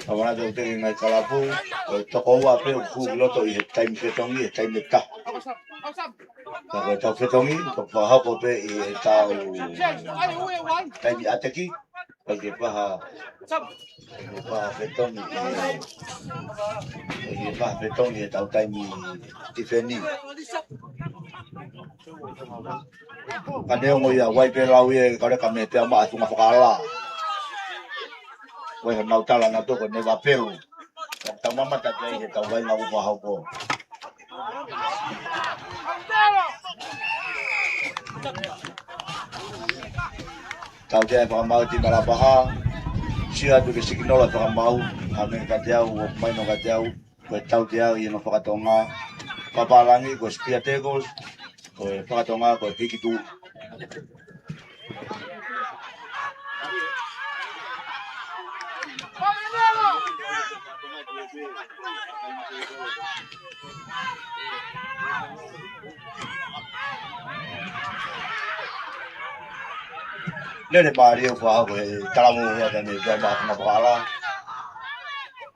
Ahora yo tengo en el calapu, tocó a pero loto y está en fetongi, está en meta. La que está fetongi, tocó a pope y está en ateki, porque paja fetongi, porque paja fetongi está en tifeni. Kaneo mo ya wai pe lau ye kare kame pe ama atunga fakala. Wai nau tala na to ko ne va pelu. Ta mama ta kai ta wai na upa hauko. Tau dia pa mau ti mala paha. Sia tu ke sikinola pa mau ame ka jau o mai no ka jau. Ko tau dia i no fakatonga. Papalangi ko spia tegos. Ko fakatonga ko hikitu. Nere Mario fa ko talamu ya kan ni ba na bala.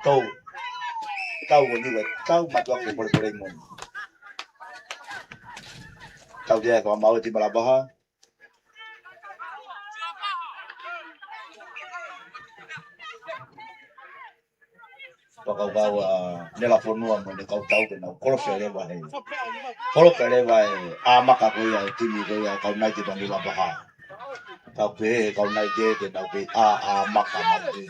Tau ni tau matwa ko por mon. Tau dia ko mau ti mala baha. Pakau bawa nela fornua mo ne kau tau ke na kolo fere ba he. Kolo fere ba ama ka ko ya timi ko ya kau nai ti bangi la baha. Kau pe kau nai de ke na pe ama ka ma de.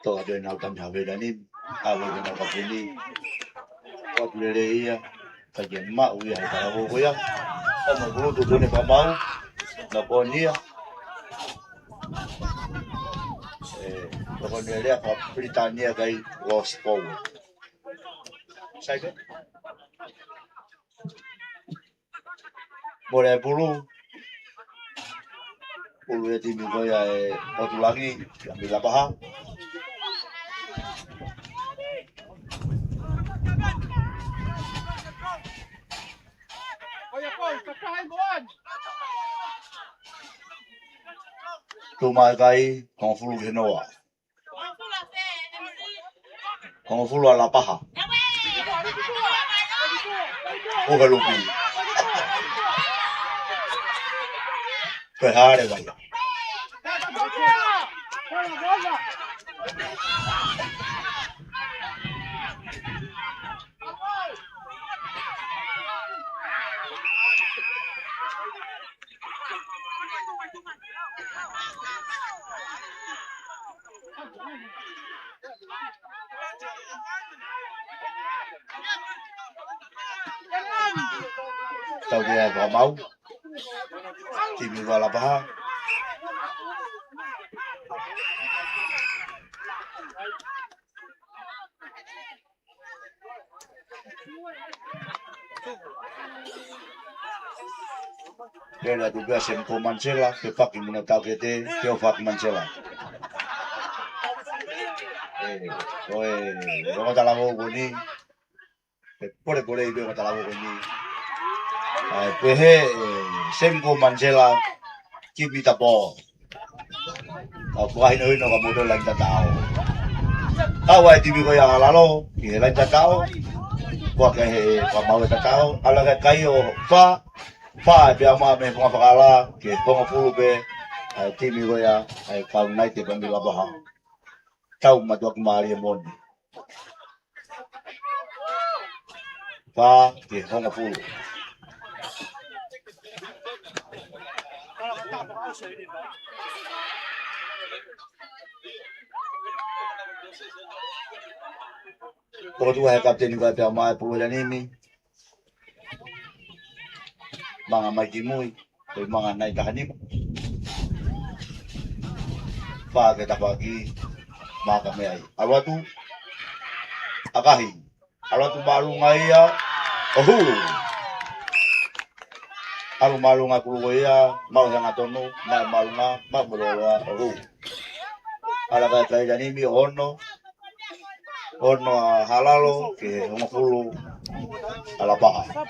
To ado na tam jave dani awe na ka puni. Ko le ia ka je ma u ya ka ko ya. Ko mo tu ne pa mau na ko nia. Con el de Britania gay lost forward. Second. Boleh bulu ya tim gue ya waktu lagi ambil apa? Cuma gay kung fulu hinoa. Kung fulu ala paha. Oh lupi. Pehare vaya. Tao dia có máu tìm vào là ba đây là tụi bây xem cô Mancela cái phát cái mình tao cái thế theo phát Mancela rồi nó ta làm vô đi por đây nó ta làm vô đi pehe xem cô Mancela kita po buhay na rin ang kamudo lang sa tao away tibi ko yung alalo lang sa tao buwag kayo pamawag sa tao alaga kayo pa biya mga may mga pakala kaya mga puro be tibi ko yung ay kaunay tibang nilabaha tao madwag maari mon pa kaya mga puro Kalau tu hai kapten juga ada mai pulang ini, mga mai kimui, mga naik kahanim, pagi tak pagi, maka mai. Alwa tu, akahi, alwa tu baru mai ya, Alung-alung aku ya mau yang atonu malunga mabolola ru ala kaya jani mi ono halalo ke ngofulu ala baha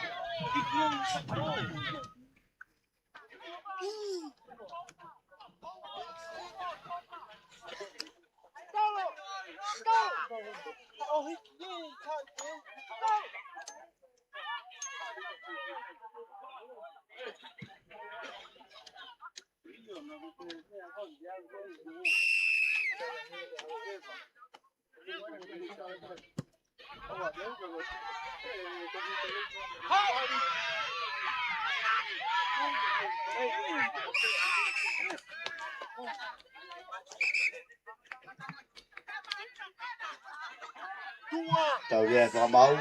tau dia ka mau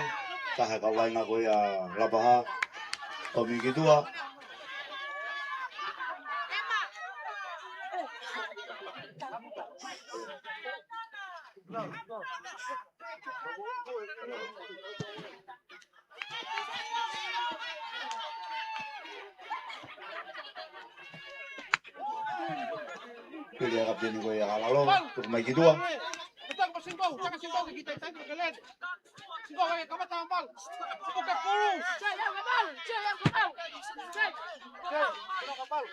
ka ka wai na ko ya labaha o mi gidua Pilih ka din ko ya halalo ko mai gidua Betul kau simbau, jangan simbau ke kita tadi kalian. Simbau kayak kamu tambal. Simbau ke puluh. Saya yang kapal, saya yang kapal. Saya kapal.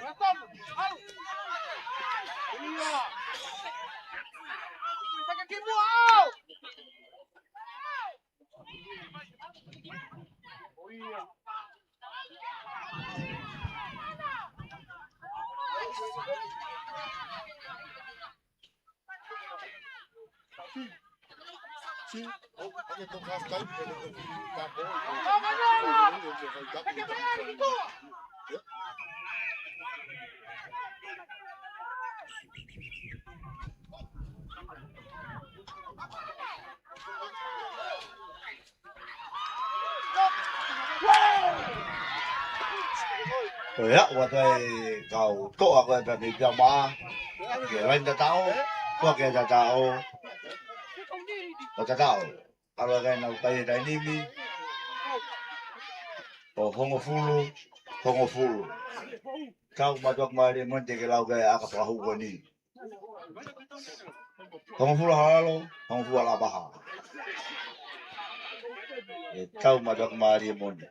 Betul, hal. Iya. Pakai kimbau. Oh iya. ya watai kau to aku ada di jama ke lain tak tahu ko ke tak tahu tak tahu kalau kan nak kai dai ni mi o hongo fulu kau madok mari monte ke lau ga aka pahu ko ni hongo fulu halalo hongo fulu ala baha kau madok mari monte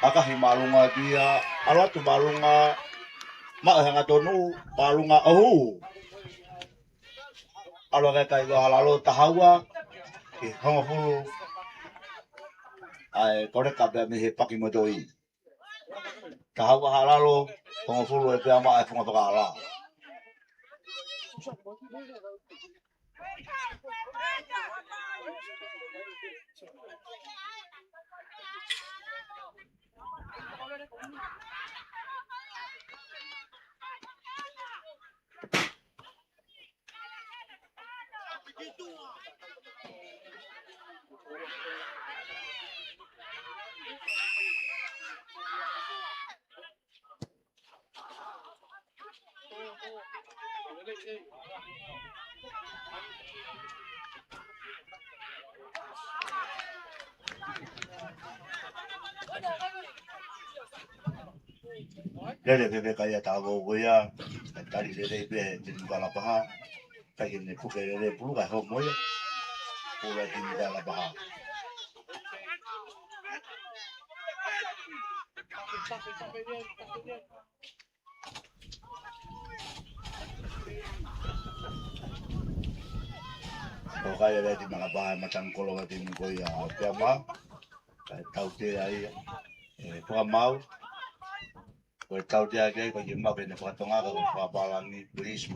aka himalunga dia ala tu balunga ma hanga tonu balunga ala kai halalo tahawa ke hongo fulu ai kore kabla mi he paki modoi tahawa halalo hongo fulu e pe ama e fonga pakala Lele bebe kaya tago goya tadi lele be jadi kala paha kaya ne puke lele pulu ka ho moya pula jadi kala paha o kaya lele di mga paha macam kolo ka din goya piama kaya tau te ai puka mau ko tau dia ke ko jimba be ne fatonga ko papalangi pulis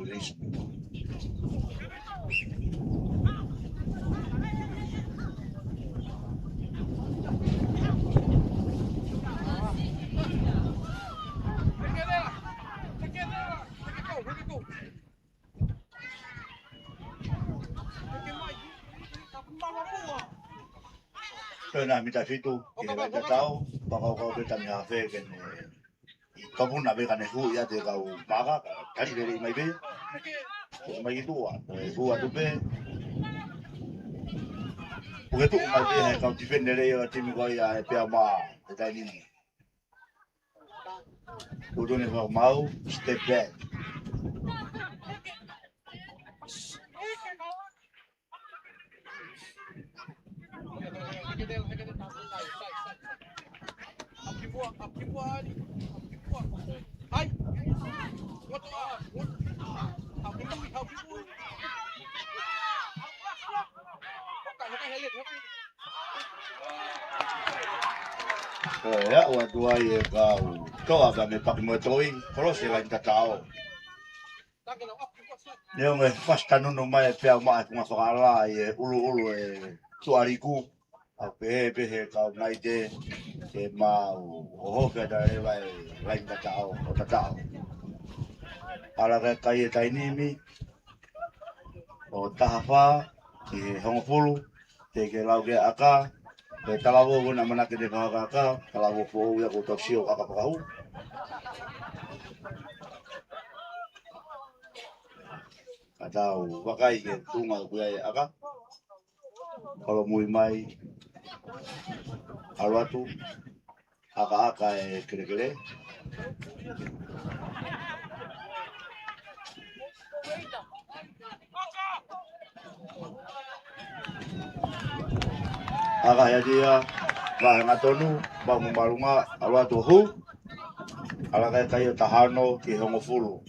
na mita fitu ke la ta tao pa ko ke ta nya fe ke ne ko pun na be ka ne hu ya te ka u pa ka ka ni mai be mai tu a tu be porque tu mai be ka ti fe ne le yo ti mi ko ya pe ma ta ni udo ne mau step back ya wa tua ye ka ko aba me pak mo toi ko se la ta tao ne me fasta no no mai pe ma ku ma fala ye ulu e tuariku a pe he ka nai te e ma o ho ka da e vai la ta tao o ta tao ala ka kai e tai ni mi o tahafa e hongofulu te ke lau ke aka pe talawo na mana ke de ka talawo fo ya ko to sio aka pa hu atau wakai ke tunga ku ya aka kalau mui mai alwatu aka e kere aka ya dia ba ngatonu ba malunga alwatu hu ala kai tahano ki hongofulu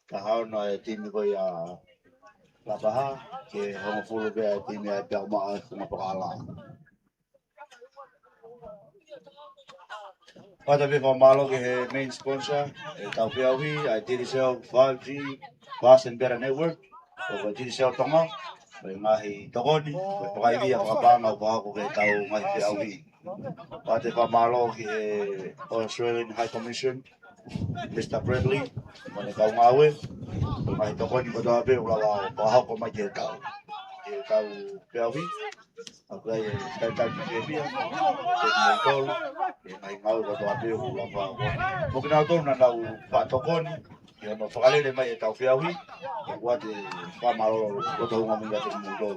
tahano e timi ko ya labaha ke hongofulu be timi e pe ma kuma pakala pada be malo ke main sponsor tau piawi I did sell 5G Fast and Better Network o did sell tonga ngahi tokoni pakai dia kapanga ba ko ke tau ngahi piawi pada malo ke Australian High Commission Mr. Bradley mana kau ngawe ngahi tokoni ko da be ula ba ko ma ke tau piawi aku ya tentang dia betul mai mau ko to ape ula ba ko kena to na dau pa tokoni ya no fakale le mai tau piawi buat pa malo ko to ngam ya mundo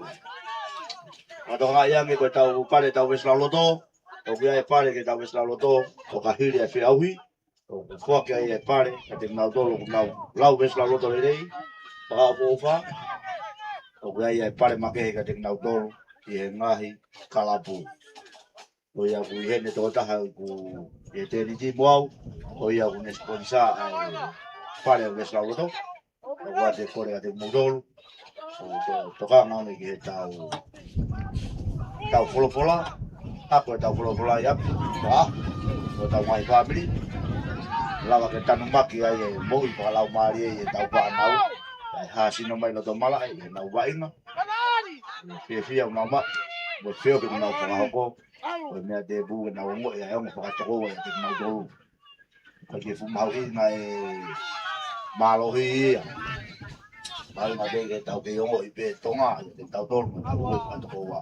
ado ngaya ngi ko tau pare tau wes lalu to o ya pare ke tau wes lalu to o ka hiri e piawi o ko ke ai pare ke na to lo lau wes lalu to le dei pa ko fa o ya pare ma ke ke na to ye ngahi kalapu o ya ku hene to ta ha ku ye te di mau o ya ku ne sponsor pare wes lalu to o wa de kore de mudol to ka na me ke tau fola aku tau fola ya wah o tau mai family lava ke tanu maki ai mo i pa lau mari e tau pa nau ai ha sino mai no to mala ai na wa ina fia mama mo feo ke na pa ko o me de bu na mo ya mo pa to ko e na do ko ke fu mau i na e malo hi ai na de ke tau ke yo mo i pe tonga e tau to mo pa to ko wa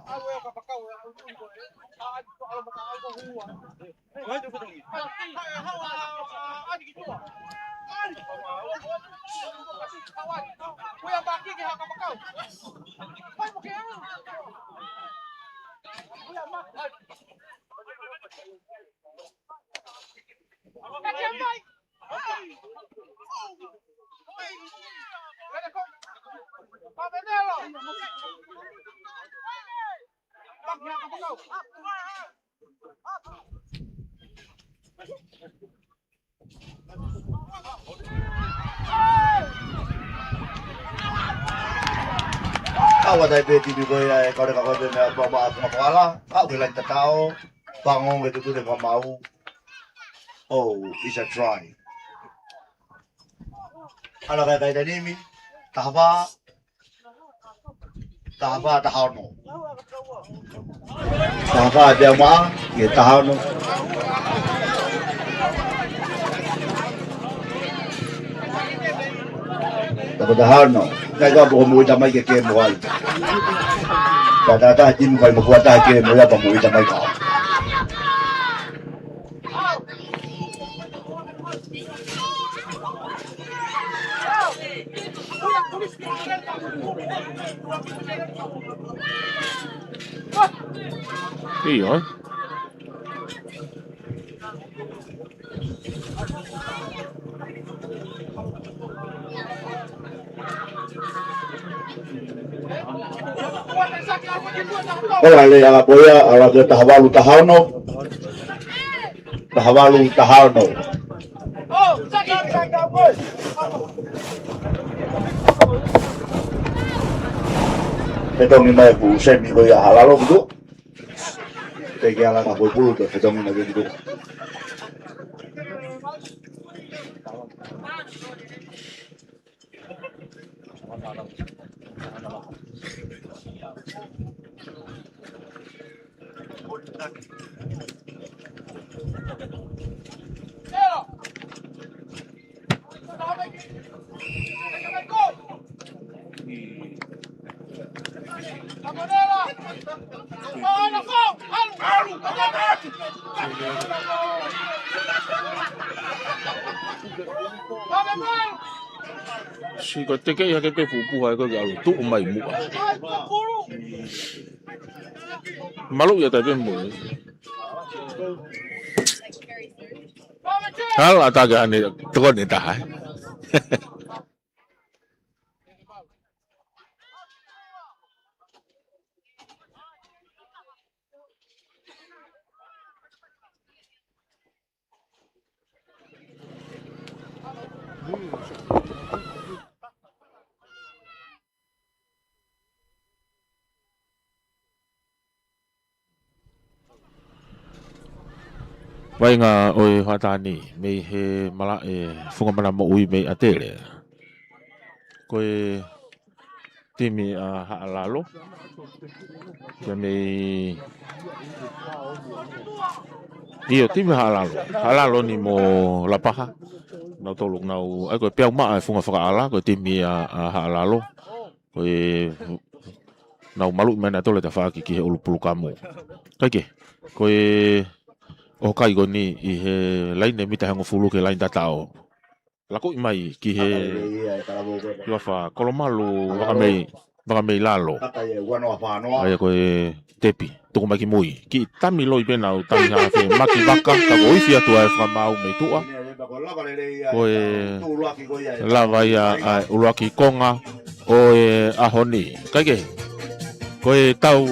Awak dah beti juga ya kalau kau dah nak bawa apa kepala, kau bilang tak tahu, bangun itu tu dia mau. Oh, it's a try. Kalau kayak tadi ni, tahapa tahan. Tahapa dia mah, dia tahan. Tapi tahan. Kaya ko mo damay ke kemo Kata jin kai mo kuata ke mo ya pa mo ita mai ka. Iya. Ola le ala boya ala ke tahwalu tahano. Tahwalu tahano. Ito mi mai bu se mi goya halalo bu. Te que ala ka bu bu to ito mi na bu. Si ko te kei hake pe fupu hai ko ke alu tu mai mu. Malu ya tapi mu. Hal ataga ane toko ni tahai. Vai ngā oi whatani, mei he mala e whungamana mo ui mei atere. Koe timi a haalalo, kia mei... Iyo, timi haalalo ni mo lapaha. Nau toluk nau, ai koe peau maa e whunga whakaala, koe timi a haalalo. Koe nau malu mena tole ta whaaki ki he ulupulu kamu. Kaike, koe... O kai goni I he laine mita hango fulu ke lain tatao. Lako I mai ki he wafa kolomalu waka mei lalo. Ai koe tepi toko mai ki mui. Ki tami loi bena o tami ha fe maki waka ka go isi atu ai whamau mei tua. Koe lava ia uluaki konga o ahoni. Kaike koe tau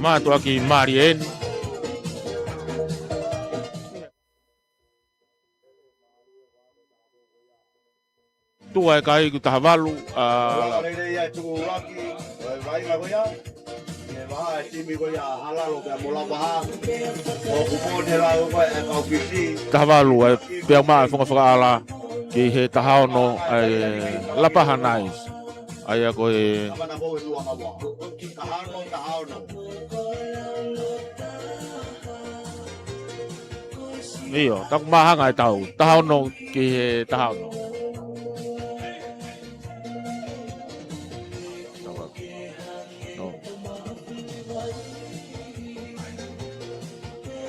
mātua ki Marien. Tua e kai ku tahavalu tahavalu e pea maa whunga whakaala ki he tahaono lapaha nais ai a koe iyo taku mahanga e tau tahaono ki he tahaono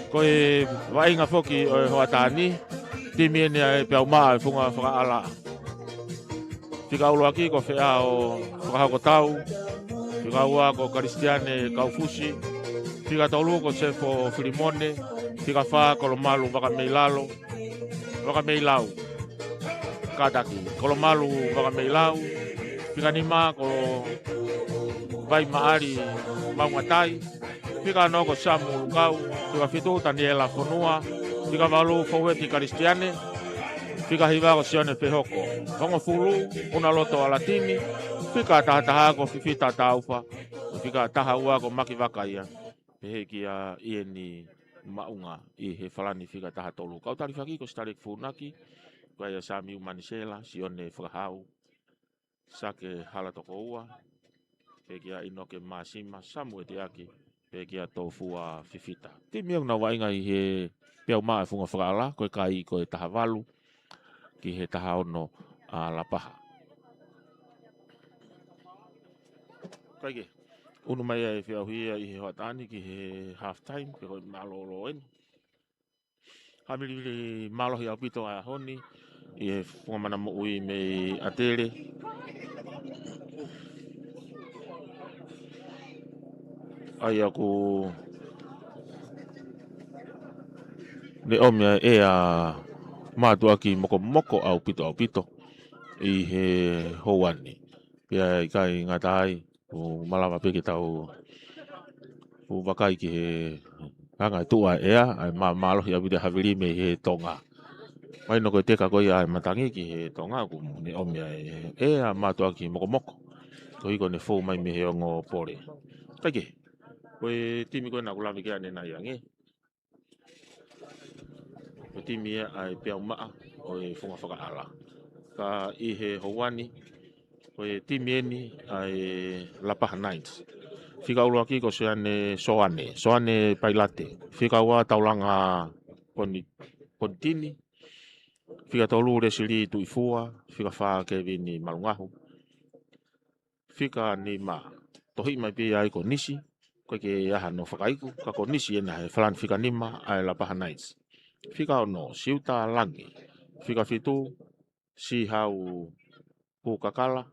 koe wainga foki o hoatani timi ene e pia maa e whunga whakaala. Whika ulu aki ko whea o whakahako tau, whika ua ko Karistiane Kaufusi, whika taulu ko Sefo Filimone, whika wha kolomalu waka meilau, kataki, kolomalu waka meilau, whika nima ko vai maari maungatai, whika no ko Samu Lukau, whika fitu Daniela Fonua, whika walu Foweti Karistiane, whika hiwa ko Sione Pehoko, hongo fulu, una loto alatimi, whika tahataha ko fifita taufa, whika taha ua ko maki wakaia, peheki a ieni maunga, I he falani whika taha tolu. Kau tarifaki ko Starik Funaki, kaya Sami Umanisela, Sione Whakahau, sake hala toko ua, peheki a inoke masima, Samu etiaki, peheki a tofu a fifita. Timi au na wainga I he peau maa e whunga whakaala, koe kai koe taha walu, ki he taha ono a lapaha. Kaike, unu mai e whiau hia i he hoatani ki he half time pe hoi malolo en. Hamili malo hi au pito a honi i he whamana mo ui me atere. Ai aku le omia e a mātua ki moko au pito i he houani. Pia i kai ngatai o malama pe ki tau o wakai ki he hanga tua ea ai malo hi abide havili me he tonga. Mai no ko te ka ko ia matangi ki he tonga ku ni omia e a mātua ki moko. Ko iko ne fou mai me he ongo pore. Taike. Koe timi koe na kulawi kia ne nai ange. Koe timi e ai pia umaa o e whunga whakaala. Ka i he houani koe timi eni ai Lapaha Knights. Whika ulu aki ko se ane soane pailate. Whika ua taulanga kontini. Whika tolu resili tuifua. Whika wha Kevin Malungahu. Whika ni ma tohi mai pia ai ko nisi. Koe ke aha no whakaiku. Ka ko nisi ena he whalan whika nima ai Lapaha Knights. Whika no siuta langi. Whika whitu si hau pukakala.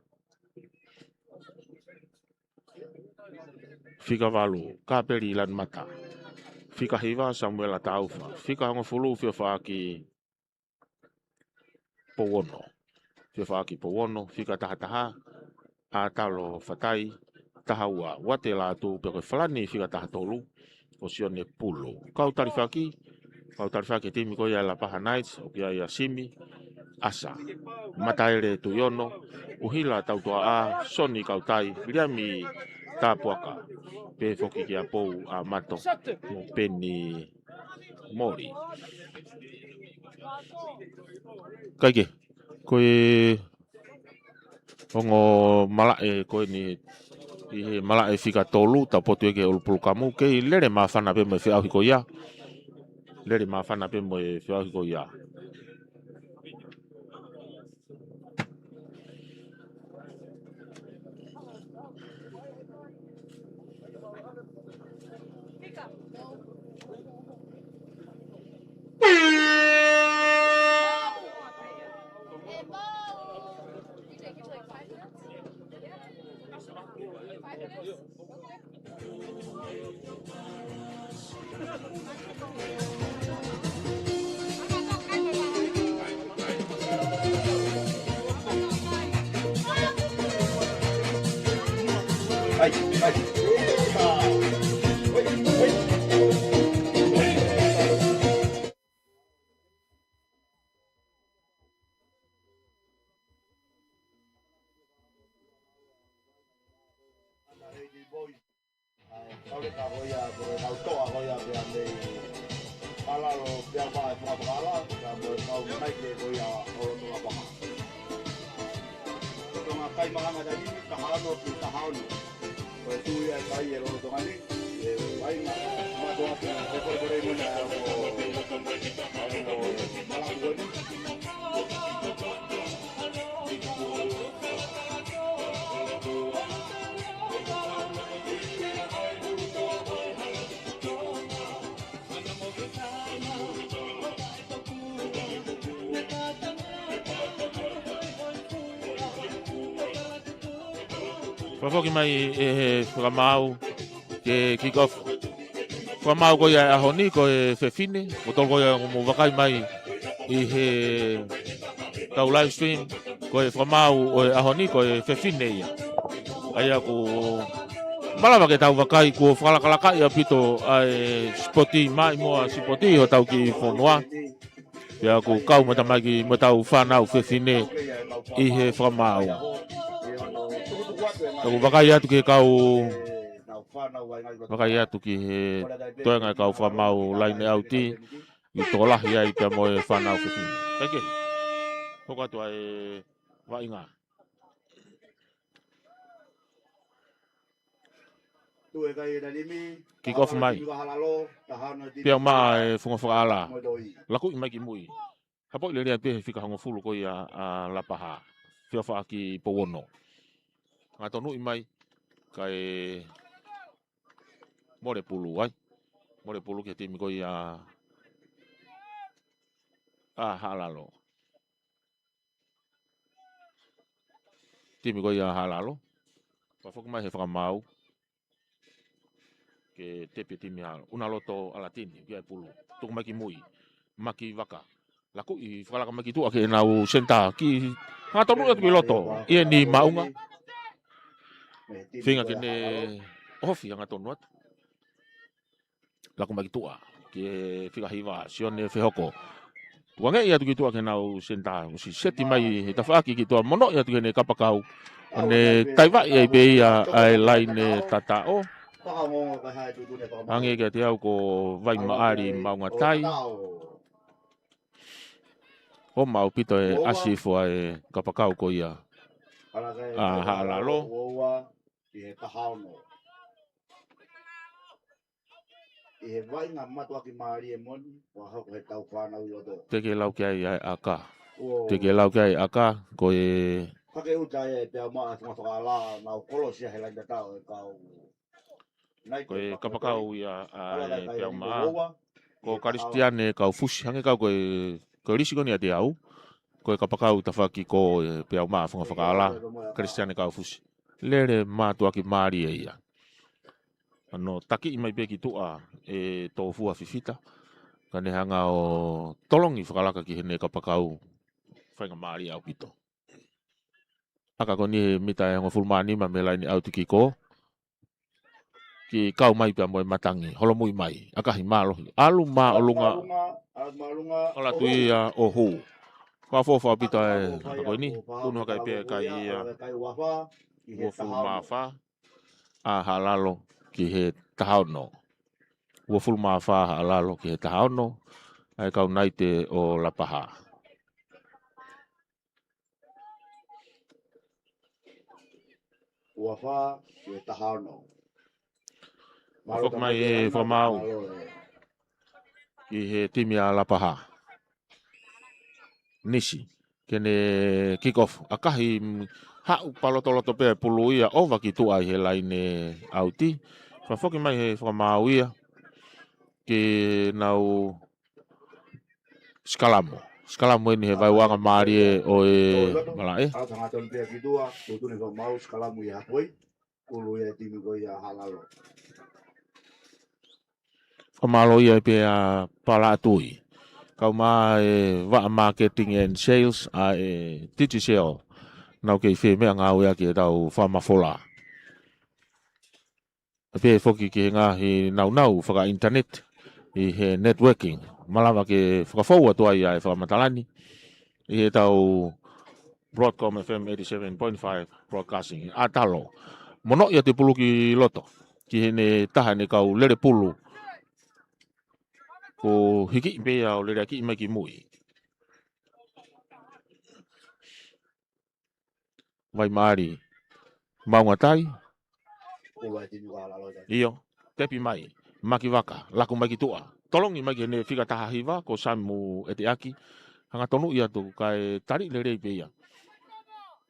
Whika walu kaperi lan mata. Whika hiwa Samuel Ataufa. Whika hongo fulu whia whaaki powono. Whia whaaki powono. Whika tahataha. A talo whatai. Taha ua. Wate la tu peko whalani whika taha tolu. O sione pulu. Kau tarifaki. Kau tarifaki timi ko ia Lapaha Knights. O kia ia Simi. Asa. Mataere tu yono. Uhila tautua a. Soni kau tai. Liami tapuaka. Pe foki ki a pou a mato. Mo peni mori. Kaike. Koe hongo malae koe ni i he malae whika tolu. Ta potu eke ulupulu kamu. Kei lere maa whana pe mo e whiau hiko ia. Lere maa whana pe mo e whiau hiko ia. Ai. Kau ka hoia ko kau toa hoia pe ande ala lo pe apa ala ka mo kau mai ke hoia o to apa to ma kai manga da ni ka hano ki ka hano ko tu ya kai e lo to ngani e ai ma do ake ko ko re mo na ko mala ko ni Whafoki mai e whakamau ke kick-off. Whakamau ko ia ahoni ko e whewhine. Ko tol ko ia mo wakai mai i he tau live stream. Ko e whakamau o e ahoni ko e whewhine ia. Ai ako malawa ke tau wakai ko whakalakalaka ia pito ai spoti mai moa spoti ho tau ki whonua. Ia ako kau matamai ki mo tau whanau whewhine i he whakamau. Aku bakai atu ke kau bakai atu ki he toenga kau whamau laine auti i tolah ia i te moe whanau whiwhini. Kaike, hoka tua e wainga. Kick off mai. Pia maa e whunga whakaala. Laku i mai ki mui. Hapo i lerea pehe whika hongo fulu ko ia a Lapaha. Whia wha ki Powono. Ngā tonu i mai, kai More pulu ai. More pulu ke timi ko ia halalo. Timi ko ia halalo. Pa foku mai he whakamau. Ke tepe timi halo. Una loto alatini, kia pulu. Tuku maki mui. Maki waka. Laku I whakalaka maki tua ke nau senta ki. Nga tonu atu ki loto. Ia ni maunga. Whinga kene ofi anga tonu atu. Laku maki tua. Ke whikahiwa sione whihoko. Tuange ia tu ki tua ke nau senta. Si seti mai he tawhaki ki tua mono ia tu kene kapakau. Ne taiwa ia be ia ai laine tatao. Ange ke te au ko vai maari maunga tai. O mau pito e asifo e kapakau ko ia. Halalo. Teke lau kia i aka. Teke lau kia i aka ko e... Ko e kapakau ia e pia maa. Ko karistiane kau fusi. Hange kau ko e... Ko risi ko ni ate au. Ko e kapakau tawhaki ko e pia maa whunga whakaala. Karistiane kau fusi. Lere maa tuaki maari e ia. Ano taki I mai peki tua e tō fua fifita. Kane hanga o tolongi whakalaka ki hene kapakau. Whainga maari au pito. Aka ko ni mita e hongo fulmani ma me laini au tiki ko. Ki kau mai pia moe matangi. Holomui mai. Aka hi malohi. Alu maa olunga. Ola tui ia o hou. Kwa fofa pita e aka ko ni. Kunu haka I pia kai ia. Ua fulmafa. A halalo. Ki he tahaono. Ua fulmafa halalo ki he tahaono. Ai kau naite o lapaha. Ua fa ki he tahaono. Fok mai e whamau. Ki he timi a lapaha. Nisi. Kene kick off. Akahi hau palotoloto pea pulu ia. Ova ki tua I he laine auti. Foki mai he whamau ia. Ki nau skalamo. Skalamo ini he vai wanga maari e o e malae. Tangaton pea ki tua. Tutu ni whamau skalamo I hapoi. Pulu ia timi ko ia halalo. Whamalo ia pea pala atui. Kau maa e waa marketing and sales a e digital. Nau kei whi mea ngā ua ki e tau whamafola. Pea foki ki he ngahi nau whaka internet. I he networking. Malawa ke whakawhau atua ia e whakamatalani. I he tau Broadcom FM 87.5 broadcasting. Atalo. Mono ia te pulu ki loto. Ki he ne taha ne kau lere pulu. Ko hiki pea o lere aki mai ki mui. Vai maari. Maunga tai. Iyo. Tepi mai. Maki waka. Laku mai ki tua. Tolongi mai ki ne whika taha hiwa. Ko samu ete aki. Hanga tonu ia tu. Kai tari lere pea.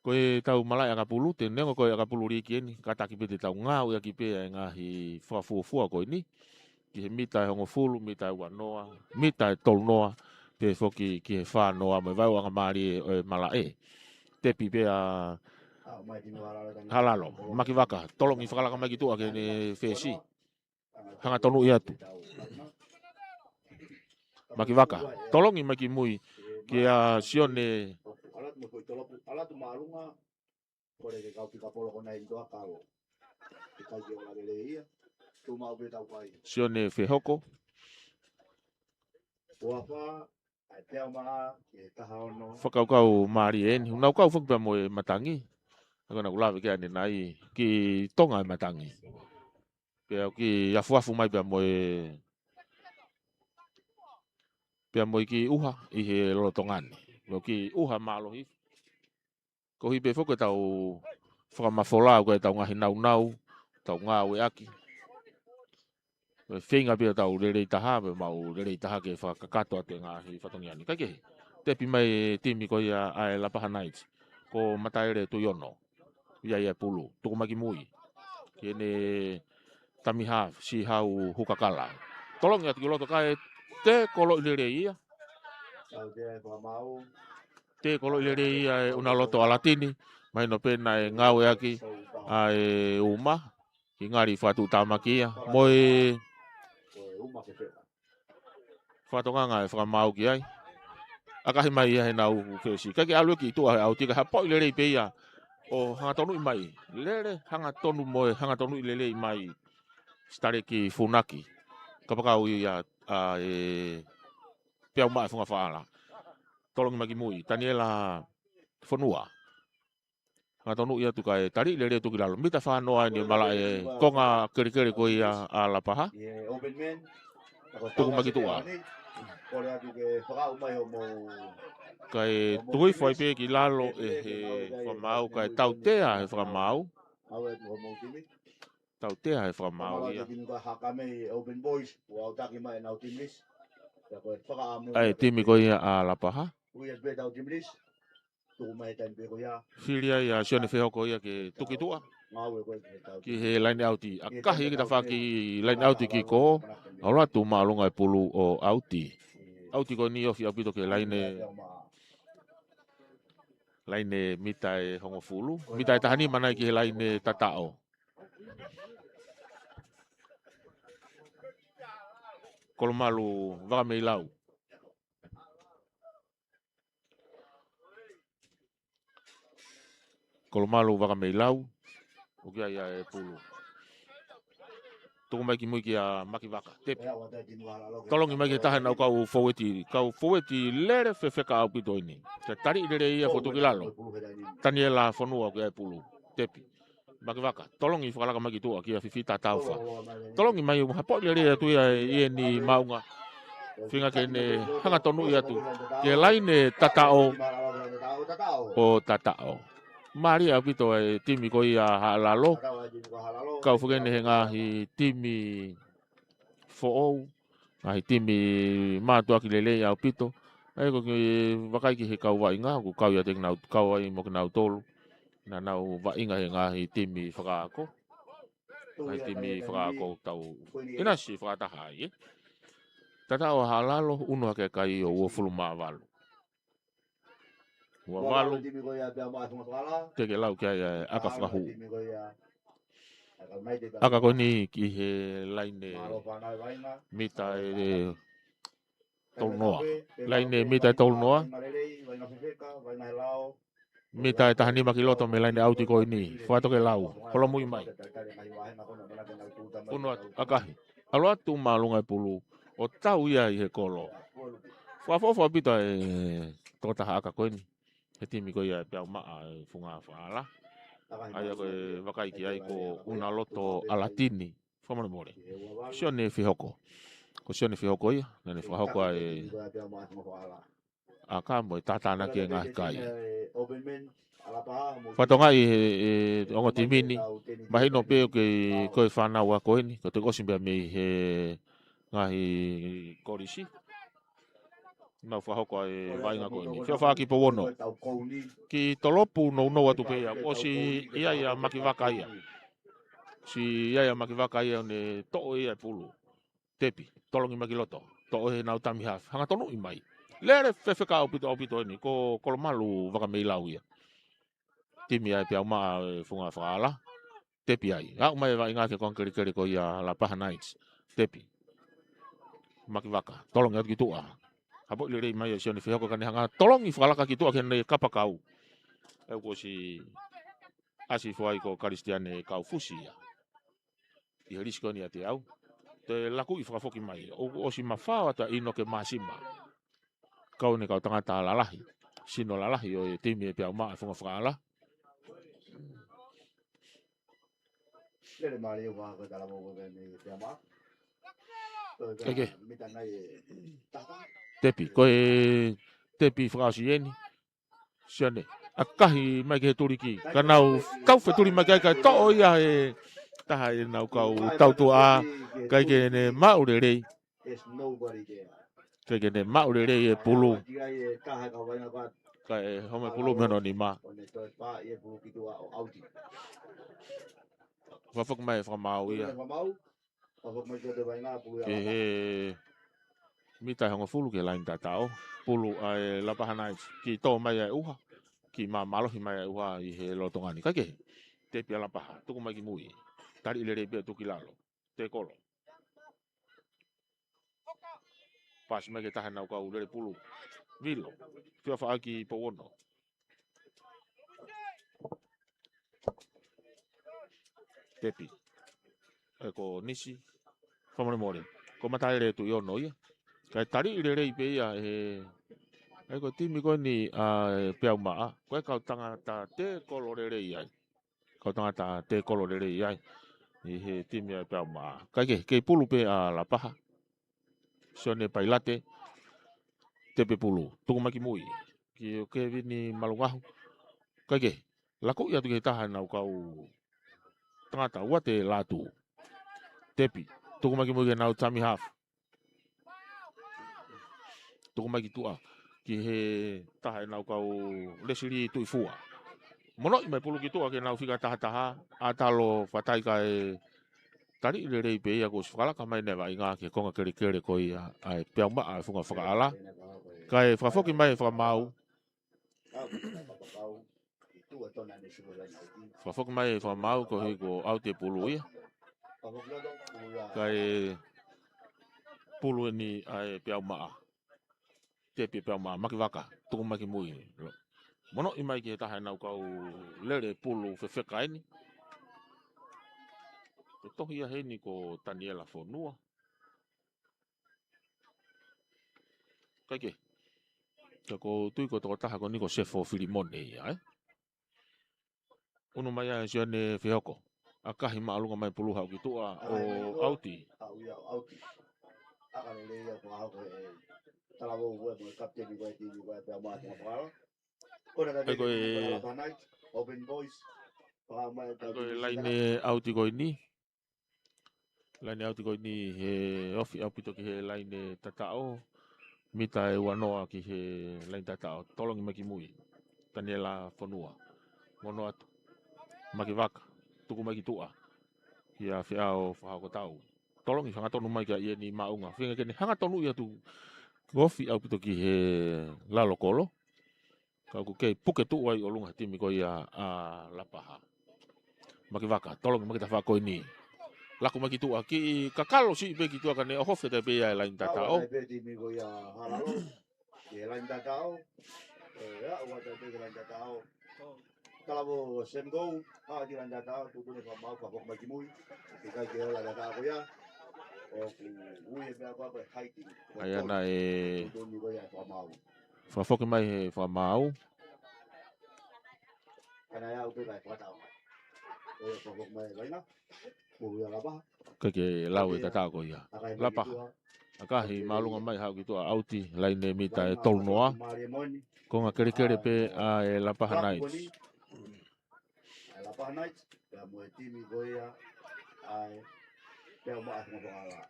Ko e tau malai aka pulu. Te nengo ko e aka pulu riki eni. Kata ki pete tau ngau ia ki pea. E ngahi whafua ko ini. Ki he mita e hongo fulu, mita e wanoa, mita e tolu noa, pe foki ki he whanoa, mai vai wanga maari e malae. Tepi pea halalo, maki waka, tolongi whakalaka mai ki tua ke ne whesi. Hanga tonu I atu. Maki waka, tolongi mai ki mui, ki a sione. Alatu marunga, kore ke kau pika polo kona indoa kalo. Ika ki ola vele ia. Sione whehoko. Whakaukau maari eni. Unau kau whakpea moe matangi. Ako na kulawe kia ni nai. Ki tonga e matangi. Pea ki afuafu mai pea moe. Pea moe ki uha. I he lolotongani. Pea ki uha maalohi. Ko hipe whako tau whakamafola. Ko e tau ngahi nau. Tau ngā ue aki. Whinga pia tau rerei taha, mau rerei taha ke whakakato ate ngāhi whatongiani. Kaikehi, tepi mai timi ko ia ae Lapaha Knights, ko mataere tu yono, ia pulu, tuku maki mui. Kene tamiha si hau hukakala. Tolong ya tiki loto kai te kolo ilere ia. Tau te ko mau. Te kolo ilere ia una loto alatini. Mai no pena e ngau e aki ai uma. Ki ngari fatu tamaki ia. Moi Uma ke pe. whatonganga e whakamau ki ai. Akahi mai ia he nau whewsi. Kaki alu ki tua au tika ha po i lere i peia. O hanga tonu i mai. Lere hanga tonu moe, hanga tonu i lere i mai. Stare ki funaki. Kapakau ia piau mai whunga whaala. Tolongi maki mui. Taniela whanua. Hanga tonu ia tuka e tari lere tuki lalo. Mita whanoa ni mala e konga kere ko ia a la paha. Open man. Tuku maki tua. Kore atu ke whakau mai o mo. Kai tui foi pe ki lalo e he whamau. Kai tau tea he whamau. Au e tu mo timi. Tau tea he whamau ia. Timi ka hakame open boys. Wa taki mai na timis. Ya ko whakaamu. Ai timi ko ia a la paha. Ui es beta timis. Tu mai tan pe ko ya. Filia ia sione wheho ko ia ke tuki tua. Mau e ko tau. Ki he line auti. Akahi ki ta whaki line auti ki ko. Aula tu maalunga e pulu o auti. Auti ko ni ofi apito ke line mita e hongo fulu. Mita e tahani mana ki he line tatao. Kolomalu waka lau. Kolomalu waka lau. O kia ia e pulu. Tuku mai ki mui ki a maki waka. Tepi. Tolongi mai ki tahan au kau foweti. Kau foweti lere whewheka au pito ini. Te tari lere ia fotoki lalo. Taniela whanua ki a e pulu. Tepi. Maki waka. Tolongi whakalaka maki tua ki a whiwhita tauwha. Tolongi mai u hapo lere atu ia e ni maunga. Whinga ke ne hanga tonu ia tu. Ke laine tatao. O tatao. Mari au pito e timi ko ia halalo. Kau whakene he ngahi timi fo'ou. Ngahi timi mātua ki lele au pito. Ai ko ki wakai ki he kau wainga. Ko kau ia te nau kau ai mo ki nau tolu. Na nau wainga he ngahi timi whakaako. Ngahi timi whakaako tau. Ina si whakataha ai. Tatao halalo unua ke kai o uofulu maawalu. Wawalu. Teke lau kia aka whakahu. Aka koni ki he laine mita e tolnoa. Laine mita e tolnoa. Mita e tahani makiloto me laine auti ko ini. Whatoke lau. Holo mui mai. Unua akahi. Alo atu maalunga e pulu. O tau ia i he kolo. Whafofo pita e totaha aka ko ini. He timi ko ia e piau maa e whunga whaala. Ai ako e wakai ki ai ko una loto alatini. Whamane more. Sione whihoko. Ko sione whihoko ia. Nane whahoko ai. A ka mo e tatana ki e ngahi kai. Whatonga i ongo timini. Mahino peo ke koe whanau a koe ni. Ko te kosimbea me he ngahi korisi. Nau whahoko ai vainga koe ni. Whio whaki po wono. Ki tolopu no no atu pea. O si ia ia makiwaka ia. Si ia ia makiwaka ia ne to'o ia pulu. Tepi. Tolongi makiloto. To'o he nau tamiha. Hanga tonu i mai. Lere whewheka au pito ni. Ko kolomalu waka meilau ia. Timi ai pia uma whunga whakaala. Tepi ai. Au mai wa inga ke kongkeri ko ia la paha nights. Tepi. Makiwaka. Tolongi atu ki tua. Hapo lere mai o sione whihoko kane hanga tolongi whakalaka ki tua kene kapakau. Eo ko si asi whai ko karistiane kau fusia. I herisko ni ate au. Te laku i whakafoki mai. O si mawhao ata ino ke masima. Kau ne kau tangata lalahi. Sino lalahi o e timi e pia umaa e whunga whakaala. Lere mari o waka kala mo ko ni pia maa. Eke. Tepi, koe tepi whakausi eni. Siane, akahi mai ke he turiki. Ka nau kau wheturi mai kai kai to'o ia e taha e nau kau tautu a kai ke ne maure rei. Kai ke ne maure rei e pulu. Kai home pulu meno ni ma. Whawhak mai whamau ia. ke he mita hongo fulu ke lain tatao pulu ai lapahan ai ki to mai ai uha ki malo hi mai ai uha i he lotongani kake te pia lapaha tuku mai ki mui tari ilere be tuki lalo te kolo pas mai ke tahan nau kau lere pulu vilo fia fa aki po wono tepi ko nisi famole more ko matai le tu yo no ia kai tari ilere i pe ia he ko timi ko ni pia ma ko kau tanga ta te kolo lere ia kau tanga ta te kolo lere ia i he timi a pia ma kai ke pulu pe la paha sone pailate tepe pulu tuku maki mui ki ke vini malungahu kai lako ia tu ke tahan nau kau tangata ua te latu tepi tuku maki mui ke nau tami half tuku maki tua ki he tahan nau kau lesili tu ifua mono i mai pulu ki tua ke nau fika taha atalo fatai kai tari le rei pe ia ko sfala ka mai neva inga ke konga kere ko ia ai pia ma ai funga faka ala kai fa foki mai fa mau fa foki mai fa mau ko hi ko au te pulu ia kai pulu ni ai pia ma te pia ma maki waka tu maki mui mono i mai ke taha nau kau lere pulu fe feka ini e tohi a heni ko Daniela Fonua kai ke ko tui ko toko taha ko niko sefo Filimone ia uno mai a sione fehoko akahi maalunga mai pulu hau gitu o auti ko laine auti ko ini laine auti ko ini he ofi apito ki he laine tatao mita e wanoa ki he laine tatao tolong maki mui Daniela Fonua mono atu maki waka tuku maki tua ia fiao fa ko tau tolong i fanga tonu mai ka ia ni maunga finga kene hanga tonu ia tu gofi au pito ki he lalo kolo ka ku ke puke tu wai olunga timi ko ia a lapaha maki waka tolong maki ta fa ko ini laku maki tu ki kakalo si be ki tu ka ne hofe te be ia lain tatao lain tatao ya wa te lain tatao kalau semgo di lain tatao tu ne fa mau fa maki mui ka ke la tatao ko ya aya na fa foki mai he fa mau ke lau e tatao ko ia lapa akahi malunga mai hau gitu auti laine mita e tolu noa ko nga kere pe e lapa nights lapa nights ka mo timi ko ia ai peo ma mo bala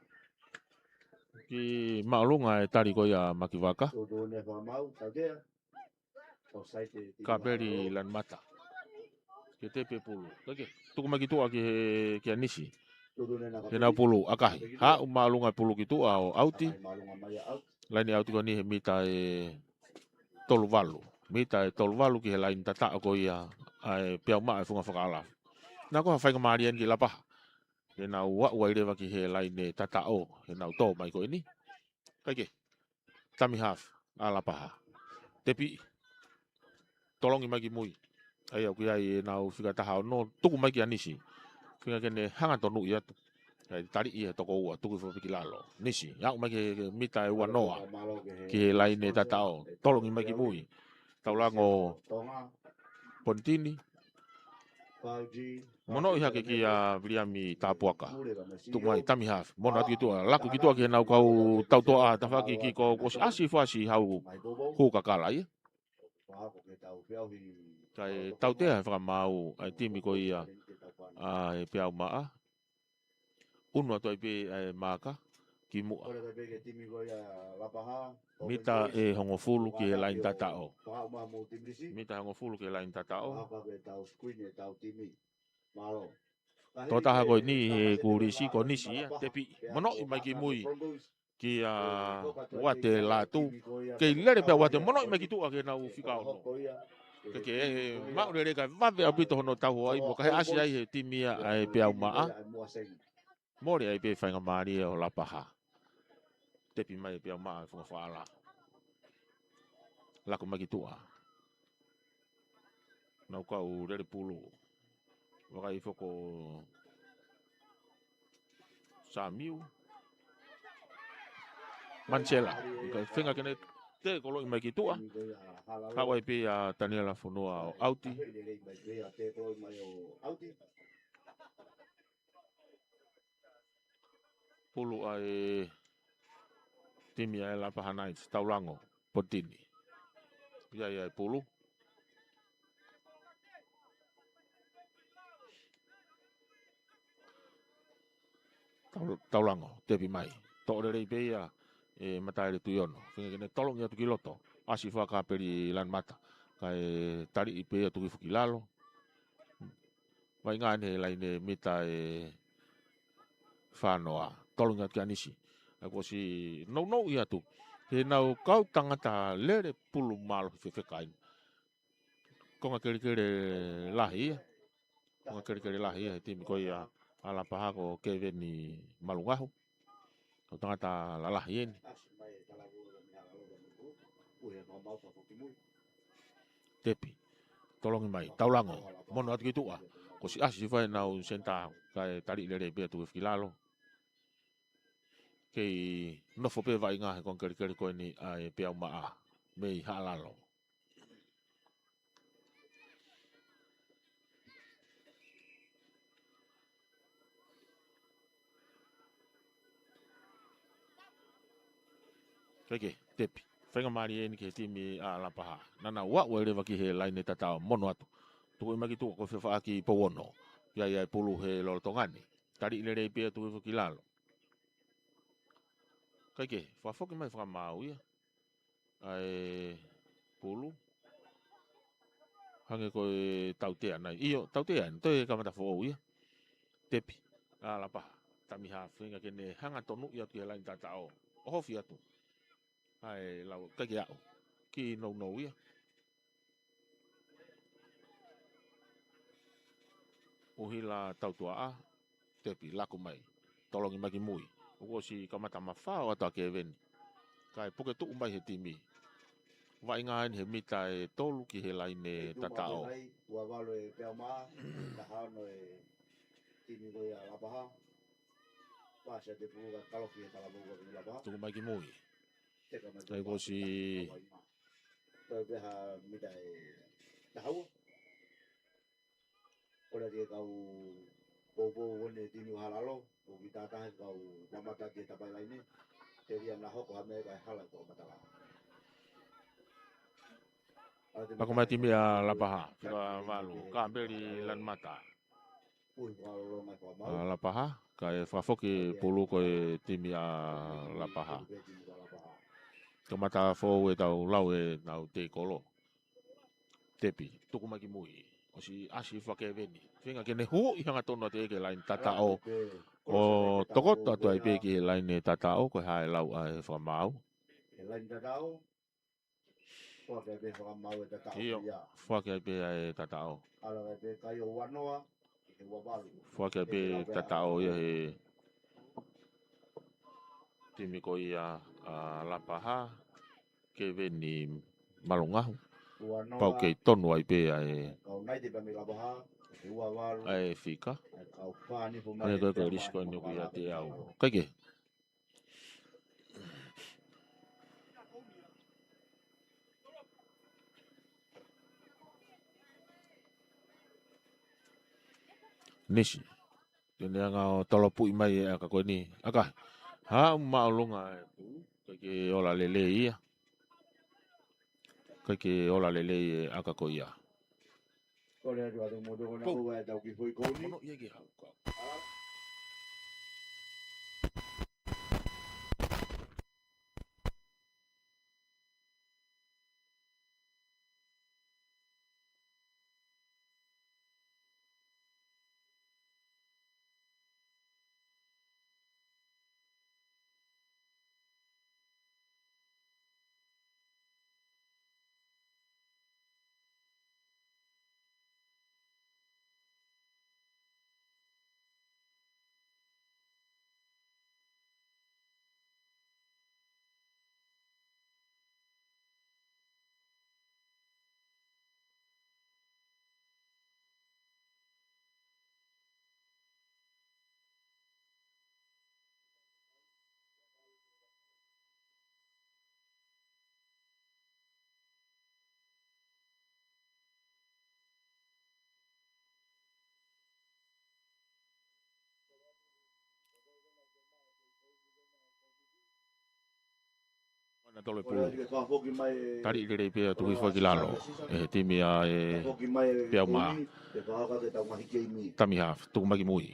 ki malunga e tari ko ia maki waka ka beri lan mata ke tepe pulu oke tuku maki tua ke anisi ke na pulu akahi ha malunga pulu gitu au auti lain auti ko ni mita e tolu valu ki he lain tata ko ia ai pia ma funga fakala na ko fa marian ki lapa ke na wa ire ki he lain tata o ke na to mai ko ini kake tami half ala paha tepi tolong i magi mui ai au ki ai na fika taha no tuku mai ki anisi fika kene hanga tonu ia ai tari ia toko ua tuku fo ki lalo nisi ya mai ke mita e wa noa ki he lain tata o tolong i magi mui taulango Pontini mono iha ke kia Briami Tapuaka tu mai tami half mono atu gitu laku gitu ke nau kau tau toa tafaki ki ko asi fasi hau hu kakala ia kai tau te fa mau ai timi ko ia ai piau maa unu atu ai pe maka ki mu mita e hongo fulu ki e lain tatao mita hongo fulu ki e lain tatao Tota ko ni he kurisi ko nisi ya tepi mono mai ki mui ki wate la tu ke lere pe wate mono mai ki tu ke na u fika no ke ma ure ka va ve abito no tau ai mo ka asi ai he timia ai pe au maa mori ai pe fainga mari o la paha tepi mai pe au maa fo fala la ko mai ki tu na ka u lere pulu wa kai foko Samiu Mancela ka finga kene te ko lo mai ki tu ka wai pe Daniela Fonua auti pulu ai timi ai la paha Knights Taulango Potini ia pulu Taulango tepi mai to re pe ia matai le tuiono finga kene tolong ia tu kiloto asi fa ka peri lan mata kai tari ipe ia tu fukilalo vai ngane laine mita whanoa, tolunga ki anisi. Ako si no ia tu. He nau kau tangata lere pulu malo whewhekain. Konga kere lahi ia. Konga kere lahi ia. He timi koi ala paha ko kewe ni malungahu. Kau tangata la lahi ini. Tepi. Tolongi mai. Taulango. Mono atu ki tua. Ko si asi whai nau senta kai tari lere bea tu whekilalo. Kei nofo pe vai ngā he kon kere koe ni ai pe au maa mei halalo. Keke, tepi. Whenga maari e ni ke timi a lapaha. Nana wa were waki he laine tatao mono atu. Tuko imaki tuko ko whewha aki powono. Ia pulu he lorotongani. Tari lere pia tu whekilalo. Keke, whafoki mai whakamau ia. Ai pulu. Hange koe tautea nai. Iyo, tautea ni. Toi kamata fo ia. Tepi. Lapaha. Tamiha whenga kene hanga tonu ia tu he laine tatao. Ohofi atu. Ai lau kake au. Ki no ia. Uhila tautua a. Tepi laku mai. Tolongi maki mui. Uko si kamata mawhao ata ke veni. Kai poke tu umbai he timi. Vai ngain he mita e tolu ki he laine tatao. Ua walo e peo maa. Tahano e timi koe a lapaha. Pasa te puga kalofi e talaboga ki lapaha. Tuku mai ki mui. Kai ko si Toi peha mita e tahaua. Ora dia kau bobo wone timi halalo. O kita tahan kau namata dia tapai lainnya. Jadi yang lahok kami kai halal kau matala. Ako mai timi a lapaha. Kira walu. Kamberi lan mata. Lapaha. Kai whafoki pulu koe timi a lapaha. Kamata fo e tau lau e nau te kolo. Tepi. Tuku mai ki mui. O si asi whake veni. Whenga kene hu i hanga tono te eke lain tatao. O tokota tu ai peki e lain e tatao. Koe hae lau ai whamau. E lain tatao. Whake ai pe whamau e tatao. Iyo. Whake ai pe ai tatao. Ala ai pe kai o wanoa. E wabalu. Whake ai pe tatao ia he timi ko ia lapaha. Ke veni malungahu. Pau kei tonu ai pe ai. Kau nai te pami lapaha. Ai fika. Kaya koe risko ni ko ia te au. Kake. Nisi. Kene anga o talopu i mai e aka koe ni. Aka. Ha maulunga e tu. Kake ola lele ia. Kake ola lele e aka koe ia. Kole atu atu modo kona koe e tau ki fui kouni. Mono ia ki hau. tole Ora pulu. ke whafoki mai Tari lere pia tu ifo ki lalo. Timi a whafoki mai pia ma. te whaka ke tau mahi kei mi. Tami haf tu magi mui.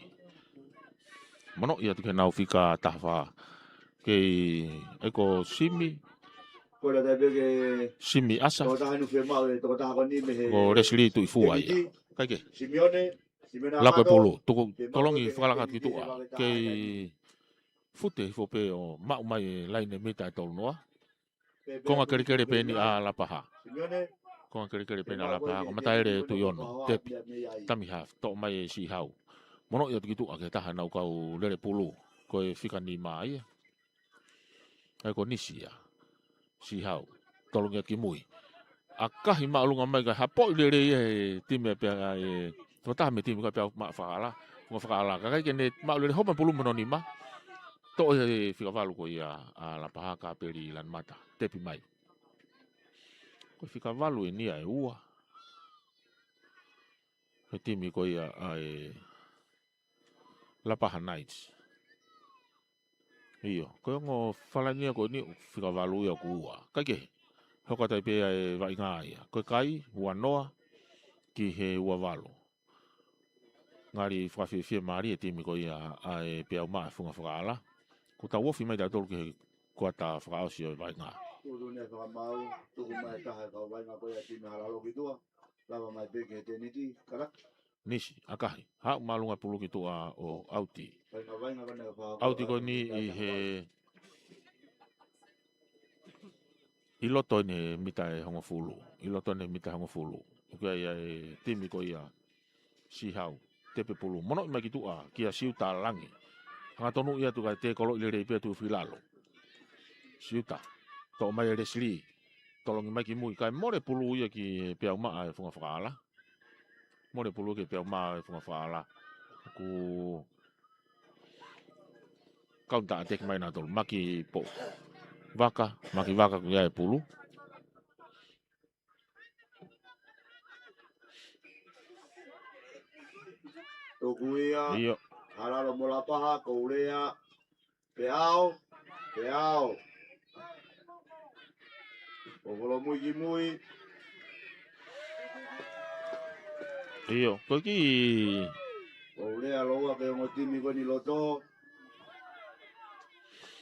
Mono ia tu ke nau fika tafa. Ke eko simi Kola te peke simi asa tō taha nu whi mau e tō taha koni me he ko resli tu ifua ia. David, Kai ke Simeone, Simeone la ko Amato, pulu tu te mau tolongi ke fala David tu he a wake taha ke e tani. fute fo pe o ma mai laine mita tol noa. Pe pe Konga atu kere kere ki pe ni David, a la paha. Simeone, Konga kere kere pe te na mau la koe paha. ke Ko he matai David re koe tu no yono whakahoa tepi. mea me ai. Tami haf to mai si hau. Mono ia tu gitu a ke taha nau kau lere pulu ko e fika ni mai. Ai ko nisi ya. Si hau. Tolongi ki mui. Akahi maalunga mai ka hapo lere e time pe e to taha me time ka pe ma fala. Ngo fala ka kai kene ma lere hopa pulu mononima. To e fika valu ko ia a la paha ka peri lan mata. Tepi mai. Ko fika valu ni ai ua. He timi ko ia ai la paha nights. Iyo, ko ngo falania ko ni fika valu ia ku ua. Kai ke. Hoko tai pe ai vai ngā ia. Ko kai ua noa ki he ua valu. Ngari whawhiwhia maari e timi ko ia ai pe au maa funga whakaala. Ko ta wofi mai tau ki he kua ta whakaosi o vai ngā. Tūru ne whakamau, tuku mai taha kau vai ngā koe a tine halalo ki tua. Lava mai peke he teniti, karak. Nisi, akahi. Hau malunga pulu ki tua o auti. Vai ngā kane ka whakako. Auti ko ni i he... I loto ne mita e hongo fulu. I loto ne mita hongo fulu. Ko ia e timi ko ia si hau. Tepe pulu. Mono mai ki tua kia siuta langi. Hanga tonu ia tu kai te kolo ile rei pia tu filalo. Siuta. To mai resli. Tolongi mai ki mui. Kai more pulu ia ki pia umaa e funga whakaala. More pulu ki pia umaa e funga whakaala. Ku... Kaunta a teki mai nā tolu. Maki po. Vaka. Maki vaka ku ia e pulu. Tōku ia, Iyo. halalo mola paha, kourea, peao, peao. Okolo mui ki mui, Iyo. Ko ki... kourea loa ke ongo timi ko ni loto.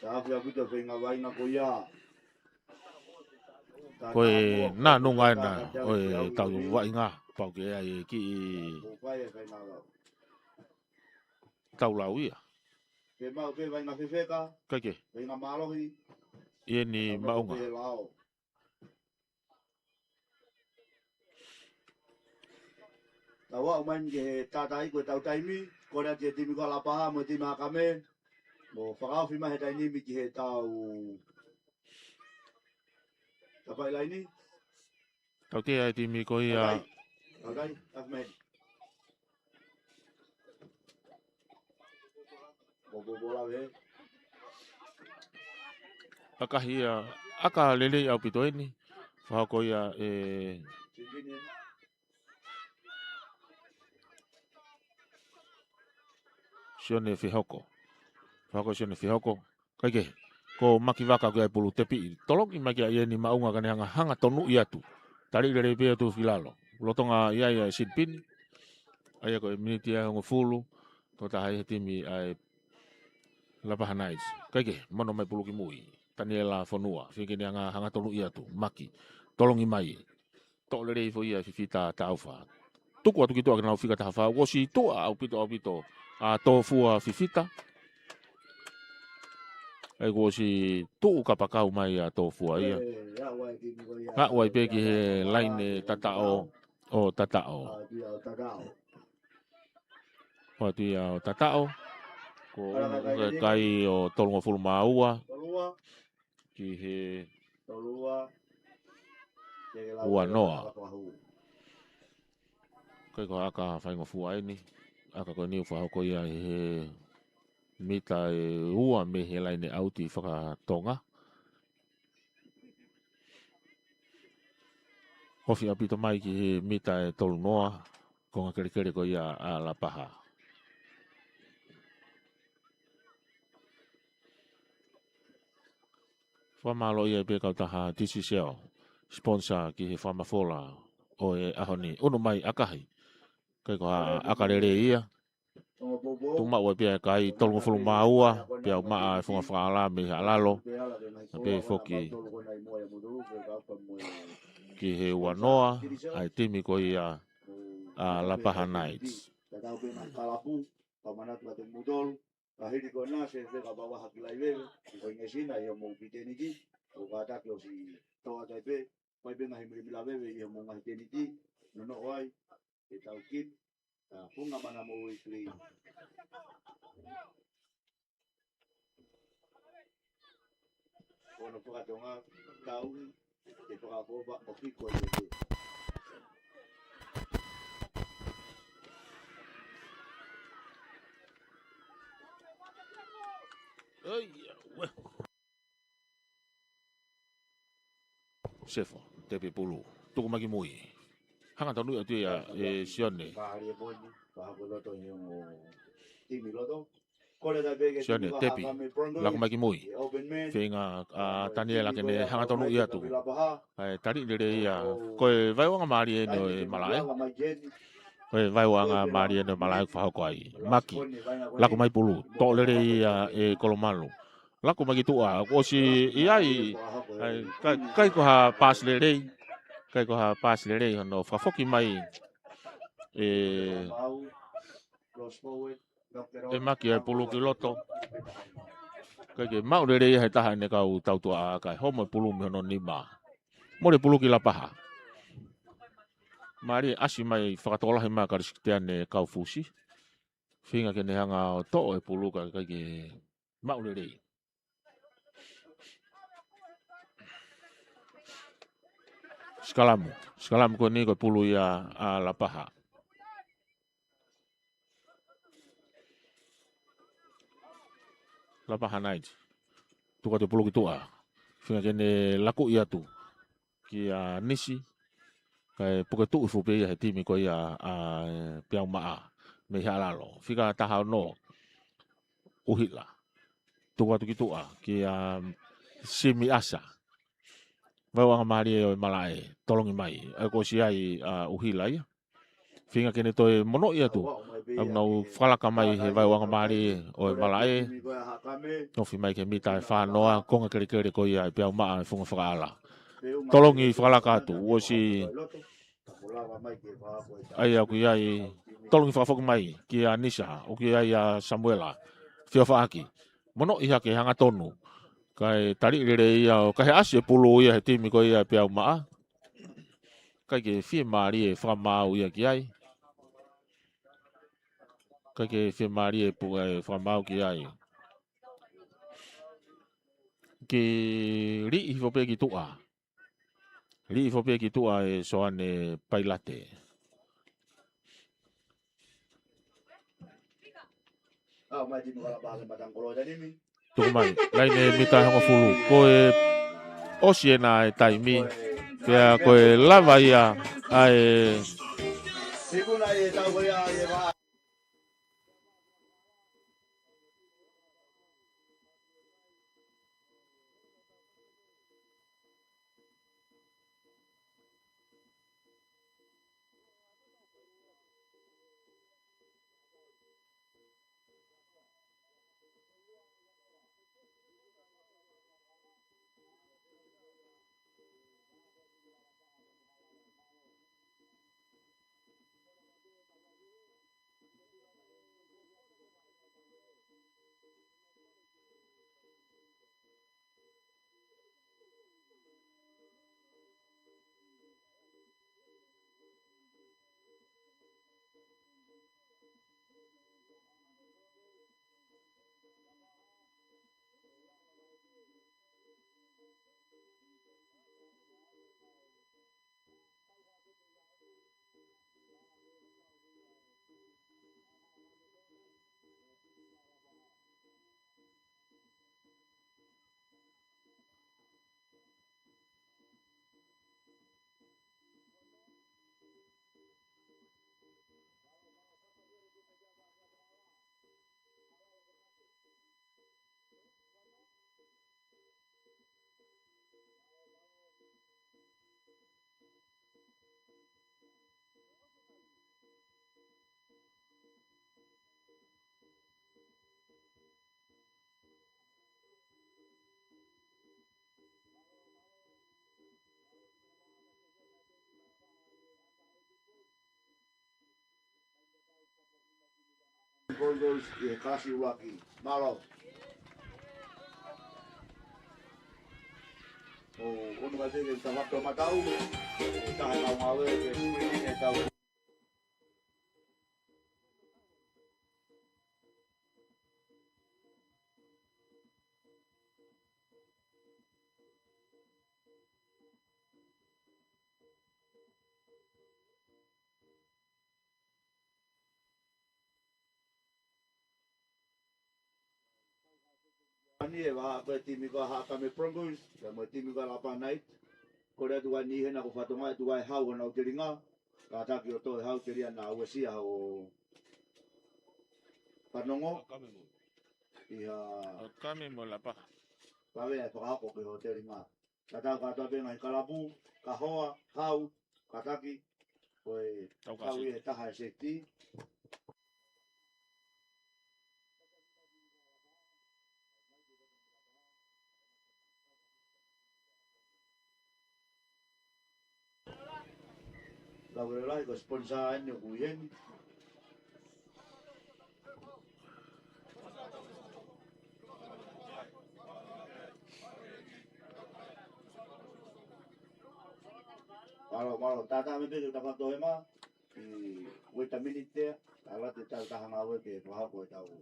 Tāwhi a kuta whenga vai ngā ko ia. Koe nā nunga ena. Oe tau vai ngā. Pau ke ai ki... Kopai e whenga lau. Tau lau ia. Pe mau pe vai ngā whewheka, Kai ke. vai ngā mālohi. Ia ni maunga. Pe lao. Tau au mai ke he tātai koe tau taimi, kore ati e timi ko la paha, mo timi akame. Mo whakao whima he tainimi ki he tau... Tapai laini? Tau te ai timi ko ia... Okay, Ahmed. Bola we. Akahi ia... Aka lele au pito eni. Whao ko ia e... Sione whihoko. Whao ko sione whihoko. Kai ke. Ko maki waka ko ai pulu tepi. Tolongi maki ai ni maunga kane hanga tonu ia tu. Tari lele pia tu filalo. Lotonga ia ia sidpin. Ai ko miniti ai hongo fulu. Tota hai timi ai... Lapaha nights. Kai ke. Mono mai pulu ki mui. Taniela fonua. Whike ni hanga tonu ia tu. Maki. Tolongi mai. Tok lere i fo ia fifita ta aufa. Tuku atu ki toa kena au fika ta hawha. Wosi toa au pito. A tofua fifita. Ai wosi tuu kapakau mai a tofua ia. Nga wai peki he laine tatao. O tatao. Watu ia o tatao. Ko kai o tolunga fulu maua. Ki he... Ua noa. Kai ko aka whaingo fua ini. Aka ko niu whahau ko ia he mita e ua me he laine auti whakatonga. Hofi apito mai ki he mita e tolu noa. Ko ngā kere ko ia a la paha. Whamalo ia pe kau taha TCCL sponsor ki he whamafola o e ahoni. Ono mai akahi. Kai ko akarere ia. Tuma ua pia kai tolongo fulu maua. Pia maa e whunga whaala me halalo. Pe foki ki he wanoa. Ai timi ko ia Lapaha Knights. Kahiri ko na se ka bawa hakilai wewe ko ngesina yo mo piteni ki o kata ko si to ata pe pai be ngahi mi la wewe yo mo ngahi teni ki no wai e tau kit punga mana mo wikli ono po katonga tau e po ka po ba o kiko e Sefo, tepe pulu. Tuku maki mui. Hanga tonu atu ya sione. Sione, tepi. Laku maki mui. Whenga tania la kene hanga tonu ia tu. Tari nere ia. Koe vai wanga maari e no e malai. Koe vai wanga maari e no malai whahoko ai. Maki. Laku mai pulu. Tō lere ia e kolomalu. Laku maki tua. Osi iai. Kai ko ha pas lere. Kai ko ha pas lere. No whafoki mai. E maki e pulu ki loto. Kai ke mau lere he taha ne kau tautua a kai. Homo pulu mi hono ni ma. Mori pulu ki Lapaha. Mari asi mai whakatolahi maa kariskia ne kau fusi. Whinga ke ne hanga o to e pulu kai ke mau lere. Skalamu ko ni ko pulu ia Lapaha. Lapaha Knights. Tuka te pulu ki tua. Whinga ke ne laku ia tu. Ki nisi. Kai puke tu ufupe ia he timi ko ia piau maa. Me halalo. Whika taha no. Uhila. Tuka tu ki tua. Ki simi asa. Wawanga maari e o malai. Tolongi mai. Ko si ai uhila ia. Whinga kene toi mono ia tu. Au nau whalaka mai he wawanga maari o malai. Nofi mai ke mita e whanoa. Konga kere ko ia piau maa e whunga whakaala. Tolongi whalaka tu. Uosi ai aku iai. Tolongi whakafoku mai. Ki Nisa. O ki ai Samuela. Whiawhaaki. Mono iha ke hanga tonu. Kai tari rere ia o kahe asi e pulu ia he timi ko ia piau maa. Kai ke whie maari e whamau ia ki ai. Kai ke whie maari e whamau ki ai. Ki ri i whope ki tua. Ri i whope ki tua e soane pailate. Tuku mai, laine mita hongo fulu. Koe osiena e taimi. Pea koe lava ia ai. Broncos e kasi Rocky. Malo. O ono vai ter que estar para matar o tá lá uma vez que screening e tal. Ani e wa pe timi ka ha ka me Broncos, ya mo timi ka lapa night. Ko re tu ni he na ko fatonga tu ai hau na o te ringa. Ka ta ki o to hau te ria na o sia o Panongo ia Kami mo lapa. pawe e whakako ke ho te ringa. Ka ta ka benga i kalapu, ka hoa, hau, ka taki. Koe Tau hau kasi. e taha e safety. La verdad ko sponsor anyo kuyen. Malo tata me te ta to ema. I weta minute ala te ta hanga we ke ha ko ta u.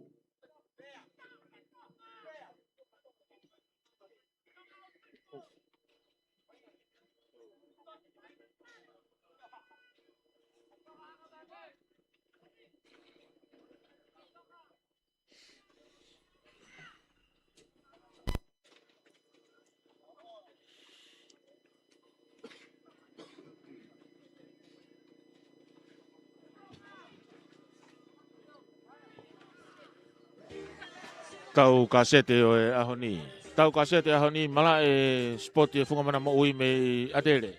Tau kasete o e aho ni. Tau kasete aho ni mala e sport e funga mana mo ui me adere.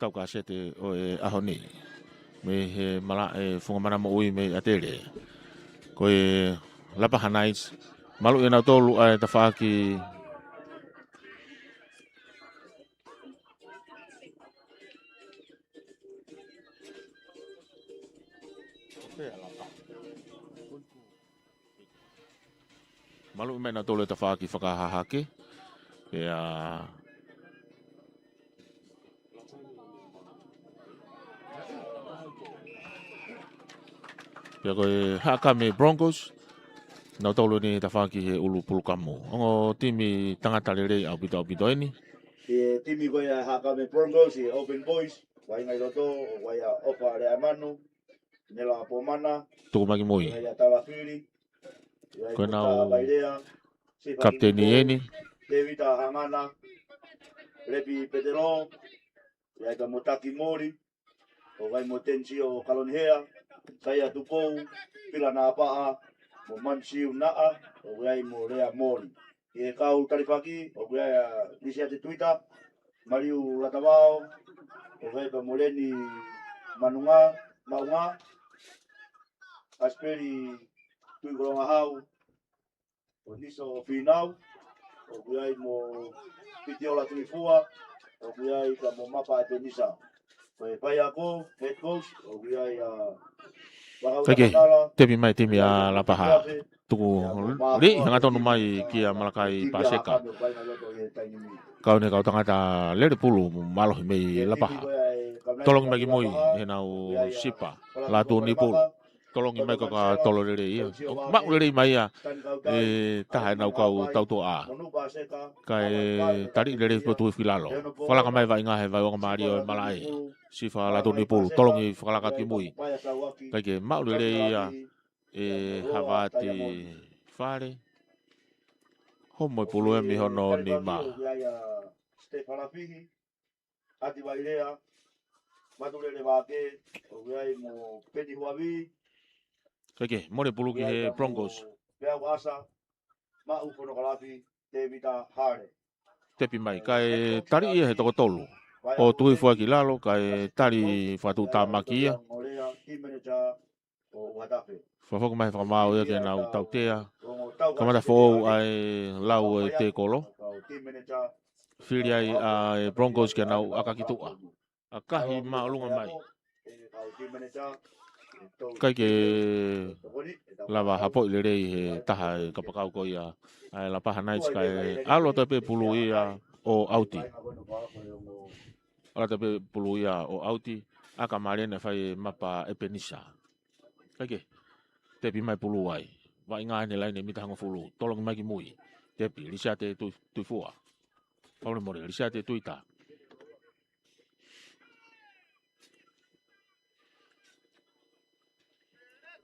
Tau kasete o e aho ni. Me he mala e funga mana mo ui me adere. Ko e lapa hanais. Malu e na tolu ai ta whaaki Malu mena tole ta whaki whakahahake. Pea koe haka me Broncos. Nau tolu ni ta whaki he ulu pulukamu. Ongo timi tangata lere au bito eni. E timi ko ya Hakame Broncos e Open Boys, wai ngai roto, wai a ofa le amanu, nela pomana, Tuku maki moi. wai a tawafiri, Koe wai nau baidea, kapteni eni. David Hangana, Lepi Pedro, wai ka Motaki Mori, o wai Motensi o Kalonhea, Saya Tukou, Pila na Apaa, mo Mansi Unaa, o wai mo Rea Mori. E kau tarifaki, o wai a Lisia te Twitter, Mariu Latawao, o wai pa Moreni Manunga, Maunga, Asperi Tuigoronga Hau, o Niso Finau, o wai mo Pitiola Tuifua, o wai ka mo Mapa Atenisa. Pai ako, head coach, o wai a Kake, tepi mai timi a lapaha. Tuku ri hanga tonu mai ki a Malakai Paseka. Kau ne kau tangata lere pulu malo mei lapaha. Tolong bagi moi he nau sipa latu ni pulu. Tolong mai ka tolo lere ia. Mak lere mai ia taha nau kau tau to a. Kai tari lere tu filalo. Fala ka mai vai ngahe vai o Mario Malai. Sifa latu ni pulu. Tolong i fala ka ki moi. Kake mak lere ia Havati fare. Homo pulu mi hono ni ma. Stefana Fihi, Ati Bailea, Matulele Bake, o wai mo Peti Huavi. Kake, more pulu ki he Broncos. Pea wasa, ma ufono kalafi, Tevita Hare. Tepi mai, kai tari ia he toko tolu. O tui fua ki lalo, kai tari fatu tamaki ia. Fafoko mai whakamau ia ke nau tautea. Kamata fōu ai lau e te kolo. Whiri ai a Broncos ke nau akakitua. A kahi maalunga mai. Kai ke lava hapoi le rei he taha e kapakau ko ia. Ai la paha nights kai alo te pulu ia o auti. Ala te pulu ia o auti. Aka marene fai mapa e penisa. Kai ke. Tepi mai pulu ai. Wa inga ane laine mita hanga fulu. Tolong mai ki mui. Tepi, lisia te tuifua. Paule more, lisia te tuita.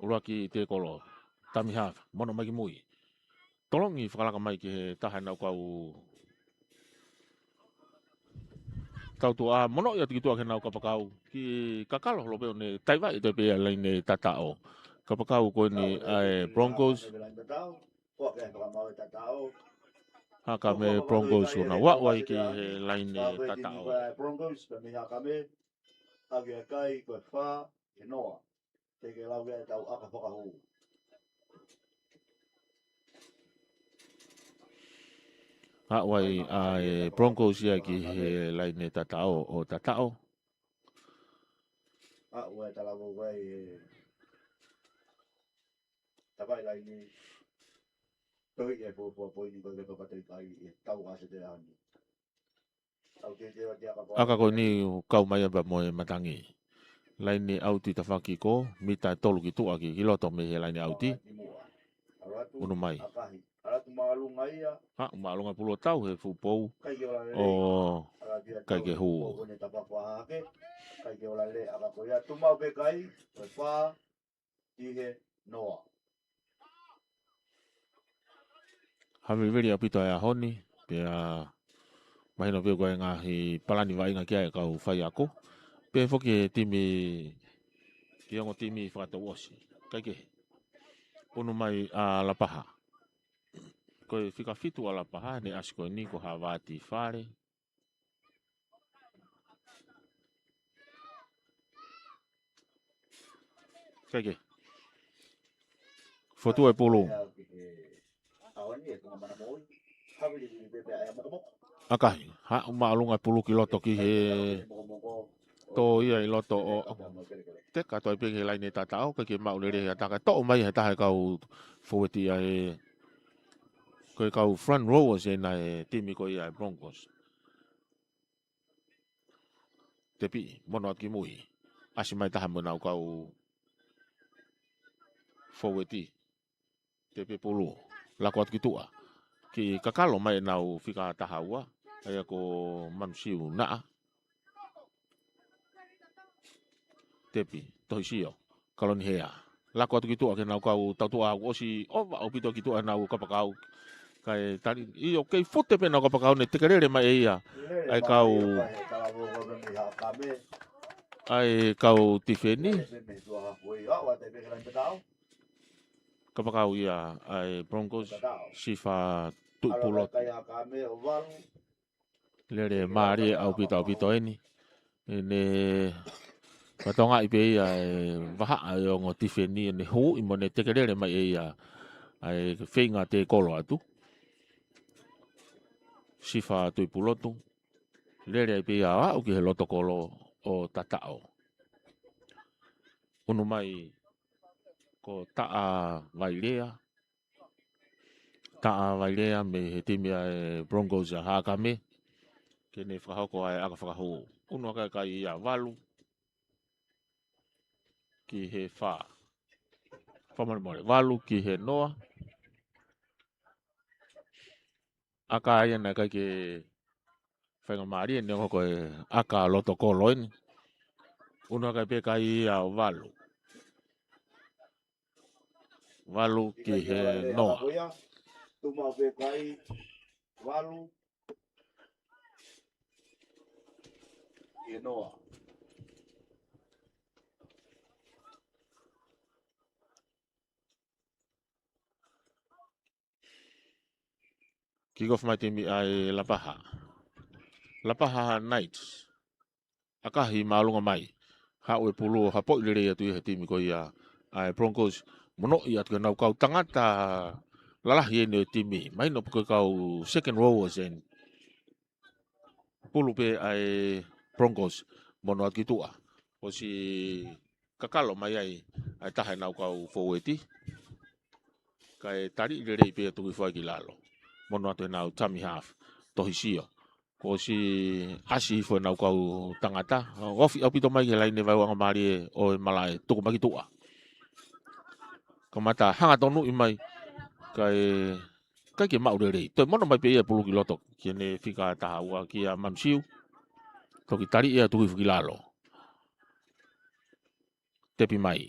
Urua ki te kolo. Tami haf, mono mai ki mui. Tolong i whakalaka mai ki he taha nau kau. Tau tu a mono ia tikitua ke nau kapakau. Ki kakalo lopeo ne taiwa i te pia laine tatao. Kapakau ko ni Broncos. Haka me Broncos una wai ki he laine tatao. Broncos me haka me age kai ko fa e noa. Te ke lau e tau aka whakahu. Wai Broncos ia ki he laine tatao o tatao. Wai talago wai tabai laine toi e po ni ko le ko patei kai e tau ase te ani. Aka ko ni kau mai ba mo matangi. Laine auti ta whaki ko, mita tolu ki tua ki loto me he laine auti. Unu mai. Maalunga pulo tau he fupou o kai ke hu. Kai ke ola le aka ko ia tumau pe kai, ko fa ihe noa. Hami veri apito ya honi, pia mahino veo koe ngahi palani vai ngā kia e kau whai ako. Pia foki timi, kiongo timi whakata wasi. Kai ke, unu mai a lapaha. Koe whika fitu a lapaha, ne asiko ni ko Havati whare. Kai ke, fotu e pulu. Akahi, maalunga pulu ki loto ki he to ia i loto o te ka toi penge lai ne tatao ka ke mau le re ta ka to mai he ta ka u forward ai ko ka u front rowers e na timi ko ia Broncos te pi mono ki mui asi mai ta mo na ka u forward te pe pulu la ko ki tua ki kakalo mai na u fika ta hawa ai ko mamsiu na tepi tohisio kalon hea la ko ki tua ke na kau tau tua o si o va o pito ki tua na ka pakau kai tani i o ke fote pe na ka pakau ne te kerere mai ia ai kau tifeni ka pakau ia ai Broncos sifa tu pulot lere mari au pito eni ne patonga ipe ai vaha ai ngo tifeni ne ho i mone te kerere mai ia ai feinga te kolo atu sifa tu pulotu lere ipe ia o ki he loto kolo o tatao unu mai ko taa vailea me he timi ai Broncos a hakame ke ne whakahoko ai aka whakaho unu aka ia walu ki he whamaremore walu ki he noa aka ai ana kai ke whainga maari e neo koe aka loto kolo eni unu aka pe kai ia walu ki he noa Tuma pe kai walu ki noa Kickoff mai timi ai Lapaha Knights akahi maalunga mai ha o pulu ha po ile atu he timi ko ia ai Broncos mono ia tu nau kau tangata lalahi ne timi mai no ko kau second rowers en pulu pe ai Broncos mono atu tua o si kakalo mai ai taha nau kau forward kai tari ile pe tu fo ki lalo mono atu nau tami half tohisio ko si asi fo nau kau tangata ofi opito mai ke lain ne vai wanga mari o malai tuku maki tua kamata hanga tonu i mai kai ke mau re to mono mai pe e pulu ki loto ke ne fika ta wa ki a mamsiu to ki tari e tu ki lalo tepi mai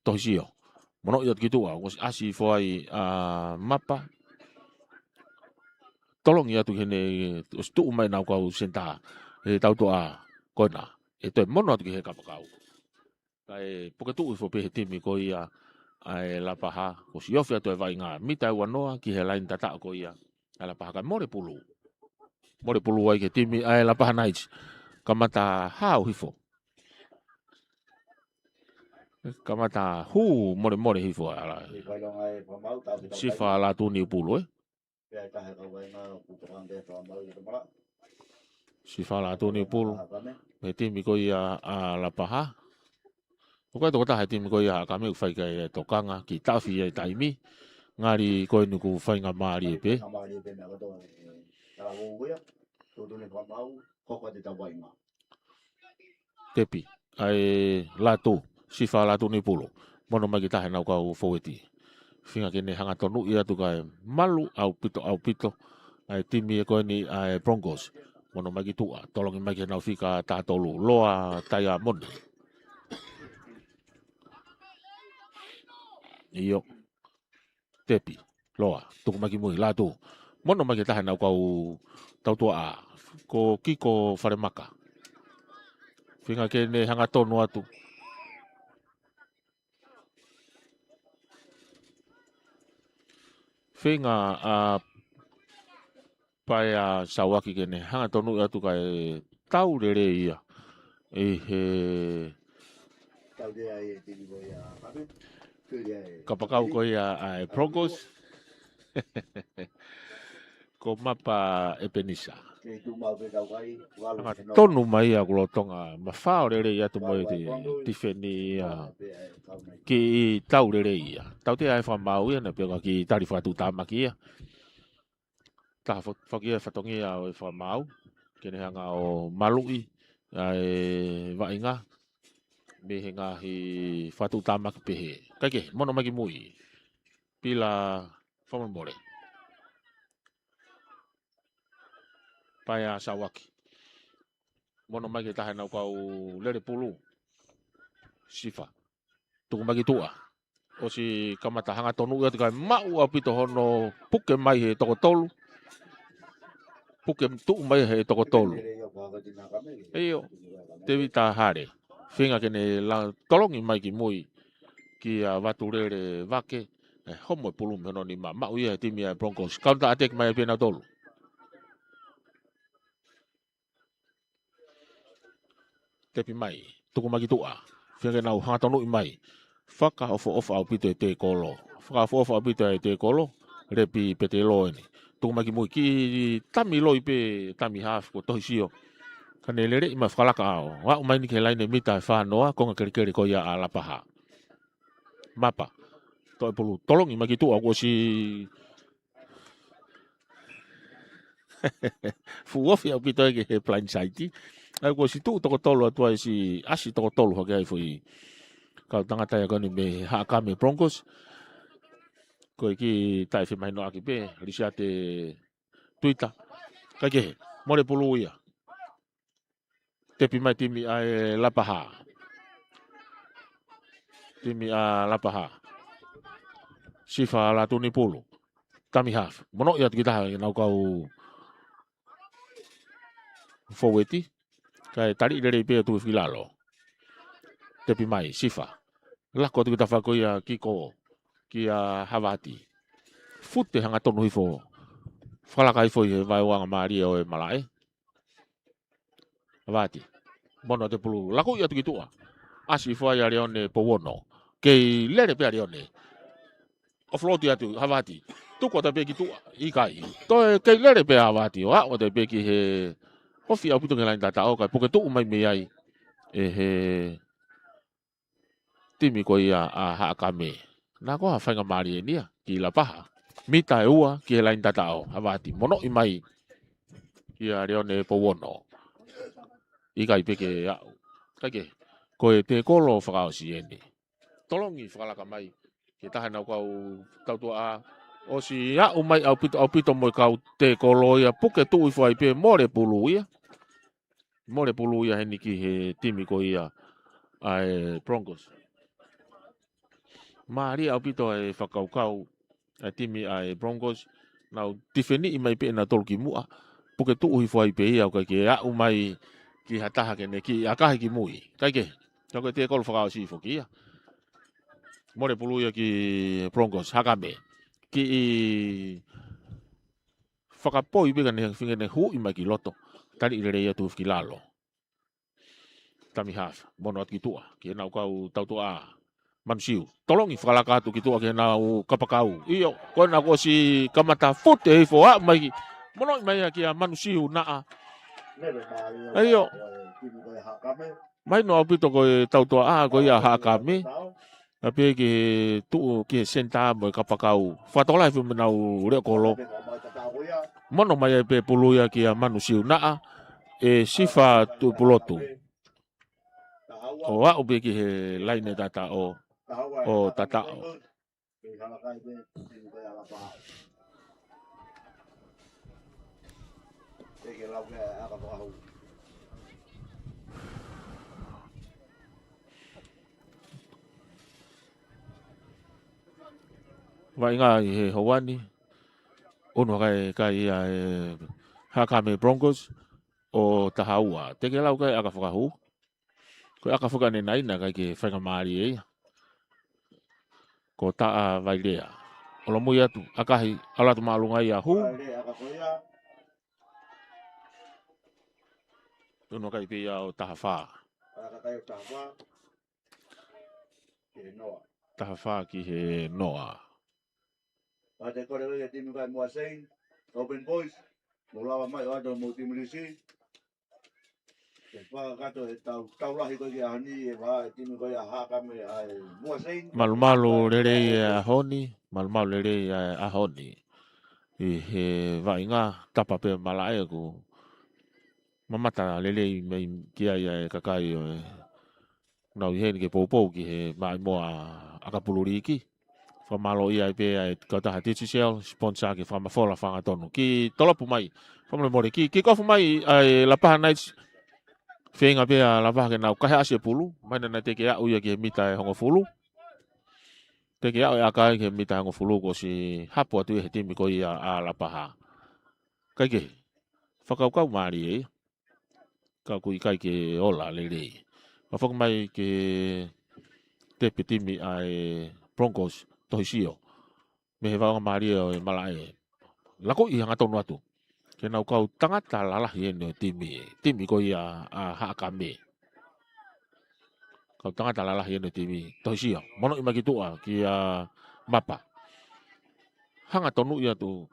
tohisio mono i ki tua ko asi fo ai mapa tolong ia tu kene stu mai nau kau senta e tau to a kona e to mono tu he kapakau kai poke tu fo pe timi ko ia ai Lapaha ko si ofia to vai nga mita wanoa ki he lain tata ko ia ala paha ka more pulu ai ke timi ai Lapaha Knights kamata hau hifo kamata hu more hifo ala sifa la tu ni pulu sifa la tu ni pulu me timi ko ia Lapaha ko to ta hati mi ko ia ka me fai ka tokanga ki tafi e taimi ngari ko ni ku fai nga mari pe tepi ai latu sifa latu ni pulu mono magi ta na ka foweti finga kene hanga tonu ia tu ka malu au pito ai timi ko ni ai Broncos mono magi tua tolong magi na fika ta tolu loa taya mon iyo tepi loa tuku maki mui latu mono maki taha nau kau tau tua ko kiko wharemaka finga kene hanga tonu atu finga pai sawaki kene hanga tonu atu kai tau rere ia he kapakau ko ia Broncos ko mapa Ebenisa tonu mai a kulotonga ma fao rere ia tu mo te tifeni ki tau rere ia tau te ai fa mau ia na pe ki tari fa tu tamaki ia ta fa ki fa tongi a o fa mau kene hanga o malui ai va inga me hinga hi fa tu tamaki pe kake mono maki mui pila fa mo bole paya sawaki mono mai ke taha nau kau lere pulu sifa tuku magi tua o si kamata hanga tonu ia tikai mau apito hono puke mai he toko tolu puke tu mai he toko tolu eyo tevi ta hare finga kene la tolongi mai ki mui ki a watu rere vake homo pulu hono ni ma mau ia timi a Broncos counter attack mai pena tolu tepi mai tuku magi tua finga nau hanga tonu mai faka ofa au pito te kolo faka ofa au pito te kolo repi pete lo ni tu maki mo ki tami loi pe tami half ko tohisio kane lere ima fala ka wa mai ni ke line mita fa noa ko ngakere ko ya ala paha mapa to pulu tolong ima ki tu aku si fu off ya pito ke plan site aku si tu to tolo tu si asi to tolo ha kai foi kau tangata ya kani me ha kami Broncos ko iki tai fi mai no aki pe risia te Twitter kage more pulu ia tepi mai timi ai lapaha timi a lapaha sifa la tuni pulu tami half mono ia kita nau kau forwardi kai tari dari pe tu filalo tepi mai sifa la ko kita fa ko ia kiko kia Havati fute hanga tonu hifo fala kai foi vai wanga mari o malai Havati mono te pulu la ko ia tu asi foi ari one powono ke lere pe ari one o floti atu Havati tu ko te pe ki tu i kai to ke lere pe Havati o te pe ki he ofi au puto ngelain tata o kai poke tu mai me ai he timi ko ia a ha kame na ko ha fanga mari nia ki la paha mita e ua ki lain tatao Havati mono i mai ki a reone powono i kai peke au kake ko e te kolo whakao si eni tolongi whakalaka mai ki taha nau kau tau tua o si au mai au pito mo kau te kolo ia puke tu i whai pe more pulu ia heni ki he timi ko ia ai Broncos Mari au pito e whakaukau a timi ai Broncos nau tifeni i mai pe na tolki mua puke tu i whai pe ia ka ke au mai ki hataha ke ne ki akahi ki mui kai ke ko te kol whakao si foki ia more pulu ia ki Broncos hakame ki whakapoi pe ne finge ne hu i mai ki loto tari rere ia tu ki lalo tami half mono at ki tua ki nau kau tau tua Mansiu, tolong i whakalaka atu ki tua ke nau kapakau. Iyo, koe na ko si kamata fute hei fo a mai mono i mai ki a Mansiu naa. Iyo, mai no apito koe tautua a koe a hakame. Ape ki tu ki senta mo kapakau. Whatola i fu menau reo kolo. Mono mai pe puluia ki a Mansiu naa. E sifa tu pulotu. O a upe ki he laine tata o tata vai nga he Hawani ono kai hakame Broncos o tahaua te ke lau kai aka whakahu ko aka whakane nai na kai ke whakamari e ko taa vai lea olo mui atu akahi alatu maalunga ia hu ono kai pia o tahafa ki he noa Ate kore wege timu kai mua sein, Open Boys, Mula mai ada mau tim lisi. Sebab kata tahu lah ikut dia ni, tim kau ya hak kami muasin. Malu-malu lele ahoni, malu-malu lele ahoni. He vainga tapa pe malai ku. Mamata lele mai kia ya kakai nau hen ke popo ki he mai mo akapuluri ki. Famalo ia pe kata hati sosial sponsor ki fama fola fanga tonu ki tolopu mai. Famalo mori ki kofu mai lapahan nights Fenga pe lapah ke nau kahe asia pulu, mana na teke au ya ke mita hongo fulu. Teke au ya kai ke mita hongo fulu ko si hapo atu he timi ko ia lapah. Kai ke whakau mari e. Ka kui kai ke ola lele. Whakau mai ke tepe timi ai Broncos tohisio. Me he wanga mari e malae. Lako i hanga tonu atu. Ke nau kau tangata lalah yen timi. Timi ko ia hakame. Kau tangata lalah yen timi. Tohisio. Mono ima kitua ki mapa. Hanga tonu ia tu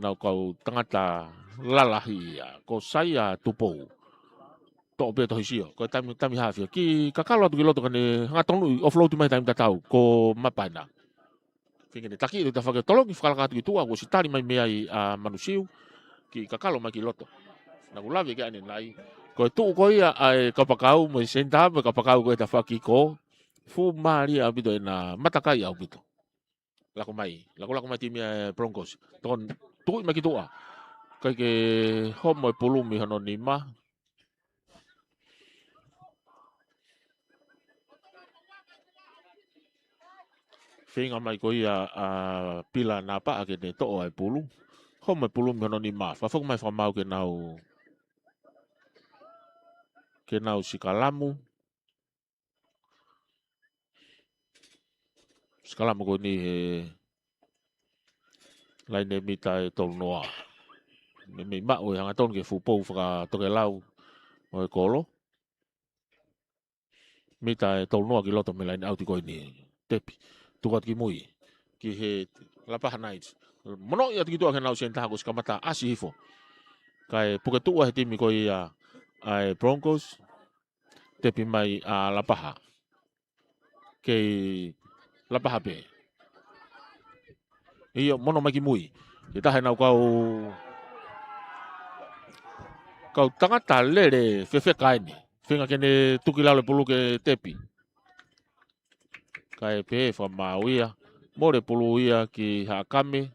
nau kau tangata lalahi ia. Ko saya tupou. Tok be tohisio. Ko tami hafi. Ki kakalo tu kiloto kane hanga tonu offload tu mai tami tatau. Ko mapa na. Fingine taki itu tafake tolong ifkalakatu kitua. Ko si tari mai meai manusiu. Ki kakalo mai kiloto. Nagu lavi ke ane lai. Ko tu ko ia kapakau mo senta mo kapakau ko tafaki ko. Fu mari abito na matakai abito. Laku mai timi Broncos. Ton tu mai kitua. Kai ke homo pulumi hano nima. Finga mai ko ia pila napa ake ne to ai pulu. Homo pulumi hano nima. Fa fok mai fa mau ke nau sikalamu. Sikalamu ko ni lain mita tol noa. Me ma o hanga ton ke fupo fa to ke lau o kolo. Mita tol noa ki loto me lain auti ko ni. Tepi. Tukat ki mui. Ki he lapah nights. Mono ia tikitu akan lau senta ko skamata asihifo. Kai puketu he timi ko ia ai Broncos. Tepi mai lapah. Kei lapah pe. Iyo mono mai ki mui. Kita he nau kau tangata lere fefe kaini. Fenga kene tukilalo pulu ke tepi. Kai pe fa mau ia. More pulu ia ki hakame.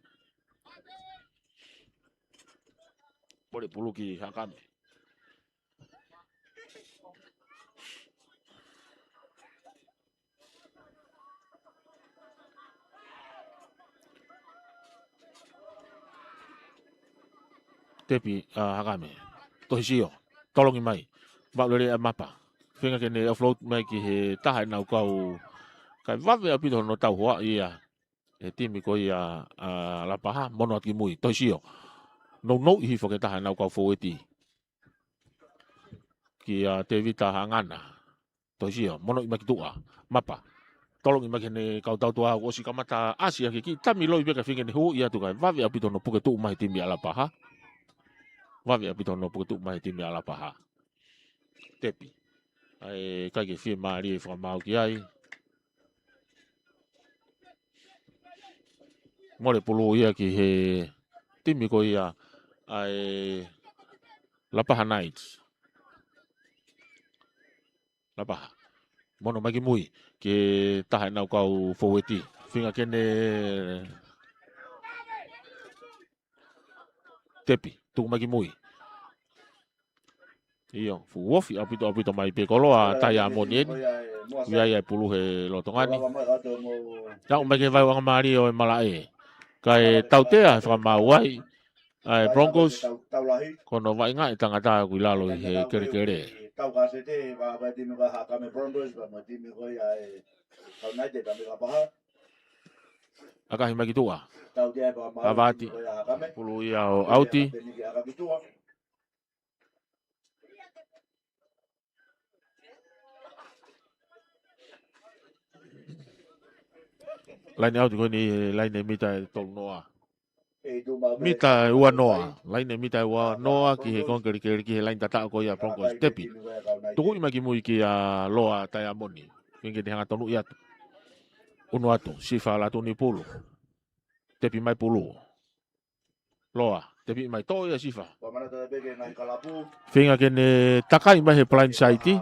More pulu ki hakame. Tepi hakame. Tohisio. Tolongi mai. Ba lele mapa. Fenga kene offload mai ki he taha nau kau. Kai vave apito no tau hoa ia. E timi ko ia lapaha mono ki mui. Tohisio. No hi fo ke taha nau kau foweti. Ki te vita hangana. Tohisio. Mono ima ki tua. Mapa. Tolongi mai kene kau tau tua o si kamata asia ki tami loi beka finga ni ho ia tu kai vave apito no puke tu mai timi alapaha. Wavi apito no puke tu mai timi alapaha. Tepi. Ai kai ke fie mari e whamau ki ai. More pulu ia ki he timi ko ia ai Lapaha Nights. Lapaha. Mono magi mui ke taha nau kau foweti. Finga kene tepi. Tu magi mui. Iyo, fuwofi apito mai pe koloa taya monieni. Ia pulu he lotongani. Tau magi vai wanga mari o malae. Kai tautea whamauai. Ai Broncos. Kono vai ngai tangata ku lalo he kere. Tau kasete ba timi ko hakame Broncos ba timi ko ai kau nai te kami Lapaha. Akahi magi tua. Tau dia ba Avati. Pulu ia o auti. Lain auti ko ni lain mita tol noa. mita ua noa lain mita ua noa ki he kon ki he lain tata ko ia Broncos tepi tuku ima ki mui ki a loa tai amoni kingi hanga tonu ia unu atu sifa la tuni pulu tepi mai pulu loa tepi mai to ia sifa finga kene takai mai he blind side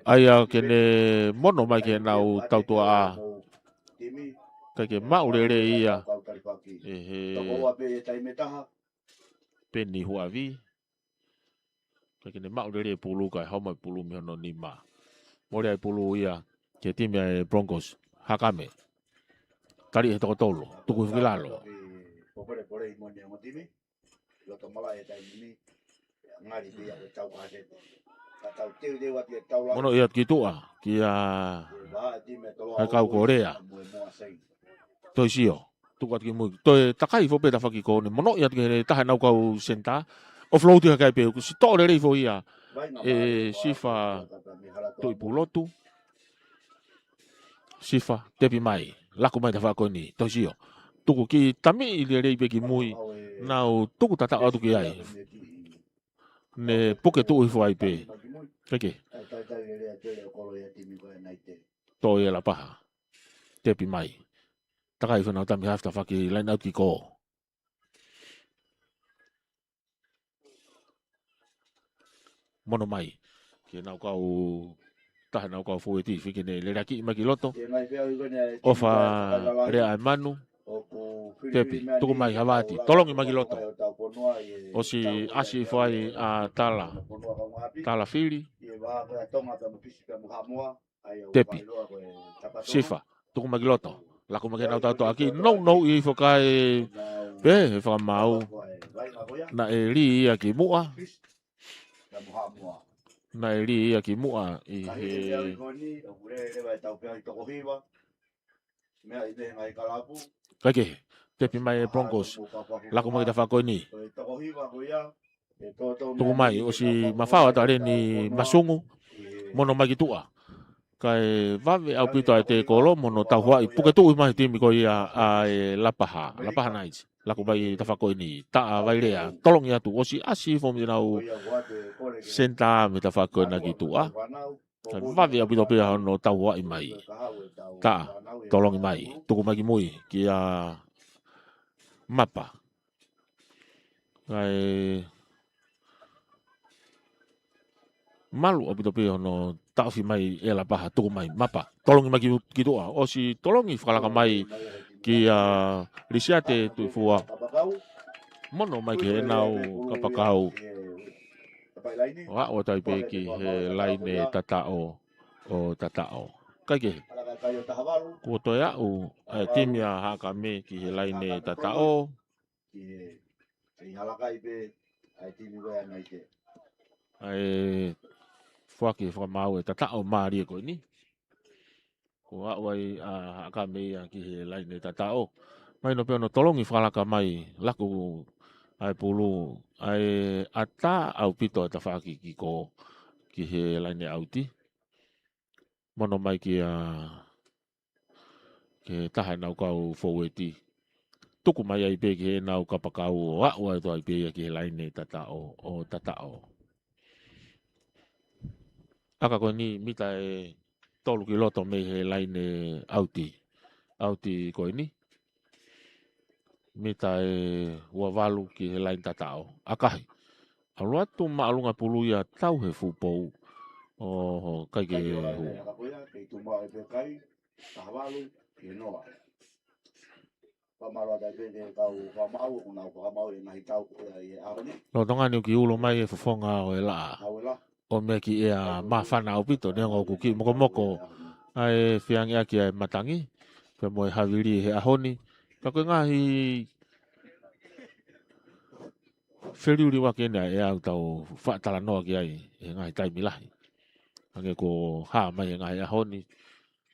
aya kene mono mai ke nau tau tua ke mau le ia peni huavi kene mau le pulu kai homa pulu mi no nima mori ai pulu ia ke tim Broncos hakame tari he tolo tuku filalo mono ia kitua kia kau Korea toisio tukat ki mu to takai fo peta faki ko ne mono ia ke ta na kau senta offload ka kai pe ku si to le fo ia sifa to ipulotu sifa tepi mai laku mai ta fa ko ni toisio tuku ki tami le pe ki mui nau tuku tata atu ki ai ne poke tu fo ai pe keke to ia la paha tepi mai takai fo na tami hafta faki line out ki ko mono mai ke nau kau tahan nau kau fo ti fiki ne le raki ma ki loto ofa re ai manu tepi tuku mai havati tolong i magi loto o si asi fo ai a tala fili tepi sifa tuku magi loto laku magi nau tau aki no i fo kai be fo mau na eli aki mua na eli aki mua i he kake tepi mai Broncos laku magi ta fa ko ni tuku mai o si mafao ta ni masungu mono magi tua kai vave au pito te kolo mono tau hua i puke tu mai timi ko ia ai lapaha nights laku mai ta fa ko ni ta vai rea tolong ia tu o si asi fo mi nau senta mi ta fa ko na gitu kai vave au pito pe no tau hua i mai ta tolong i mai tuku magi mui kia mapa kai malu abito pe no ta fi mai e la paha tuku mai mapa tolong magi gitu o si tolongi fala ka mai ki risiate tu fua mono mai ke nau kapakau wa o tai pe ki he laine tatao kai ke ko to ya u timia ha ka me ki he laine tatao ai fuaki fa mau tatao mari ko ni ko wai ka me ki he laine tatao mai no pe no tolongi fala ka mai laku ai pulu ai ata au pito ta faki ki ko ki he laine auti mono mai ki ke taha nau kau foweti tuku mai ai pe ki nau kapakau wa to ai pe ki he laine tatao aka ko ni mita tolu ki loto me he laine auti ko ni mita wa valu ki he laine tatao akahi alua tu maalunga pulu ya tau he fupo o kai ke lo tonga ni ki ulo mai e fofonga o la o me ki e mafana o pito ne ngo ku ki moko ai fiang ya ki matangi pe mo haviri he ahoni ka ko ngahi feriuri wa kena e au tau fa tala no ki ai e ngai tai milahi ange ko ha mai ngai ahoni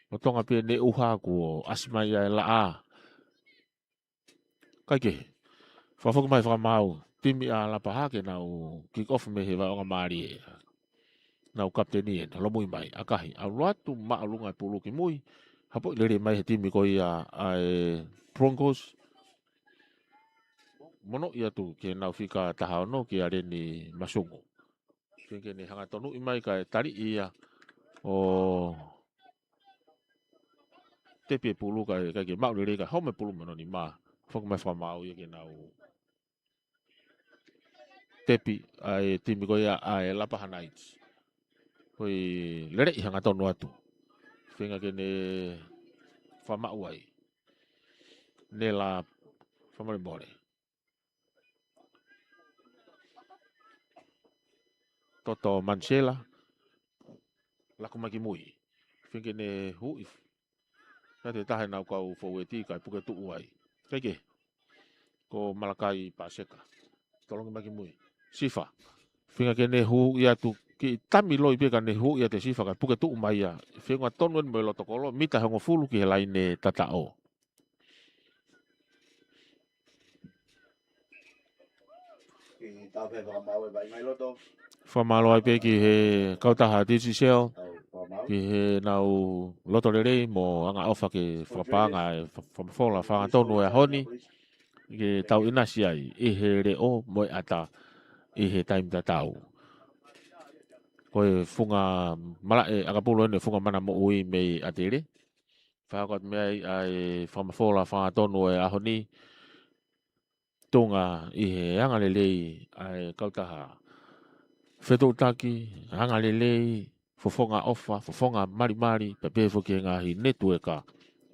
o tonga pe ne uha ko asma ya la a kake fa fo mai fa mau timi a la paha ke nau kick off me he va o mari nau kapteni lo mui mai akahi a watu ma alunga pulu ki mui hapo le mai he timi ko ia ai Broncos mono ia tu ke nau fika tahano ke are ni masungo. Ke ni hanga tonu imai ka tari ia o tepe pulu ka ke mau le ka home pulu mono ni ma. Fok mai fa mau ia ke nau tepi ai timi ko ia ai lapa hanait. Koi lere hanga tonu atu. Finga ke ne fa mau ai. Ne la fa mo bore. Toto Mancela la ko maki mui finge ne hui na te tahe nau kau foweti kai puke tu uai keke ko Malakai Paseka tolong maki mui sifa finge ke ne hu ia tu ki tami loi pe kan ne hu ia te sifa kai puke tu umai ya finga tonwen me lo tokolo mita hango fulu ki helai ne tatao Tao phải vào màu vậy ngay lốt đâu. famalo ai pe ki he kau taha ti si sel ki he nau loto rere mo anga ofa ke whakapanga whamawhola whangatonu e honi ke tau ina si ai i he reo mo ata i he taim ta tau koe funga mala e akapulo ene funga mana mo ui mei atere whakot mei ai whamawhola whangatonu e ahoni tunga i he anga lelei ai kautaha Fetu taki, hanga lelei, fofonga ofa, fofonga mari, pepe foki ngahi netu eka.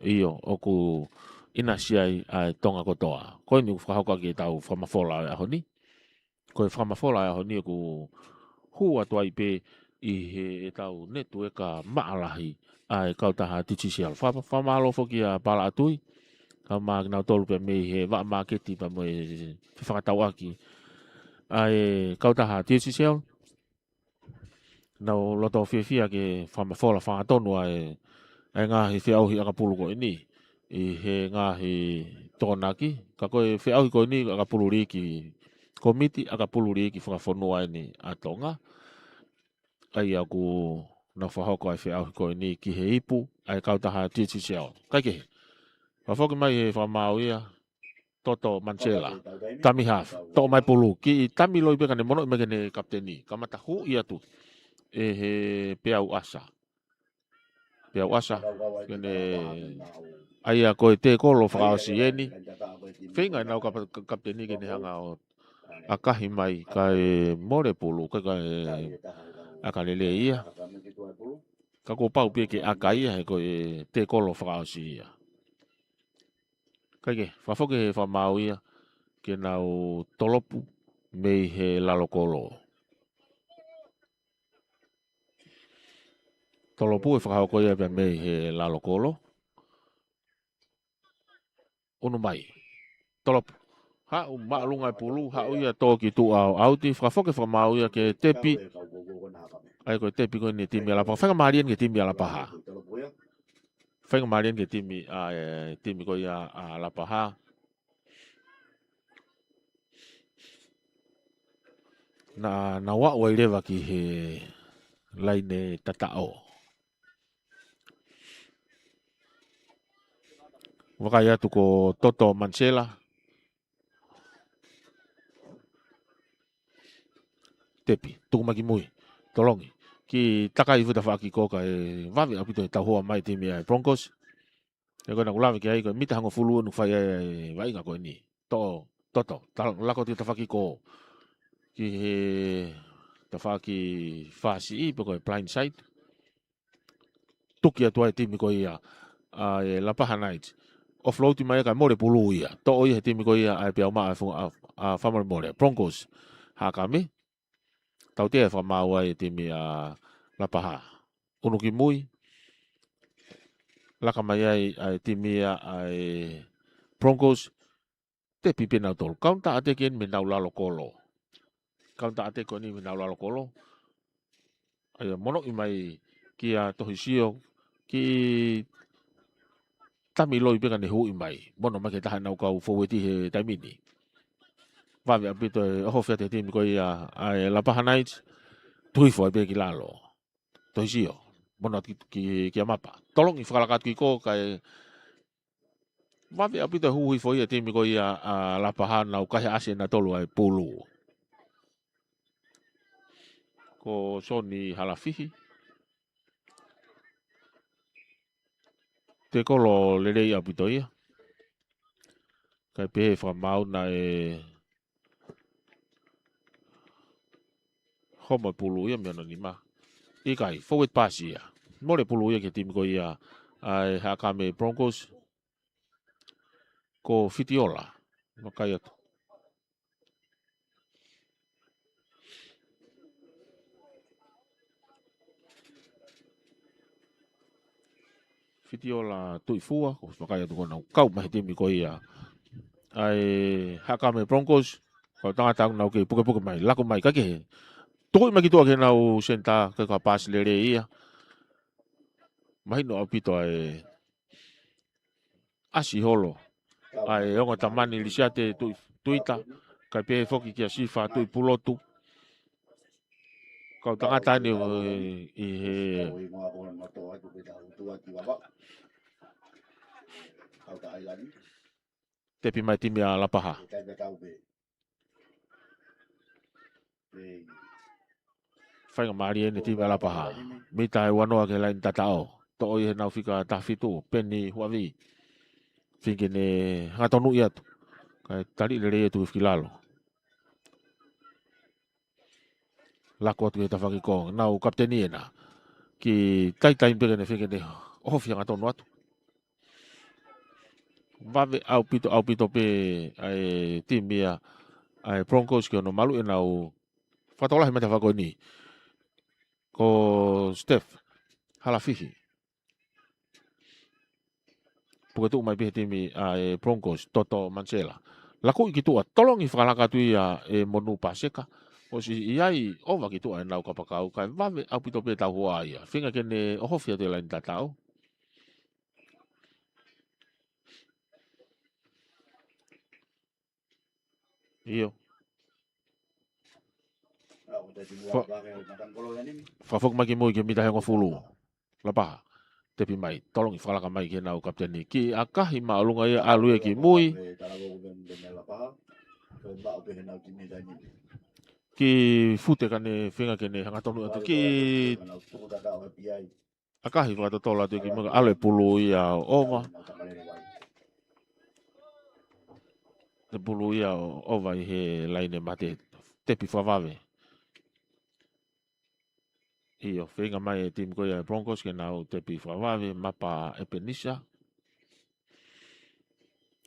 Iyo, oku inasiai ai tonga kotoa. Koe ni whakahauka ki tau whamafola e ahoni. Koe whamafola e ahoni oku hua tuai pe i he tau netu eka maalahi ai kautaha tichisial. Whamalo foki a pala atui. Kau maa nau tolu pe mei he wa maketi pa mo e whakatau aki. Ai kautaha tichisial. Nau loto fia ke whamafola whangatonu ai ngā he whiauhi akapulu ko ini i he ngā he tōnaki ka koe whiauhi ko ini akapulu riki komiti akapulu riki whakawhonua ini atonga ai aku na whahoko ai whiauhi ko ini ki he ipu ai kautaha titi siao kaike whafoki mai he whamau ia Toto Mancela tami haf to mai pulu ki tami loi bekane mono imegene kapteni kamata hu ia tu e he peau asa kene aia koe te kolo whakaosi eni whenga nau kapteni kene hanga o akahi mai kai more pulu kai akalele ia ka ko pau pie ke akai ia he koe te kolo whakaosi ia kaike whafoke he whamau ia ke nau tolopu mei he lalokolo Tolopu e whakahauko ia pia mei he lalokolo. Unu mai. Tolopu. Hau maalunga pulu, hau ia toki tu au auti. Whakafoke whamau ia ke tepi. Ai koe tepi koe ni timi alapaha. Whenga marian ke timi alapaha. Whenga marian ke timi koe ia alapaha. Na wau ai rewa ki he laine tatao. Wakai atu ko Toto Mancela. Tepi, tukumaki mui, tolongi. Ki takai futa whaki koka e wawi apito e tauhoa mai timi ai Broncos. E koe na kulawe ki ai koe mita hango fulu anu whai ai wainga koe ni. Toto, lako ti tawhaki ko. Ki he tawhaki whasi i pe koe blind side. Tuki atu ai timi koe ia e Lapaha Knights. Offload mai ka more pulu ia. To ia timi ko ia ai pia ma a family more. Broncos ha kami. Tau te fa mau ai timi a Lapaha. Unuki mui. Laka mai ai timi ai Broncos te pipi na tol. Kaunta ate ken me na lalo kolo. Kaunta ate ko ni me na lalo kolo. Ai mono i mai ki a tohisio ki tami loi peka ne hui mai. Mono mai ke taha nau kau foweti he taimini. Wawi apito e oho fia te timi koi a Lapaha Knights. Tui fo e peki lalo. Tohisio. Mono ki a mapa. Tolong i whakalakat ki ko kai Wapi api te hui foi te mi ko ia la paha na ukahi ase na tolu ai pulu. Ko soni halafihi. Te kolo lelei api to ia. Kai pe fa mau na homo pulu ia me no ni ma. Ikai forward pass ia. More pulu ia ke tim ko ia ai Hakame Broncos. Ko Fitiola. Makai atu. Fitiola tui fua, ko makai atu kona kau mahi timi ko ia. Ai Hakame Broncos, ko tangata nau ke puke mai, lako mai kake. Tui mai kitua ke nau senta ke ka pas lere ia. Mahi no apito ai asi holo. Ai onga tamani lisiate tuita, kai pe foki kia sifa tui pulotu. Kau tangata ni i he tepi mai timi a lapaha. Whainga maari e ni timi a lapaha. Mita e wanoa ke lain tatao. To oi he nau fika tafitu, peni huavi. Finke ne ngatonu iatu. Kai tali lere e tu ifkilalo. Lako atu e tawhaki ko, nau kapteni e na. Ki tai mpeke ne finke ne ofi ngatonu atu. Vave au pito pe ai timi a ai Broncos ke ono malu e nau whatola he mata whako ni. Ko Steph halafihi. Puke tu mai pihe timi ai Broncos Toto Mancela. Laku i kitua tolong i whakalaka tui a e monu paseka. O si iai ova kitua e nau kapakau kai vave au pito pe tau hoa ia. Whinga kene ohofia te lain tatau. Iyo. Whafok mai ki mui ke mita hengo fulu. Lapaha. Tepi mai, tolong i whakalaka mai ke nau kapteni. Ki akahi maalunga ia alue ki mui. Ki fute kane whinga kene hangatonu atu. Ki akahi whakatotola atu ki mga ale pulu ia ova. Te pulu ia ova i he laine mate. Tepi whawave. Iyo, whinga mai e tim koia Broncos ke nau tepi whawave mapa Epenisa.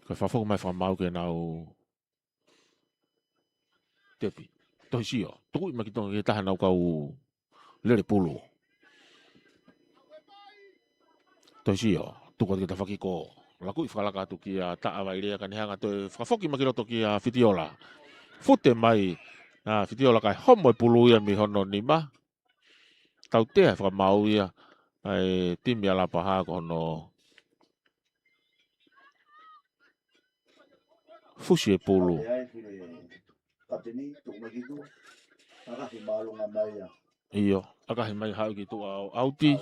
Kai whawhoko mai whamau ke nau tepi. Tohi sio, tui makitonga ke taha nau kau lere pulu. Tohi sio, tuko ke ta whakiko. Laku i whakalaka atu ki a taa wairea ka nehanga toi whawhoki makiroto ki a Fitiola. Fute mai, Fitiola kai homo e pulu ia mi hono ni ma. Tau tea whamau ia, ai timi ala paha ko hono fusi e pulu. Iyo, akahi mai hau ki tu au auti.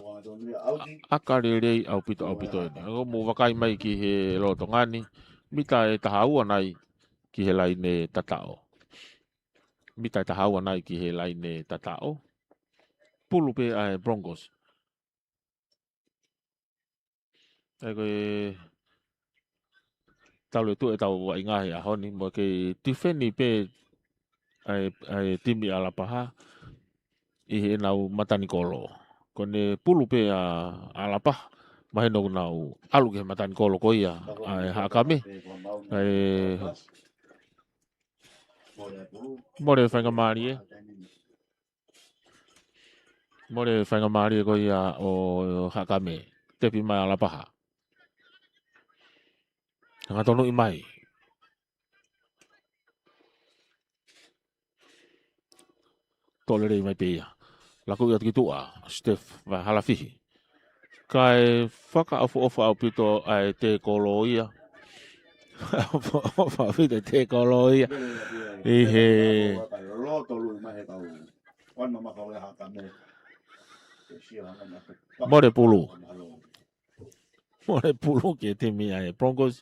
Akarerei au pito ene. Ako mu wakai mai ki he loto ngani. Mita e tahaua nai ki he laine tatao. Mita e tahaua nai ki he laine tatao. Pulu pe ai Broncos. Eko e tau le tu e tau wa ingahi a honi. Mo ke tifeni pe ai timi ala paha. I he nau matani kolo. Kone pulu pe ala paha. Mahe no nau alu ke matani kolo ko ia. Ai Hakame. Ai more whainga maari e. More whainga maari e ko ia o Hakame. Tepi mai ala paha. Ngatonu i mai. Tolere i mai pe ia. Laku iat ki tua, Steph vai halafihi. Kai whaka ofa au pito ai te kolo ia. Ofa pito te kolo ia. I he more pulu. Ole pulu ke timi ai Broncos.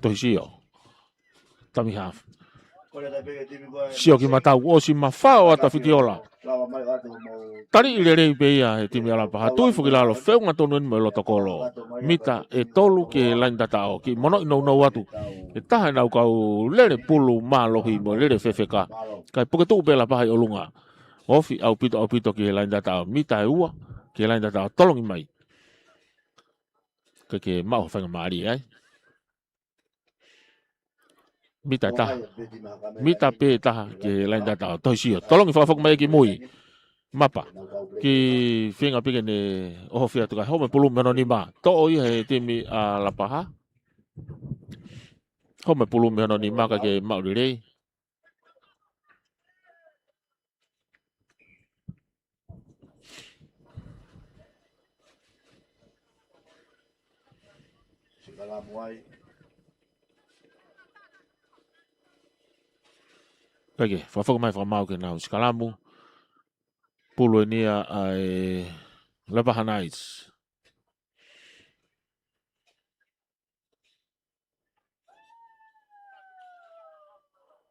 Toisio. Tami half. Sio ki matau o si mafao ata fitiola. Tari ilere beia he timi ala paha tui fuki lalo feu ngatonu ni melo tokolo. Mita e tolu ke lain tatao ki mono ino no watu. E taha nau kau lere pulu malohi mo lere fefeka. Kai puke tu bela paha i olunga. Ofi au pito ki lain tatao. Mita e ua ki lain tatao tolongi mai. Ke mau whanga maari ai. Mita taha. Mita pe taha ke lain tatao. Toisio. Tolongi whafok mai ki mui. Mapa ki finga pike ne oho fia tukai home pulu meno ni ma to o he timi a la paha home pulu meno ni ma ka ke mau rei kage fa mai fa mau ke na skalamu pulu ni ai Lebaha Knights.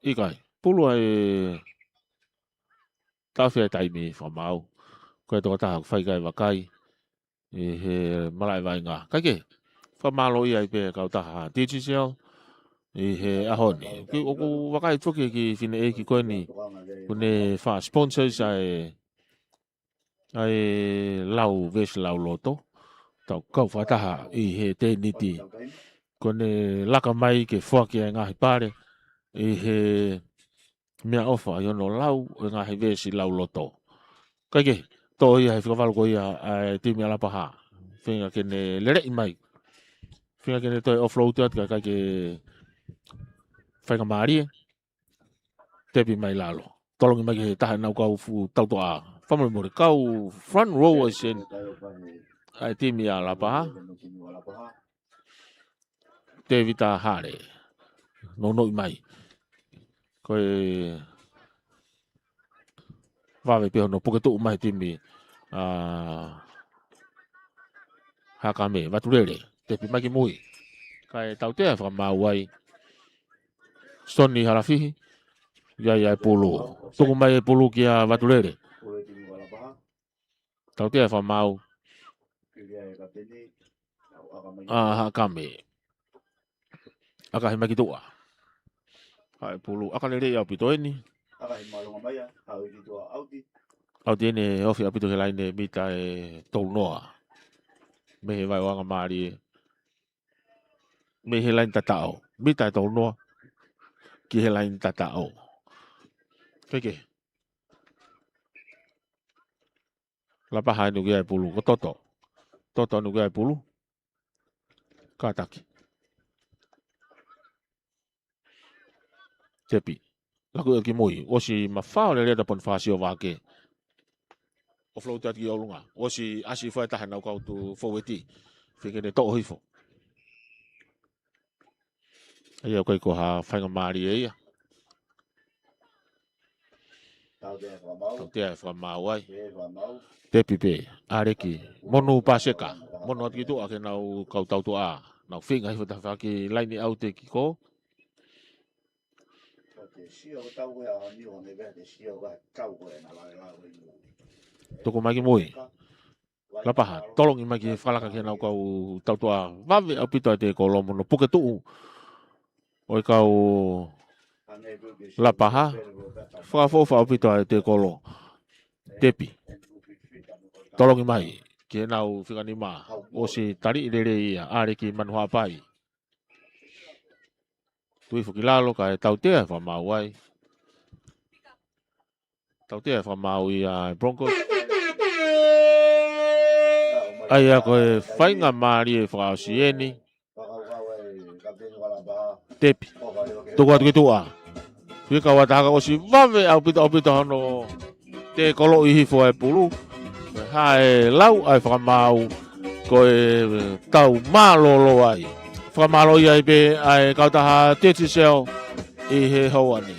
Ikai, pulu ai tawhia taimi whamau. Koe toko taha whaikai wakai. He malai vai ngā. Kake, whamalo i ai pe kau taha digital. He ahoni. Ki oku wakai tuki ki whine e ki koe ni. Kune wha sponsors ai lau ves lau loto. Tau kau whataha i he te niti. Kone laka mai ke whaki ai ngahi pare. I he mea ofa i ono lau e ngahi vesi lau loto. Kaike, tō ia he whikawalo ko ia timi ala paha. Whinga kene lere i mai. Whinga kene toi offroad at ka kaike whainga maari. Tepi mai lalo. Tolongi mai ke taha nau kau tauto a. Whamari mori kau front row sen. Timi ala paha. Te vita hare. No i mai. Koe wawe peho no puke tuu mai timi hakame waturere tepi maki mui kai tau tea whamau ai Sony harafihi ia pulu tuku mai pulu kia waturere tau tea whamau hakame akahi maki tua hai pulu akalere ia pito eni au tiene ofi apito ke laine mita e tolu noa. Me he vai wanga maari. Me he lain tatao. Mita e tolu noa. Ki he lain tatao. Keke. Lapa hai nuki ai pulu. Ko toto. Toto nuki ai pulu. Kataki. Tepi. Laku ki mui. Osi mawhao le lea pon whaasio wake. O flow tati o lunga. Osi asi whae taha nau kau tu foweti. Whikene tō hifo. Ia koe ko ha whainga maari e ia. Tau tea whamau ai. Tepi pe. Areki. Monu paseka. Monu ati tu ake nau kau tau tu a. Nau whinga hifo ta whaki laini au te kiko. Toko mai ki mui. Lapaha, tolongi mai ki whalaka ki nau kau tautua wawe au pito te ko lomo no puke tuu. Oi kau lapaha, whakafofa au pito te ko lo. Tepi. Tolongi mai ki nau whikanima o si tari irere ia are ki manuha pai. Tui fuki lalo kai tau tea whamau ai. Tau tea whamau i Broncos. Ai a koe whainga maari e whakausi eni. Tepi. Tuku atu ki tua. Whika wataka o si wawe au pito hono te kolo i hifo e pulu. Hae lau ai whakamau koe tau malolo ai. Whakamalo i ai pe ai kautaha teti seo i he hauani.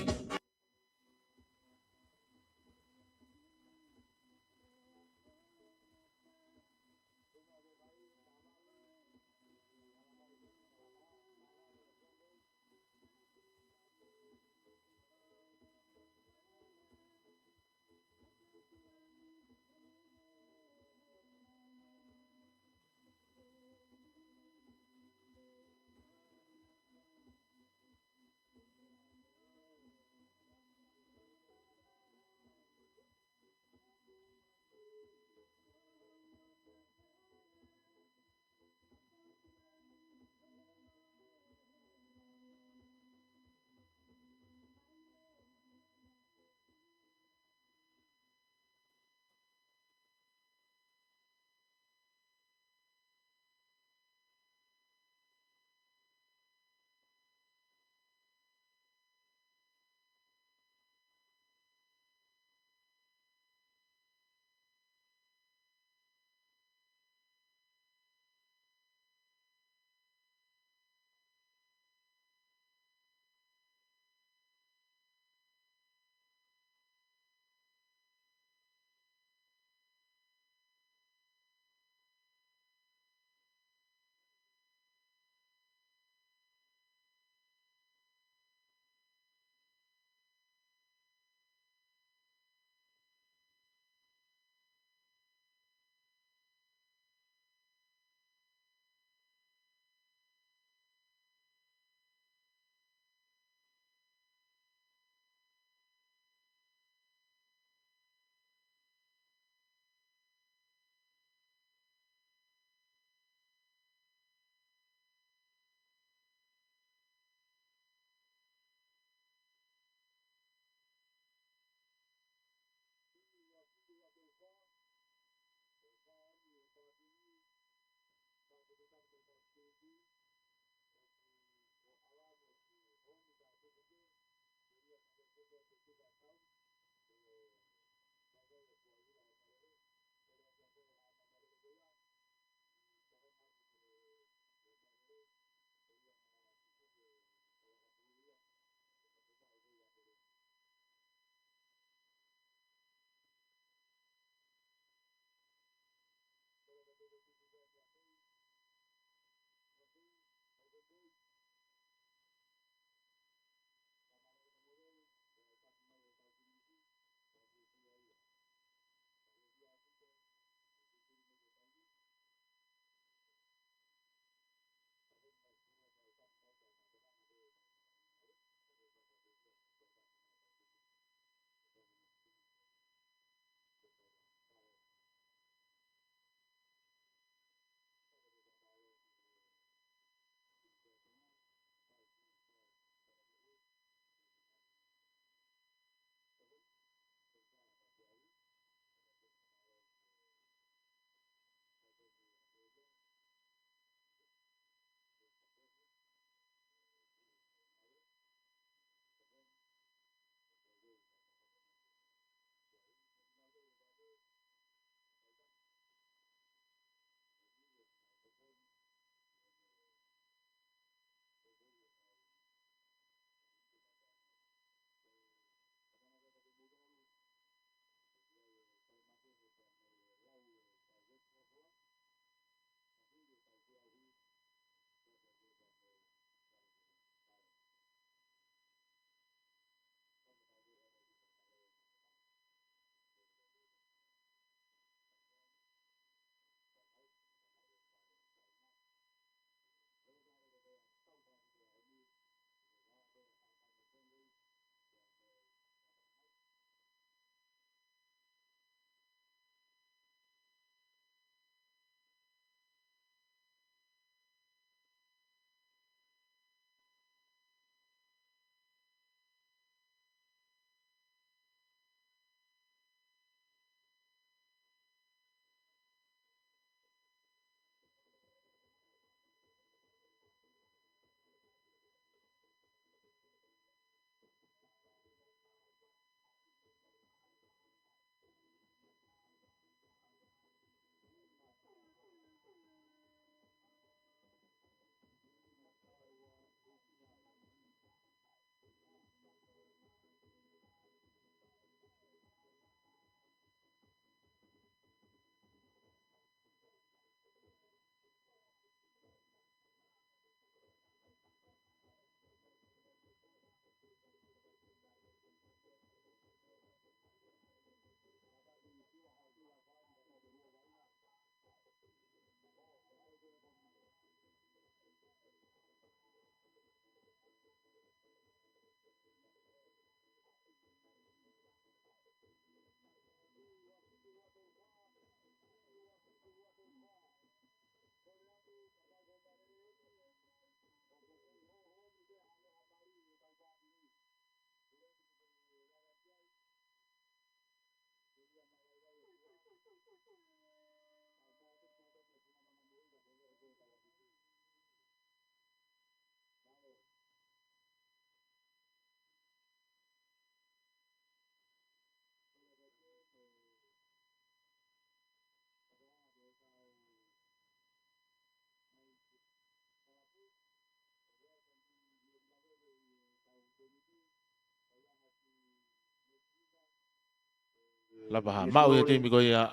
Lapa mau ya timi ko ya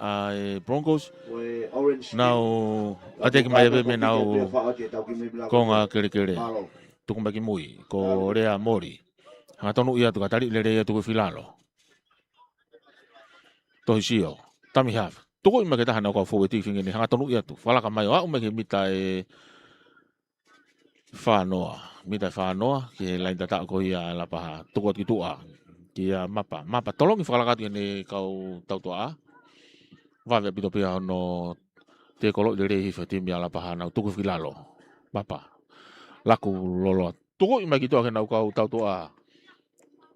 Broncos. We orange Now ate ki mai me now konga kere. Tuku maki mui ko rea mori. Ha tonu ia tu katari le rea tu filalo. To sio. Tami have. Tuku ima kita hana ko fo ti fingi ni ha tonu ia tu. Fala ka mai wa umeke mita mita whanoa, ki lain tata ko ia lapa tuku ki tua. Ki mapa tolong i whakalakati ni kau tau tua. Vave pito pia no te kolo de rehi fa tim ya la pahana tuku filalo papa laku lolo tuku ima gitu ake nau kau tau toa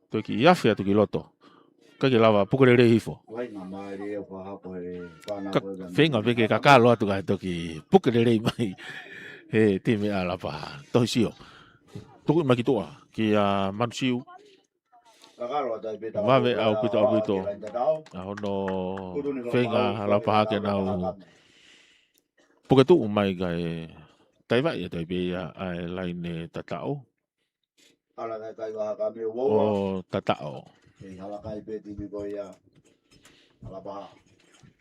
to ki yafe tu ki loto ka ki lava puku de rehi fo ka fenga veke ka kalo atu ka to ki puku de rehi mai He timi ala pa. Tohisio. Tuku makitua ki a mansiu. Kakalo tai beta. Vave au pito. Ahono whenga ala pa ke nau. Puke tu mai kai. Tai vai e tai be ai laine tatao. Ala kai wa kami wo. O tatao. Ala kai beti bi ko ya. Ala pa.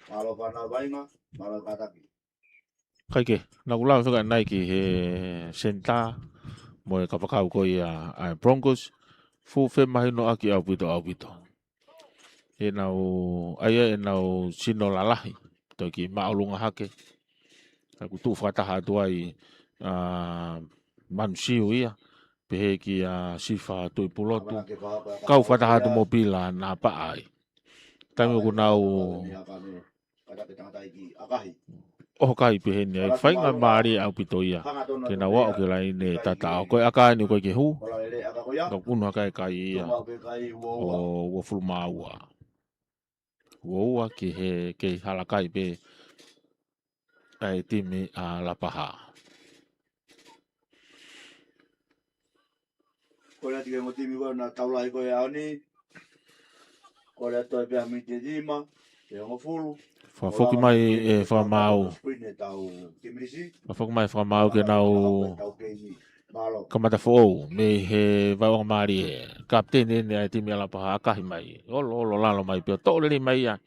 Malo pana vainga, malo kataki. Kai ke, na kula whaka nai ki he senta mo e kapakau ko i a Broncos fu fe mahi no aki au pito. E nau, aia e nau sino lalahi, to ki maulunga hake. Aku tu whataha atua i manusiu ia, pehe ki a sifa tui pulotu. Kau whataha atu mobila na pa ai. Tami ku nau oh kai pehe ni ai whainga maari au pito ia. Ke na wao ke lai ne tata au koe aka ni koe ke hu. Ka unu haka e kai ia. O wafulu maua. Woua ki he ke halakai pe ai timi a lapaha. Korea tike mo timi ko na taulai ko ya ni. Korea to pe ami te dima, e mo fulu. Fa foki mai e fa mau. Fa foki mai fa mau ke nau kamata fo me he va o mari e kapten ni ai timi ala pa ka mai. Olo lalo mai pe to le mai ya.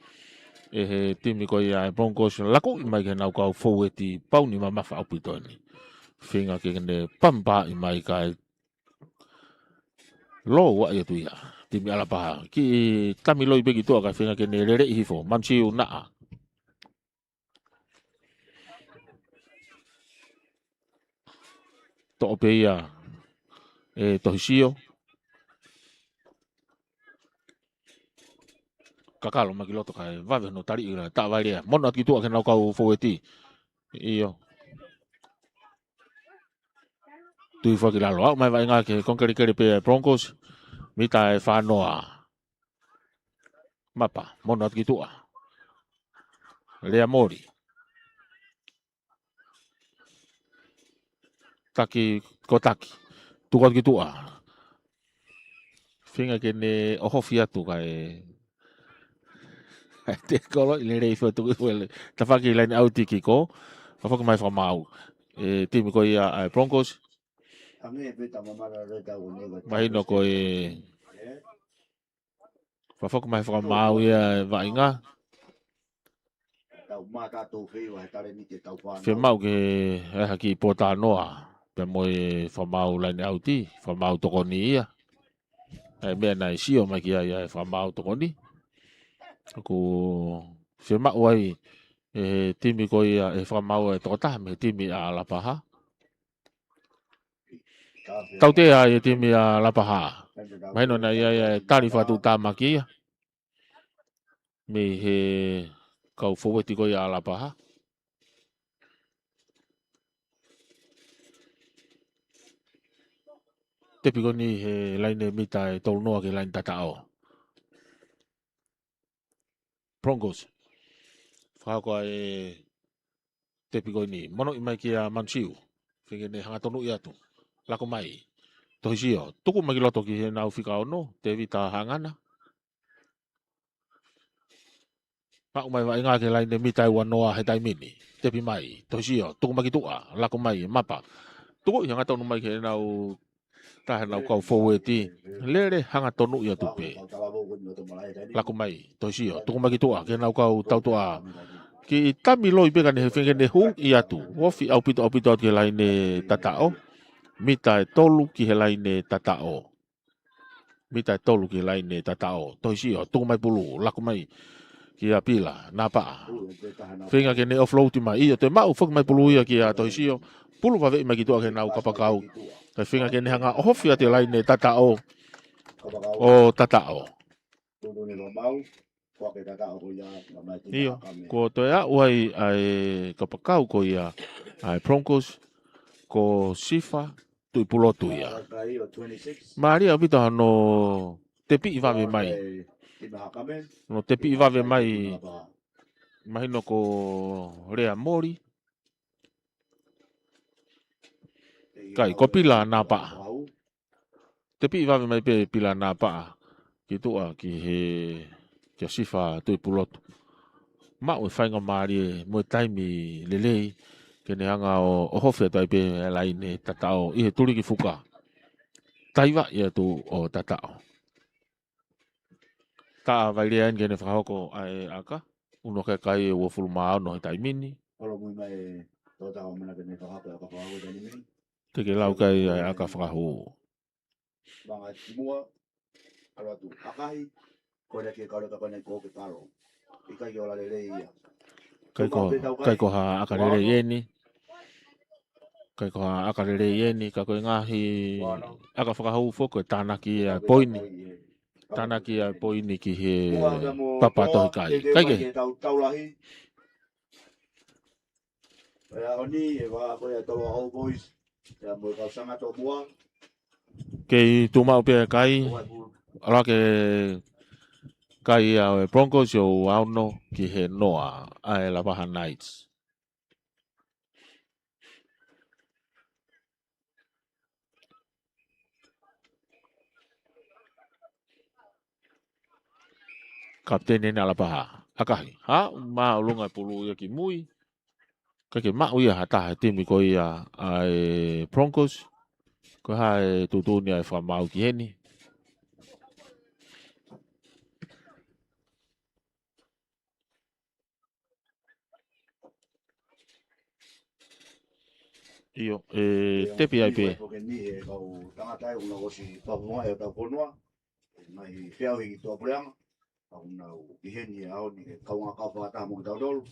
E he timi ko ia Broncos laku mai ke nau ka fo e ti pau ni mama fa opito ni. Finga ke ne pampa i mai kai. Lo wa ya tu ya. Timi ala pa ki tami loi begi to ka finga ke ne rere i fo mansiu na. To opeia e tohisio kakalo makiloto kai vave no tari ira ta varia mono ki tu ke nau kau foeti io tu fo ki lalo mai vai nga ke konkeri keri pe Broncos mita e fanoa mapa mono ki tu le amori taki kotaki tu kot ki tu finga ke ne oho fiatu kai te kolo i le rei fotu wele ta faki line out ki ko fa faki mai fa mau e timi ko ia Broncos mai no ko e fa faki mai fa mau ia va inga fe mau ke e haki pota noa pe mo e fa mau line out fa mau to ko ni ia e me na sio mai ki ia fa mau to ko ni ko fe mau ai e timi ko ia e fa mau e tota me timi a la paha tau te a e timi a la paha mai no na ia tari fa tu ta maki me he kau fo ti ko ia la paha te piko ni he line mita e tolu noa ke line tatao Broncos fa ko e te piko ni mono i mai ki a mansiu finge ne hanga tonu ia tu lako mai tohisio tuku magi loto ki he nau fika ono te vita hangana pa umai vai nga ke line mita e wanoa he tai mini te pi mai tohisio tuku magi tua lako mai mapa tuku hanga tonu mai ke nau ta nau kau forwardi lere hanga tonu ia tupe lako mai tohisio tuku magi tua ke nau kau tau tua ki tami loi peka ne finge ne hu ia tu wofi au pito ke line tatao mita e tolu ki he line tatao mita e tolu ki line tatao tohisio tuku mai pulu lako mai ki a pila napa finga ke ne offload mai ia te mau fok mai pulu ia ki a tohisio pulu va ve mai ki to ke nau kapakau ka finga ke ne hanga hofia te line tatao o tatao iyo ko to ya wai ai kapakau ko ia ai Broncos ko sifa tu pulotu ia Maria bita no tepi va ve mai no tepi va ve mai imagino ko rea mori Kai, ko pila na pa. Tapi iwa mai pe pila na pa. Gitu ki he ke sifa tu pulot. Ma o fai nga mari mo taimi lele ke ne anga o hofe tai pe lai ne tatao i he turi ki fuka. Taiwa ia tu o tatao. Ta vai le an ke ne whakahoko ai aka. Uno ke kai o fulma no tai mini. Kalau mau mai tatao mana ke ne whakahoko ka whakahoko tani mini. Te ke lau kai ai aka whakaho. Banga timua ala tu akahi ko ne ke karo ka ne ko ke karo. Ika ki ola lele ia. Kai ko ha aka lele yeni. Kai ko ha aka lele yeni ka ko ngahi aka whakaho foko tanaki a poini. Tanaki a poini ki he papa tohi kai. Kai ke? Tau lahi. Ya oni e wa ko ya tau au boys. Ya mo ka sanga to bua. Kei tu mau pe kai. Ala ke kai a Broncos yo auno ki he noa ai la Baja Knights. Kapten ni ala Baja. Akahi. Ha ma ulunga pulu ya ki mui. Kake ma uia hata timi ko ia ai Broncos. Ko hai tutu ni ai fa mau ki heni. Io, tepi ai pe. Porque ni e kau tangata e una osi pavua e tau ponua. Mai feo i to preanga. Kau na i heni au ni kau nga kau pa mo tau dol.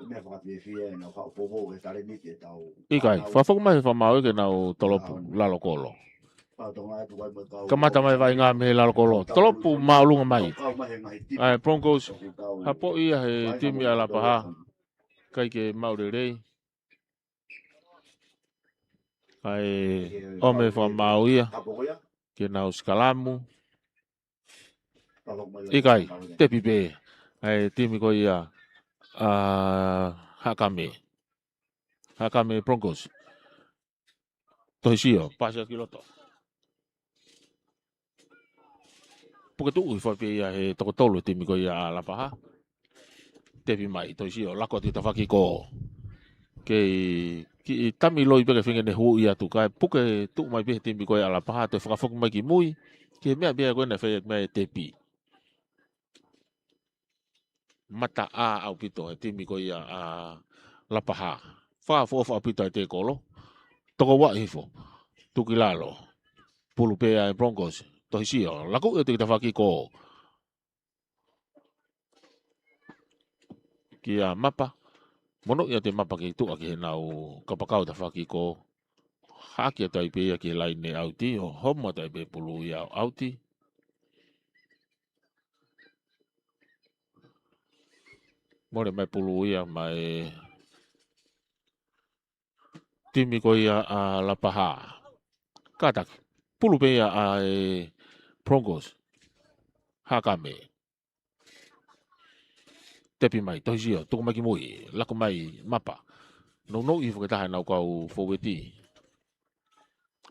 Me fa te fie na kau popo e tare ni te tau. Ikai, fa fok mai fa mau ke nau tolopu lalo kolo. Pa tonga tu vai kau. Kamata mai vai nga me lalo kolo. Tolopu maulunga mai. Ai Broncos hapo ia he timi ala paha. Kai ke maure rei. Ai ome fa mau ia. Ke nau skalamu. Ikai, tepi pe. Ai timi ko ia Hakame. Hakame Broncos. Tohisio, pasa kiloto. Porque tu foi pe ia he tokotolo timi ko ia ala paha. Tepi mai tohisio lako ti tafaki ko. Ki tami loi pe finge ne hu ia tu kai puke tu mai pe timi ko ala paha te faka fok mai ki mui. Ke mea bia ko na fe mai tepi. Mata a au pito e timi ko ia la paha. Fa fo pito te kolo. Toko wa hifo. Tuki lalo. Pulu pe ai Broncos. Tohisio, laku e te tawhaki ko. Kia mapa. Mono ia te mapa ki tua ki he nau kapakau tawhaki ko. Haki a taipe ia ki laine auti. O homo taipe pulu ia auti. More mai pulu ia mai timi ko ia a lapaha. Katak. Pulu pe ia ai Broncos. Hakame. Tepi mai, tohisio, tuku mai ki mui, lako mai mapa. No i whakataha nau kau foweti.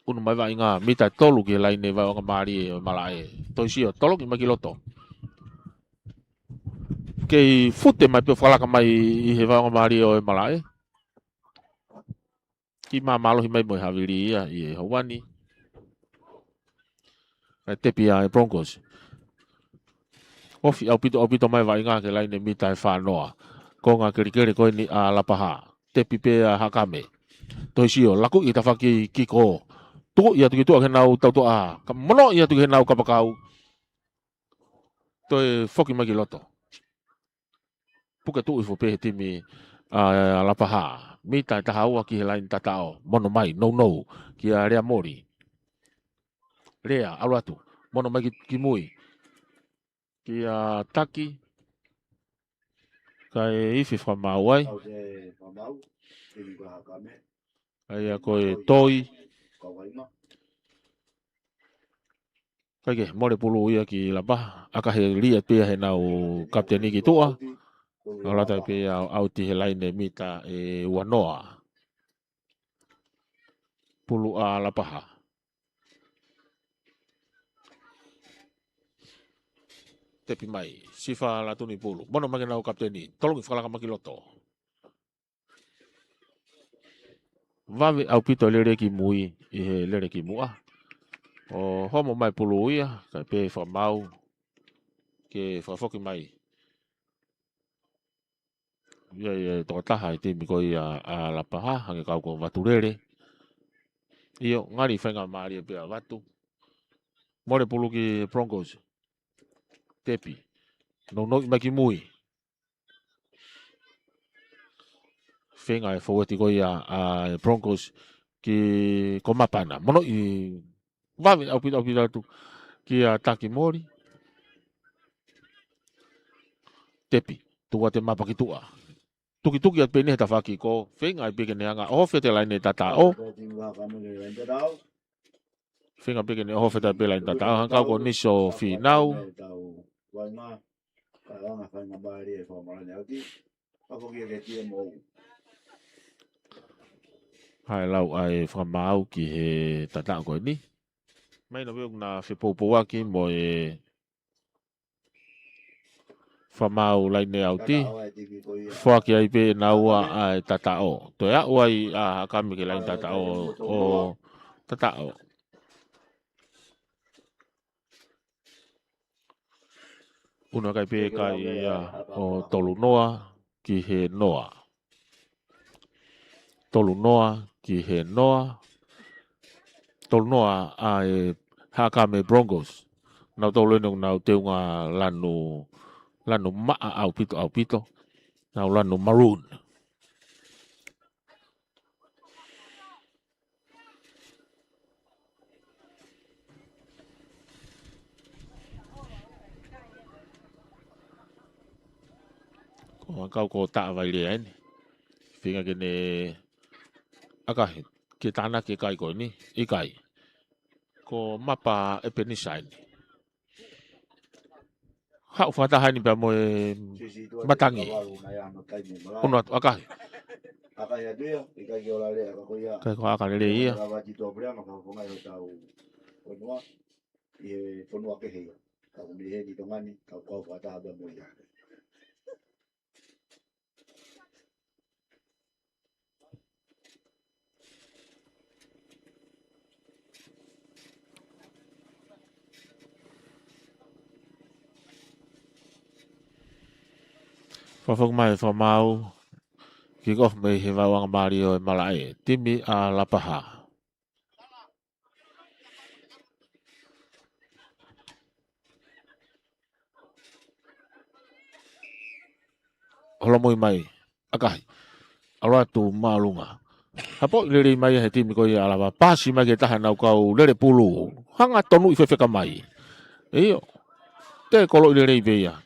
Unu mai wa inga mita tolu ki laine wa wanga maari e malae. Tohisio, tolo ki mai ki loto. Kei fute mai pe whalaka mai i he wa wanga maari o e malae. Ki maa malohi mai moi haviri ia i e hawani. Tepi ai Broncos. Ofi au pito mai vai ngā ke laine mita e whānoa. Ko ngā kerikere koe ni a lapaha. Te pipe a Hakame. Tohisio, laku i tawhaki kiko. Tuko ia tuki tua ke nau tauto a. Ka mono ia tuki ke nau kapakau. Toi foki mai ki loto. Puka tu i fupehe timi a lapaha. Mita e tahaua ki he laine tatao. Mono mai, no. Ki a rea mori. Rea, aluatu. Mono mai ki mui. Kia taki. Kai ifi whamau ai. Ai a koe toi. Kai ke, more pulu ia ki lapa. Aka he lia pia he nau kapteni ki tua. Alata pia auti he laine mita e wanoa. pulu a lapaha. Tepi mai, sifa latuni pulu. Mono magina o kapteni, tolong ifalaka makiloto. Vave au pito lere ki mui, i lere ki mua. O homo mai pulu ia, ka pe fa mau, ke fa foki mai. Ia toka taha i te miko ia a lapaha, hange kau ko vaturere. Iyo, ngari whenga maari e pia watu. More pulu ki Broncos. Tepi. No i maki mui. Whenga e forward ko ia a Broncos ki komapana. Mono i wawe au pita tu ki a taki mori. Tepi. Tua te mapa ki tua. Tuki at pene ta whaki ko. Whenga e peke neanga. Ofe te laine tata o. Whenga peke ne ofe te laine tata o. Hankau ko niso finau. Hai lau ai whamau ki he tata ko ni. Mai na weong na whipoupoua ki mo e whamau lai ne au ti. Whaki ai pe na ua ai tata o. Toi a ua i a kami ki lai tata o tata o. Una kai pe kai o tolu noa ki he noa. Tolu noa ki he noa. Tolu noa ai Hakame Broncos. Nau tolu eno nau teunga lanu maa au pito. Nau lanu maroon. Ko kau ko ta vai le ni. Finga kene akahi ke tana ke kai ko ni ikai. Ko mapa e penisai. Hau fata hani pa mo matangi. Uno akahi. Akahi aduya, ikai ola le akakoya. Kai ko akale le ia. Ravati to brama ka fonga yo tau. Onua e fonua ke hei. Ka umi he di tongani ka ko fata ba mo ya. Fafok mai famau. Kikof mai he wawang Mario e malai. Timi a lapaha. Holomoi mai. Akahi. Aroa tu malunga. Hapo lere mai he timi ko ia alava. Pasi mai ke tahan au kau lere pulu. Hanga tonu i fefeka mai. Iyo. Te kolo lere i beia.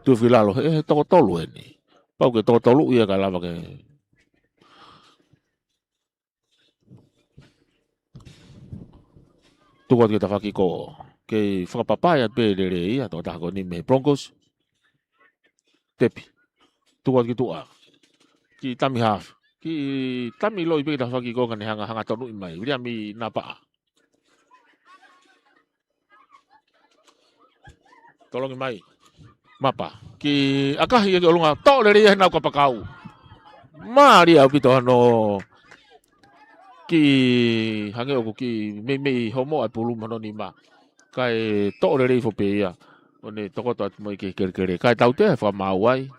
Tu filalo toko tolu ni. Pau ke toko tolu ia ka lava ke. Tuat kita faki ko ke whakapapaya pe lere ia to tako ni me Broncos. Tepi. Tuat ki tua. Ki tami half. Ki tami loi pe kita faki ko kan hanga tonu i mai. Wia mi napa. Tolong i mai. Mapa. Ki akahi ke olunga to lere ia na ko pakau. Mari au pito no ki hange o ki me homo ai pulu mano ni ma. Kai to lere fo pe ia. One toko to at mo ki kere. Kai tau te fa mau ai.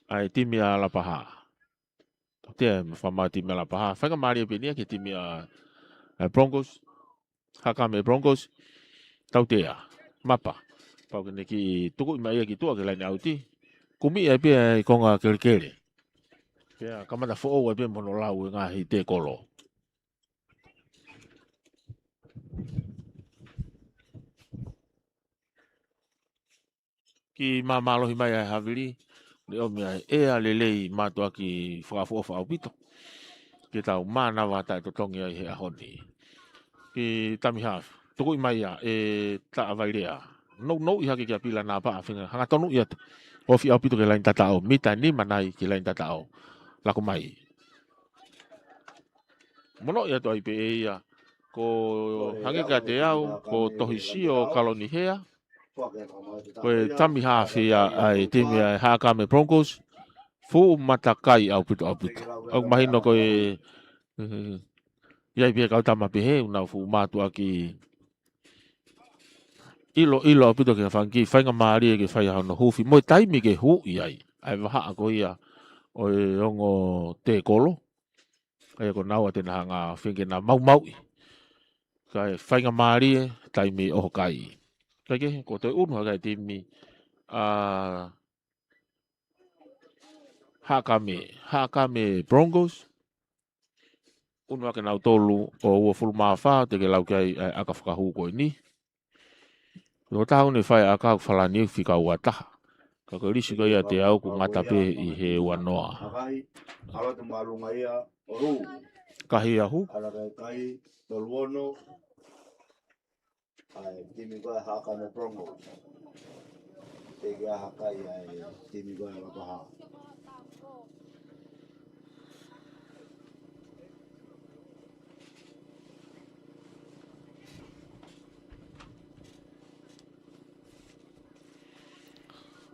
Ai timi a lapaha. Te fa mau timi a lapaha. Whanga mari pe ni ki timi a Broncos. Hakame Broncos. Tau te a. Mapa. Pau kene ki tuku mai ki tua ke lain auti. Kumi ai pe konga kere. Pe kamata fo o pe mono lau nga hi te kolo. Ki mamalo hi mai ai havili. Le o mea e a lelei matua ki whakafo au pito. Ki tau mana wata to tongi ai he ahoni. Ki tami haf. Tuku mai a ta avairea. No i haki kia pila na pa finga hanga tonu ia ofi au pito ke lain tata o mita ni manai ki lain tata o lako mai mono ia to ai pe ia ko hange ka te au ko Tohisio Kalonihea ko tami ha fia ai timi ai Hakame Broncos fu matakai au pito au mahino ko ia ia kau tama pe he una fu matu aki ilo pito ke fangi fainga mari ke fai hano hufi mo taimi ke hu ai waha ko ia o ongo te kolo ai ko nawa te hanga finge na mau kai fainga mari taimi o kai kai ko te unu kai timi Hakame Broncos unu ke nau tolu o fulma fa te ke lau kai aka whakahu ko ni o tau ne fai aka falani fika wata ka ko risi ko ia te au ku ngata pe i he wanoa ala te malunga ia o ru kahi ahu ala kai toluono ai timi ko Hakame Broncos te ke hakai ai timi ko ala paha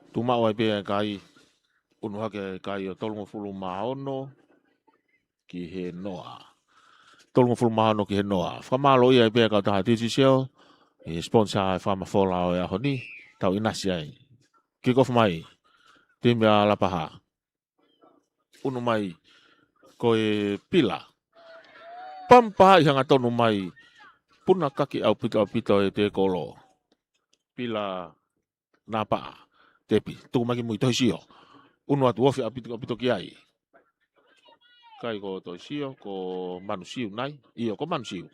tuma wai pe kai unu hake kai o tolongo fulu maono ki he noa tolongo fulu maono ki he noa whamalo ia pe ka taha tisi seo e sponsor ai whama fola o e ahoni tau inasi ai kick off mai timi a lapaha unu mai ko e pila pampa i hanga tonu mai puna kaki au pito e te kolo pila napa tepi tu maki mui Tohisio unu atu ofi apito ki ai kai ko Tohisio ko manusiu nai iyo ko manusiu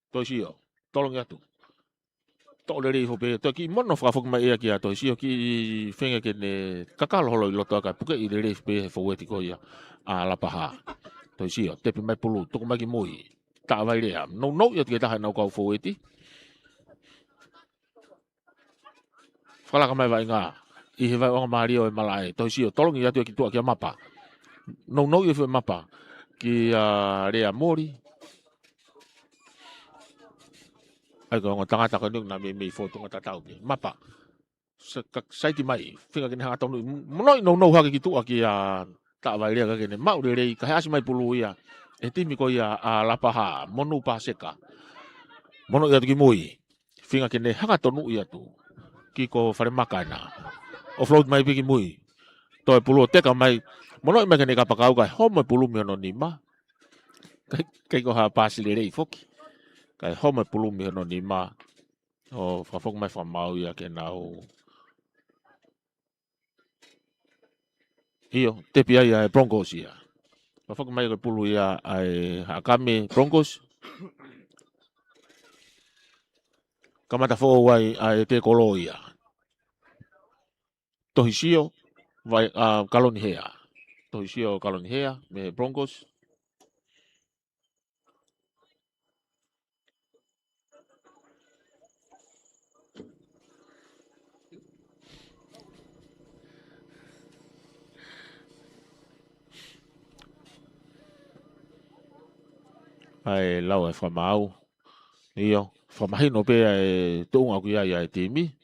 Tohisio tolong atu tole ri hope to ki mono fa fok mai ki a Tohisio ki fenga ke ne kakalo holo loto ka puke i le pe fo weti ko ia a la paha Tohisio tepi mai pulu tu maki mui ta vai le no ia ki ta na ko fo weti fala ka mai vai nga i he vai o Mario e malai Tohisio tolong ia tu ki tu ki mapa no ia fe mapa ki rea mori ai ko tangata ko na me foto ngata tau ki mapa sai ti mai finga ki ha tonu monoi no ha ki tu ki ta vai rea ka ni mau re ka hasi mai pulu ia e timi ko ia a lapaha monu pa seka mono ia ki mui finga ki ne ha tonu ia tu ki ko fare makana offload mai bigi mui toi pulu te ka mai mono mai ka pakau ka homo pulu mi no nima kai ko ha pasile rei foki kai homo pulu mi no nima o fa fok mai fa mau ia ke nau io te pia ia Broncos ia fa fok mai ko pulu ia ai Hakame Broncos kamata fo wai ai te kolo ia Tohisio vai Kalonihea Tohisio Kalonihea me Broncos ai lau e whamau io whamahino pe e tuunga ki ai timi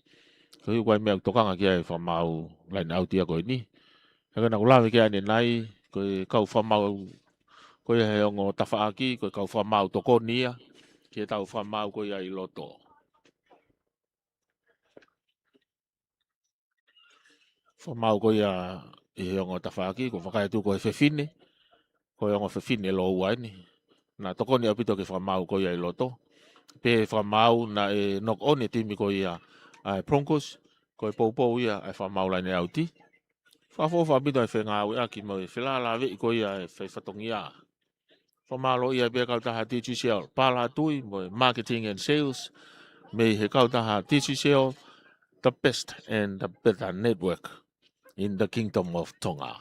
ko i wai mea tokanga ki ai whamau lai nau tia koe ni haka na kulawe ki ane nai ko i kau whamau ko i he ongo tawhaaki ko i kau whamau toko nia ki e tau whamau ko i ai loto whamau ko i he ongo tawhaaki ko whakai tu ko e whewhine ko i ongo whewhine lo uai ni na toko ni apito ke whamau ko i ai loto pe whamau na e nok one timi ko i ai Broncos ko e poupou ia ai whamau lai ne auti whafofa apito e whengau ia ki mo e whelala vei ko i ai whaifatongi ia whamalo ia pe kautaha TGCL pala tui mo marketing and sales me he kautaha TGCL the best and the better network in the kingdom of Tonga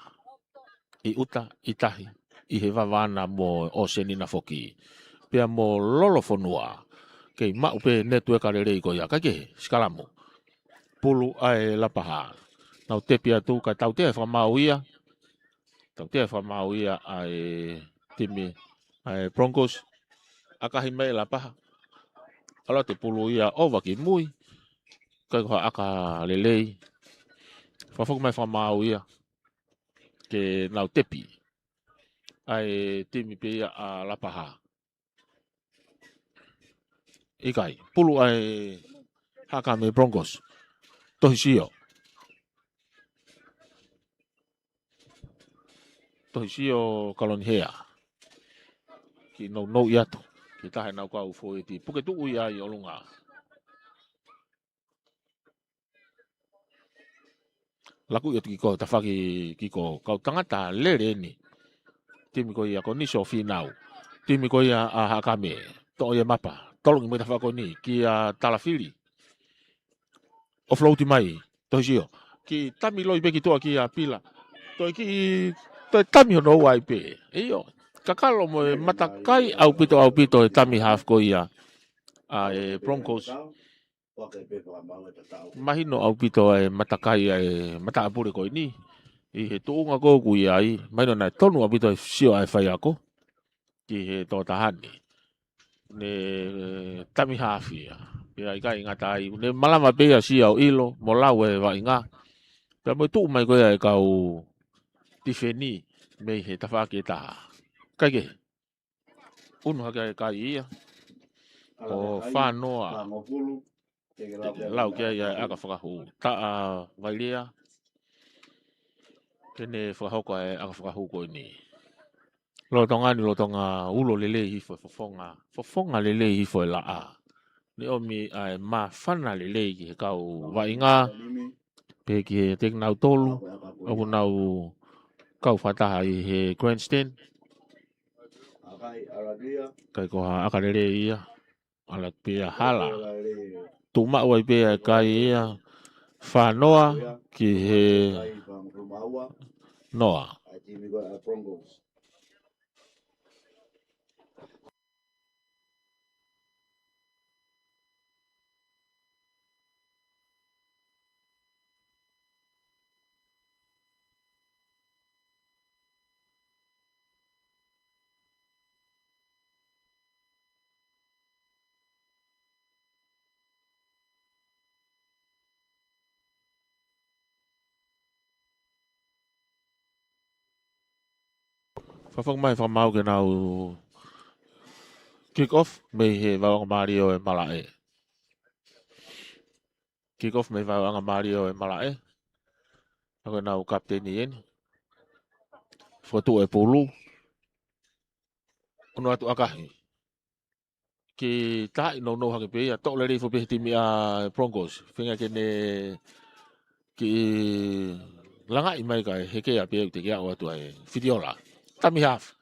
i uta i tahi i he wawana mo o senina foki pea mo lolofonua kei mau pe network are rei ko ia kake skalamu pulu ai lapaha nau tepia tu ka tau te whamau ia ai timi ai Broncos aka himai la paha ala te pulu ia ova ki mui kai ko aka lelei fa fok mai fa mau ia ke nau tepi ai timi pe ia a la paha ikai pulu ai haka me Broncos tohisio kalonhea ki no iato ki tahe nau kau fo ti puke tu ia i olunga laku ia ki ko tafaki ki ko kau tangata lere ni timi ko ia ko ni so finau timi ko ia a hakame to ia mapa tolong mo tafako ni ki a talafili o floati mai tohisio ki tami loi be ki to ki a pila to ki to tami no wai pe iyo kakalo mo matakai au pito tami half ko ia a Broncos mahino au pito matakai mata apure ko ini i he tuunga ko ku ai mai no na tonu au pito sio ai fai ako ki he to tahani ne tami half ia ia kai ngatai ne malama pe sia o ilo mo lawe wa inga ta mo tu mai ko ai kau tifeni me he tafaki ta kage unu hake kai ia o whanoa lau kia ia aka whakahu ta a wailia kene whakahoko e aka whakahu ko ni lotonga ulo lele hi fofonga lele hi fo la a ni omi ai ma fana lele ki kau wainga pe ki tek nau tolu o nau kau fataha i he grandstand kai ko aka lele ia ala pia hala tuma wai pia kai ia whanoa ki he noa Fafang mai famau ke nau kick off me he wawanga Mario e malae. Kick off me wawanga Mario e malae. Ako nau kapteni yen. Foto e pulu. Ono atu akahi. Ki tai no hake pe ya tok leri fo pe timi a Broncos. Finga kene ki langa i mai kai heke a pe te kia o atu ai Fidiola. Tami half.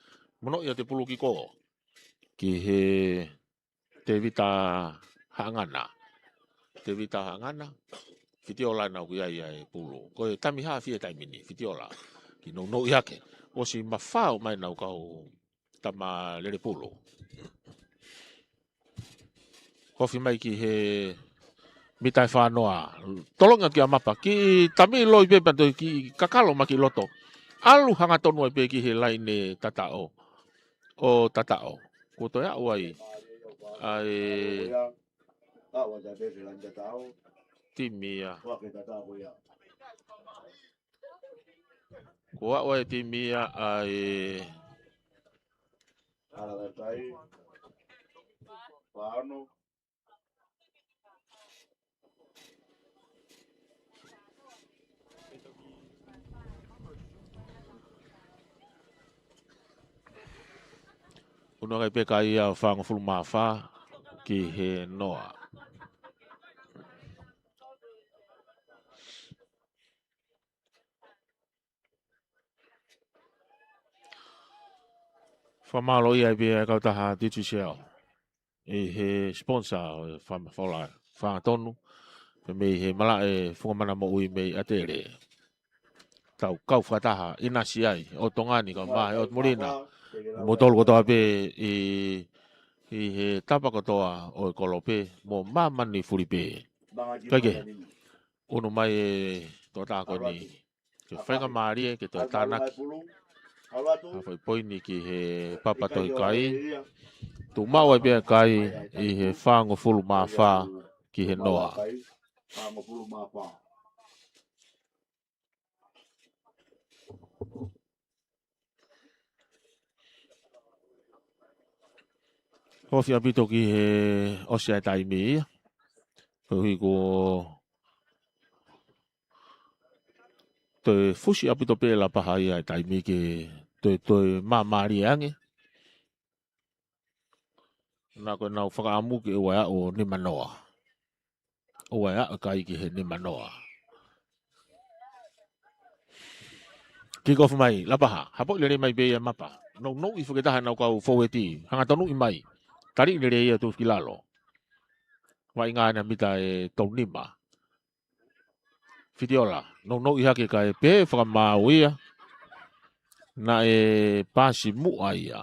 Mono ia te pulu ki ko. Ki he te vita hangana. Te vita hangana. Fitiola na ku ia e pulu. Ko tami half ia tai mini Fitiola. Ki no yake. O si mafao mai na kau tama lere pulu. Kofi mai ki he mitai whanoa. Tolonga ki a mapa. Ki tami loi pe pato ki kakalo maki loto. Alu hanga tonu pe ki he laine tatao. O tatao. Ko toia uai. Ai timia. Ko uai timia ai Wano. Uno kai pe kai a whanga fulu mawha ki he noa. Whamalo ia pe kau taha DTCL. E he sponsor whanga tonu. Pe me he mala e whukamana mo ui me atere. Tau kau whataha ina si ai. O tongani ka mai o morina. Motol ko toa pe i he tapa ko toa o kolope mo mamani furi pe. Kage. Uno mai to ta ko ni. Ke whainga maari ke to tanaki. Ala tu. Hawai poini ki he papa toi Ika kai. ia. Tu mau ai bea kai i he whango fulu mā whā ki he noa. Whango fulu mā whā. Hofi apito ki he osia e taimi ia. Hui ko te fusi apito pe la paha ia e taimi ki toi mamari ange. Nā koe nau whakaamu ki ua o ni manoa. Ua a kai ki he ni manoa. Ki kofu mai, la paha. Hapo lere mai be ia mapa. No i whaketaha nau kau foweti. Hanga tonu i mai. Tari lere ia tu ki lalo. Wai ngā na mita e tau nima. Fitiola. No i hake kai pe whakamau ia. Na e pasi mua ia.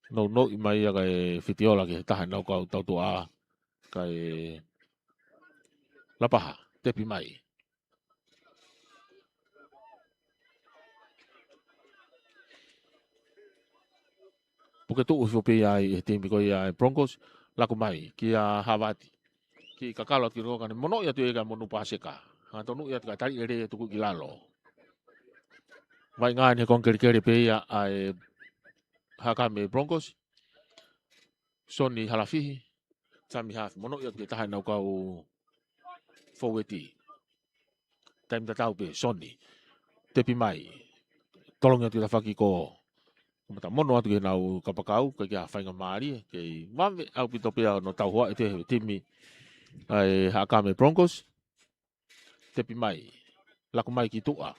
No i mai ia kai fitiola ki taha nau kau tau tua. Kai la paha. Tepi mai. Porque tu uso pe ai e temi ko ia Broncos la ko mai ki a Havati. Ki kakalo ki ro kan mono ia tu e ka monu paseka. Ha tonu ia ka tari ere tu ki lalo. Vai ngā ni kon kere pe ia ai Hakame Broncos. Soni halafihi. Sami half mono ia ki taha nau kau foweti. Time ta tau pe Soni. Tepi mai. Tolong ia tu ta faki ko. Mata mono atu ke nau kapakau ka kia whainga maari ke mame au pito pia no tau hoa e te timi ai Hakame Broncos tepi mai lako mai ki tua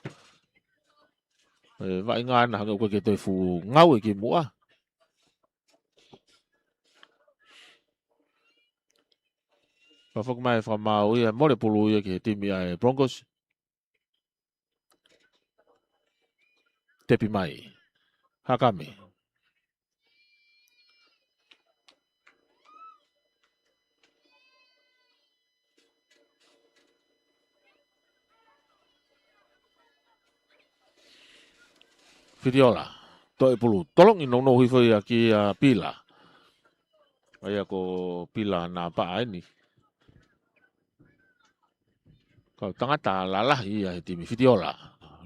vai ngā na hanga koe ke te fu ngau e ki mua pa whaka mai whamau ia more pulu ia ke timi ai Broncos tepi mai Hakame Fidiola toi pulu tolong ino no hifo ia ki pila ai ako pila na pa ini kau tangata lalah ia he timi Fidiola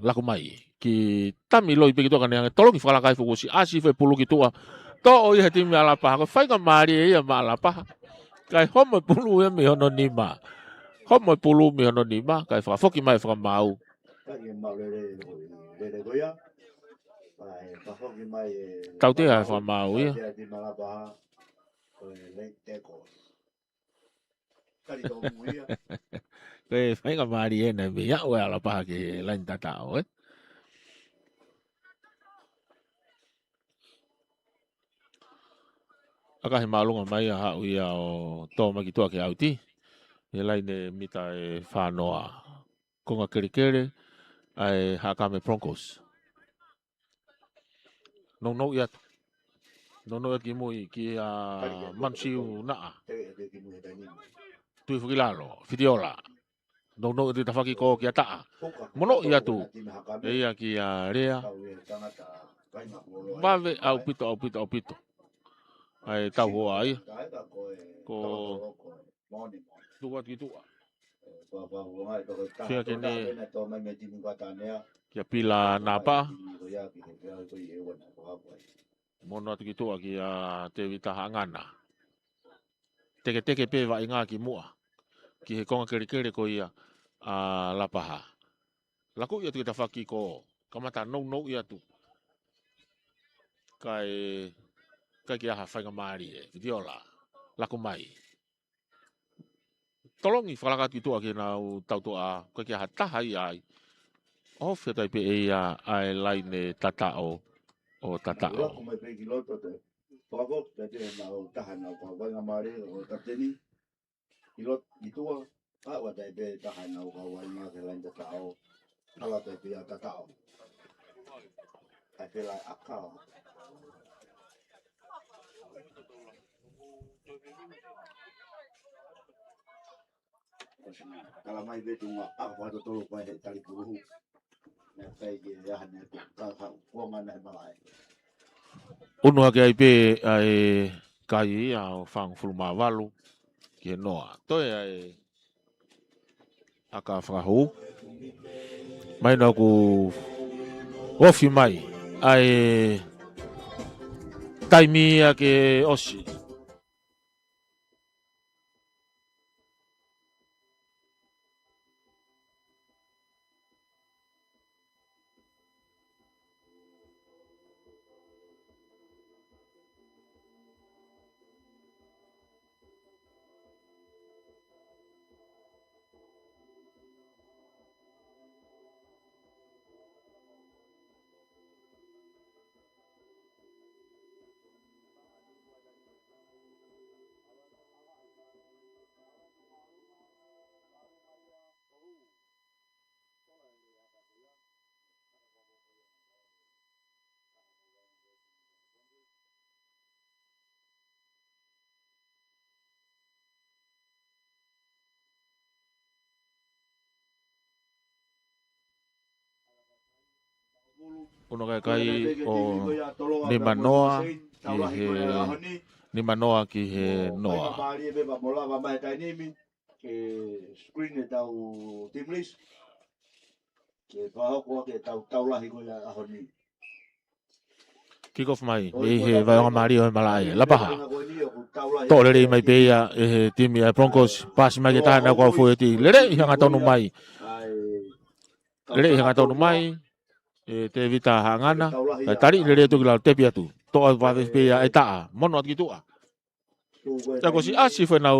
lako mai ki tami loi pe kitu kan yang tolong ifala kai fokusi asi fe pulu kitu to o ia timi ala pa ko fai ka mari ia ma ala pa kai homo pulu ia mi hono nima homo pulu mi hono nima kai fa foki mai fa mau Kai mau lere goia. Ai pa hoki mai tau te ai fa mau ia dia di Malabaha. Le teko. Kali tau muia. kai fai ka mari ia na mi ya o ala pa ke lain tatao aka he malunga mai ha ia o to ma ki to ke auti e laine mita e whanoa konga kere ai Hakame Broncos no ia ki mui ki a mansiu naa tui fukilalo Fidiola no te tawhaki ko ki a taa mono ia tu e ia ki a rea mave au pito ai tau hoa ai ko tua ki tua Fia kene kia pila napa mono atu ki tua ki a te vita hangana teke pe wa inga ki mua ki he konga kere ko ia a lapaha laku ia tu ki tawhaki ko kamata no ia tu kai ki aha whainga maari e Fidiola laku mai tolongi whalaka ki tua ki nau tau toa kai ki aha taha i ai o whiatai pe e ia ai laine tatao o tatao Laku mai pe ki loto te. Whakako, te te nau tahan nau kau wainga maare o tateni. Ki lot, ki tua. Awa tai pe tahan nau kau wainga ke lain tatao. Ala tai pe a tatao. Tai pe lai akao. Kala mai pe tunga ako pato tolo pai he tali puruhu. na kai ke ya hane ka ko mana mai Unu hake ai pe ai kai au whang fulumavalu ki he noa. Toi ai aka whakahu. Mai na ku ofi mai ai taimi ake osi. Unu kai o ni manoa ki he ni manoa ki he noa. Bali be ba mola ba mai tai ni mi ke screen e tau timlis ke pa ko ke tau la hi ko ya ahoni Kick off mai me he vai nga mari o malai la paha. To le mai pe ya e timi a Broncos pas mai ke ta na ko fo ti le hanga tonu mai. Le hanga tonu mai e te vita hangana kai tari le tu la te pia tu. To va ve pe ya eta mono gitu a. Ta ko si asi foi na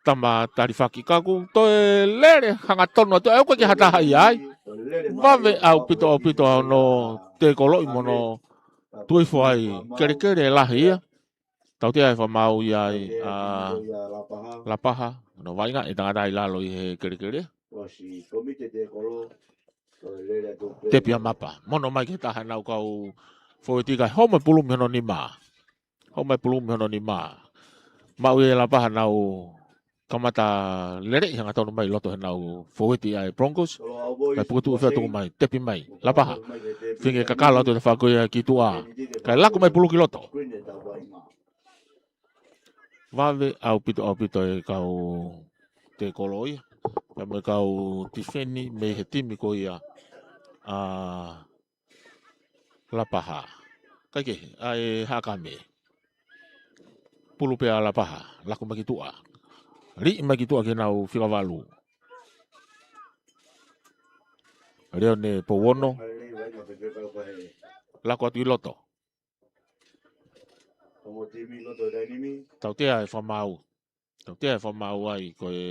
tama tarifaki kaku to le hanga tonu to e ko ki hata hai ai. Va ve au pito no te kolo imono tui foi kere lahi ia. Tau te ai fa mau ia a la paha no vai nga e tanga dai lalo i he kere. Te pia mapa. Mono mai ke taha nau kau foi tika home pulum hono ni ma. Home pulum hono ni ma. Mau e la paha nau kamata lere hanga tonu mai loto nau foi ti ai Broncos. Kai pukutu fe tu mai tepi mai la paha. Finge kakalo tu fa ko ki tua. Kai laku mai pulu kiloto. Vave au pito e kau te koloi. Ka me kau tifeni me he timi ko ia a la paha. Kai ke ai hakame. Pulu pe la paha laku mai tua. Ri mai tua ke nau figavalu. Reo ne powono. Laku atu iloto. Tau te ai whamau. Tau te ai whamau ai ko e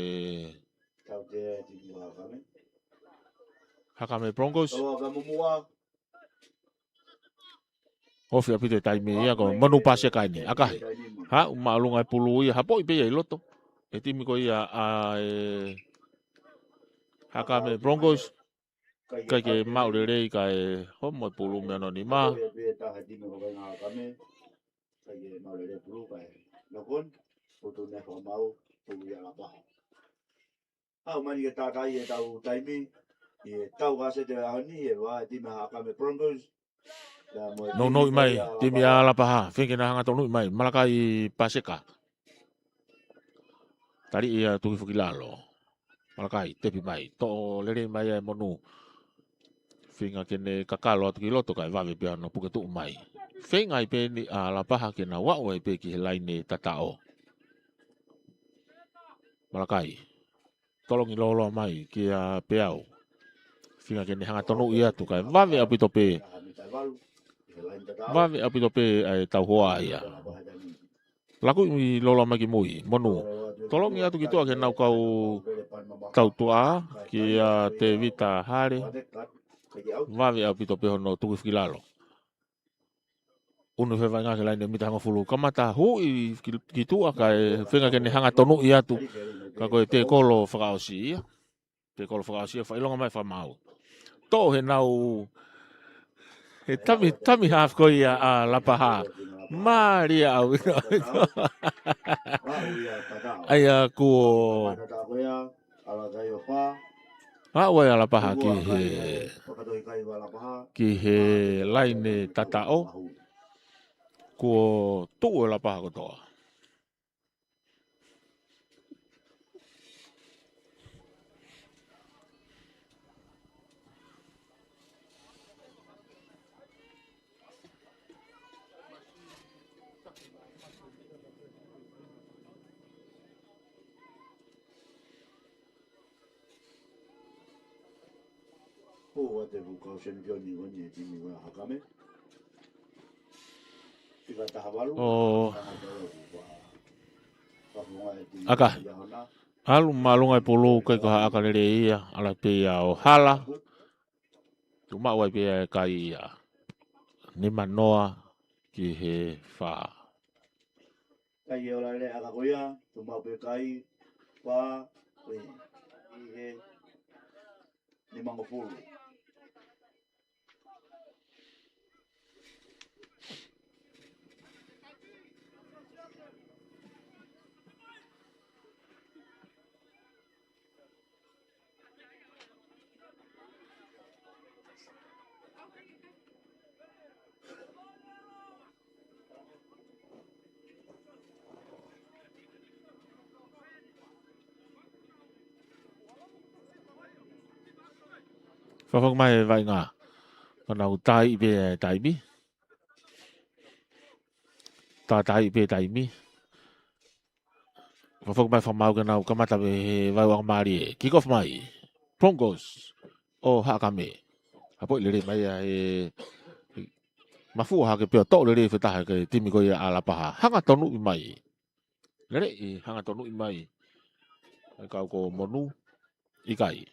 Hakame Broncos. Ofi apite tai me ia ko manu pase kai ni akahi. Ha uma alunga pulu ia hapo ipe ia iloto. E timi ko ia a Hakame Broncos. Kai ke mau rei kai homo pulu me no ni ma. Au mani ke takai e tau taimi e tau gase te ahoni e wa ti me Hakame Broncos. No mai timi ala paha finge na hanga tonu mai malakai paseka. Tari ia tuki fukilalo. Malakai tepi mai to lere mai e monu. Finga kene kakalo atu kiloto kai vave pia no puketu mai. Finga ipe ni ala paha ke na wa ipe ki laine tatao. Malakai. Tolong ilolo mai ki a peau. Finga kene hanga tonu ia tu kai vave apito pe. Vave apito pe ai tau hoa ia. Laku i lolo mai ki mui monu. Tolong ia tu kitu ake nau kau tau tua ki a te vita hare. Vave apito pe hono tuki filalo. Unu fe vanga ke lain mita hanga fulu kamata hu i kitu akai finga kene hanga tonu ia tu. Kako te kolo whakaosi ia. Te kolo whakaosi ia whailonga mai whamau. Tō he nau he tami half ko ia a lapaha. Maria au. Ai a kuo. Wai ala paha Pakatoi kai wala paha. ki he laine tatao ko tu ala paha ko toa. Ko te buka champion ni wani timi wa hakame. Tika tahawalu. Aka. Alu malungai pulu kai ko aka le ia ala pe ia o hala. Tuma wai pe kai ia. Ni manoa ki he fa. Kai e ola le aka koia, tuma pe kai pa i he ni mango pulu. Fafak mai vai nga. Kanau tai be tai mi. Tai be tai mi. Fafak mai famau kanau kamata be vai wang mari. Kick off mai. Broncos. Oh hakame. Apo lere mai mafu ha ke pio to lere feta ha ke timi ko ia ala paha. Hanga tonu i mai. Lere hanga tonu i mai. Kau ko monu ikai.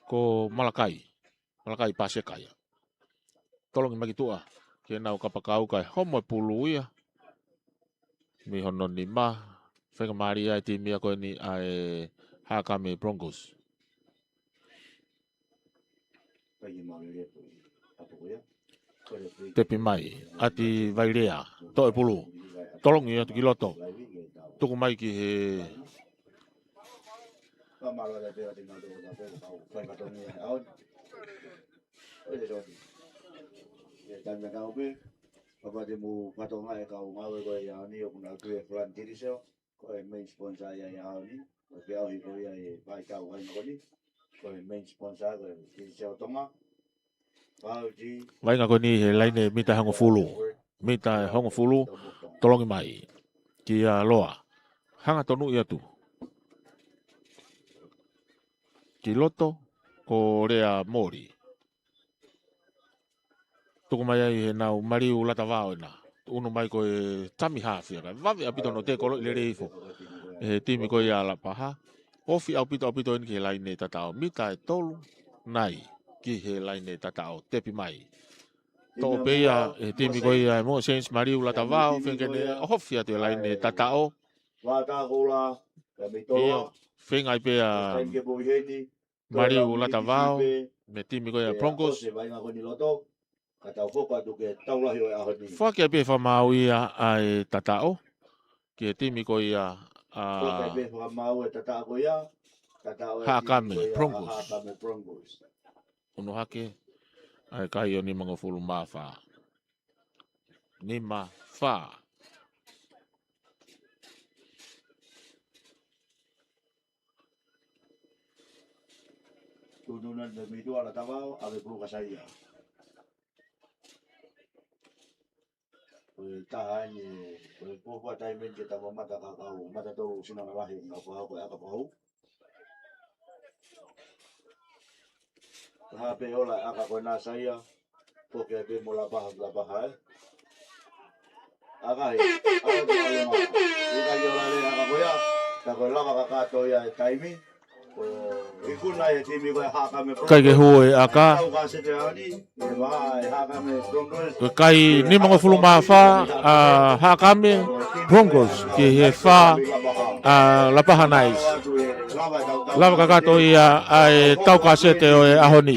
Ko malakai. Malakai pase kaya. Tolong magi tua. Kena kapakau kai homo pulu ia. Mi honon ni ma. Feka maria timi ako ni ai hakame Broncos. Tepi mai ati vairea to e pulu. Tolong ia tu kiloto. Tuku mai ki he Papa de mu patonga e kau ngawe ko ya ni o kuna ku e plan tiri so ko e main sponsor ya ya ni o ke au ko ya e vai kau vai ko ni ko e main sponsor ko tiri so tonga vai ngako ni he laine mita hango fulu. Mita hango fulu tolong mai ki a loa. Hanga tonu ia tu. Ki loto ko rea mori. Tuku mai ai he nau mariu lata vao na. Uno mai ko e tami hafi ka. Vavi apito no te kolo ile reifo. E timi ko ia la paha. Ofi apito ni ki he laine tatao. Mita e tolu nai ki he laine tatao. Tepi mai. To peia e timi ko ia mo sense mariu lata vao. Fengene hofi atu e laine tatao. Wata hula. Iyo. Fengai pea mariu lata vao. Me timi ko ia Broncos. Whake pe whamau ia ai tatao. Ki e timi ko ia Hakame Broncos. Uno hake ai kai o ni mga fulu maa wha. Ni ma wha. Tununan de midua la tavao ave buka saia. Tahan po tayo medyo tama mata kakao mata to sinangalahin na ako ako hape ola aka ko na saya po kaya be mula bahag labahal aka ika yola le aka ko ya tako lama kakato ya timing ikuna ya timi ko hakame Kai ke hoi aka. Kai ni mga fulu maa wha Hakame Broncos ki he wha lapahanais. Lava kakato ia ai tau kasete o e ahoni.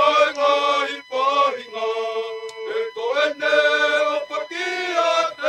Ai ngā hi whahinga, e ko ene o pakia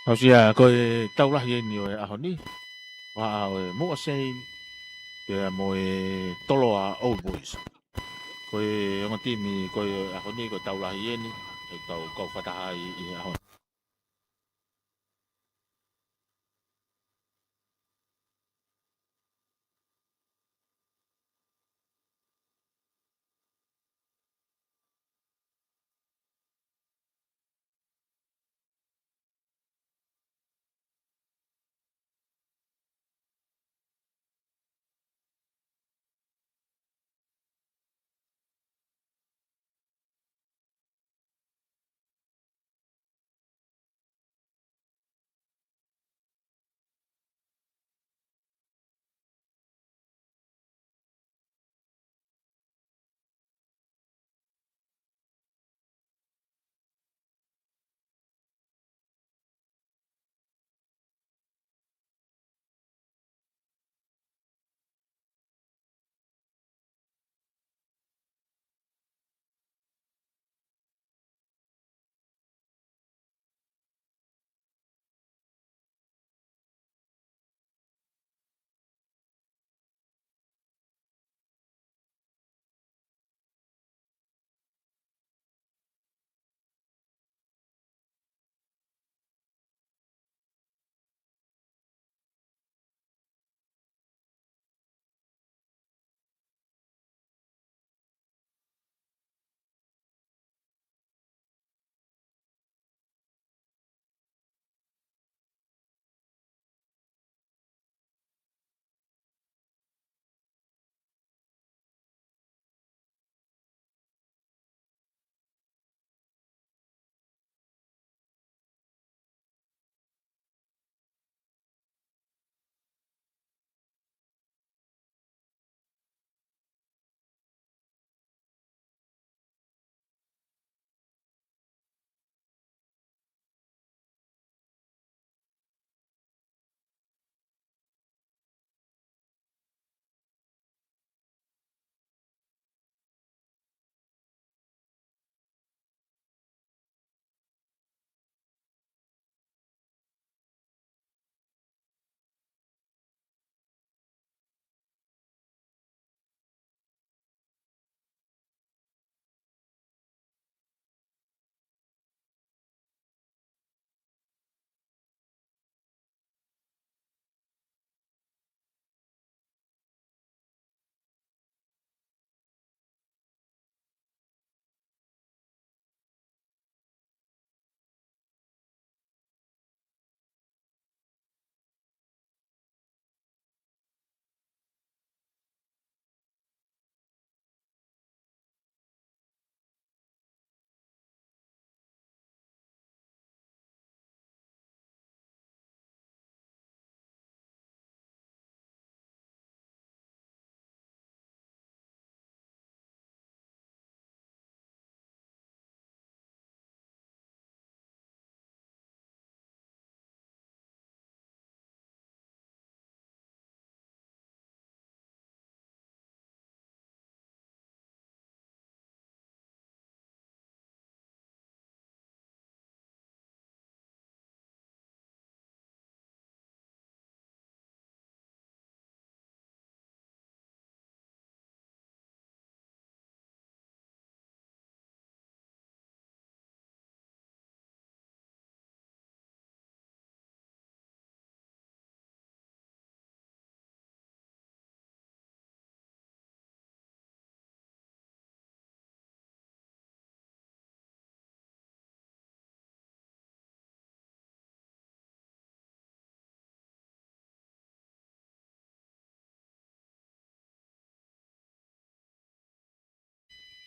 Hausia koe taulah ni o ahoni. Wa o mo sei pe mo tolo a Old Boys. Koe ngati mi koe ahoni ko taulah ni tau kau fatahai I ahoni.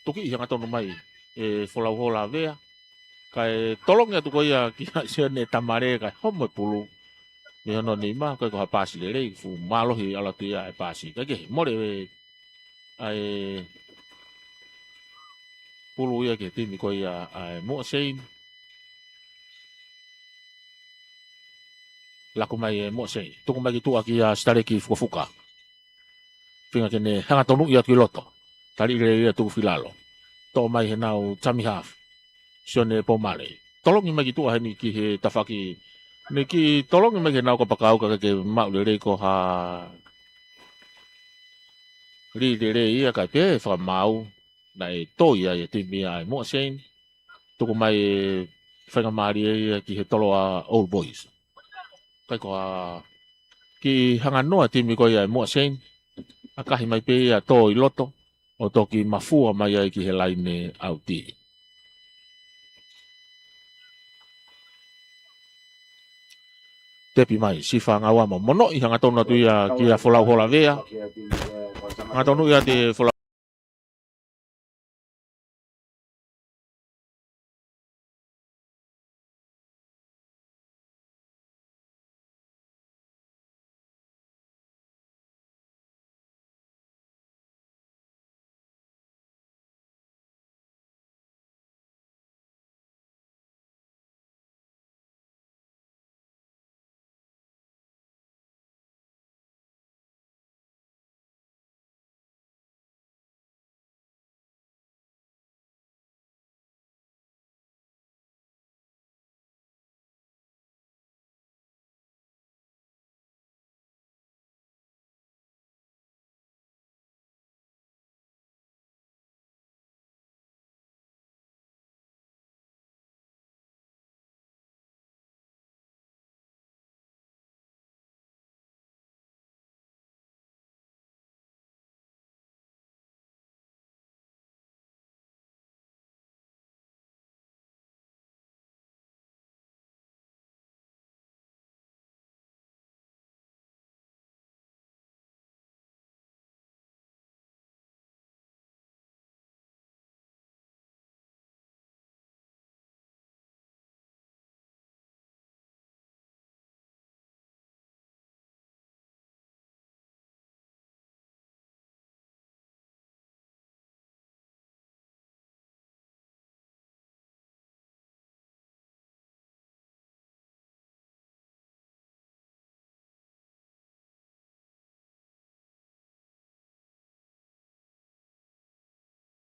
Toki I hanga tonu mai folau hola vea. Kai tolongia tu koia ki sia ne tamare kai homo pulu. Me hono ni ma kai ko hapasi le rei fu malohi ala tu ia e pasi. Kai ke more ai pulu ia ke timi koia ai mo sein. Laku mai mo sein. Tuku mai ki tu aki a stare ki fuka. Finga kene hanga tonu ia ki loto. Tali ia tu filalo. To mai henau tami haf. Sione pomale. Tolongi mai ki tu ahani ki he tafaki Niki tolong me ke nau ka pakau ka ke mau le ko ha ri le ia ka pe fa mau na e to ia e te mi ai mo sen to ko mai fa nga mari ia ki he tolo a old boys. Kai ko ki hanga noa te mi ko ia mo sen a ka hi mai pe ia to i loto o to ki mafua mai ai ki he laine au ti. Tepi mai si fa nga wa mo mono i hanga tona tu ia ki a folau hola vea. Nga tonu ia te folau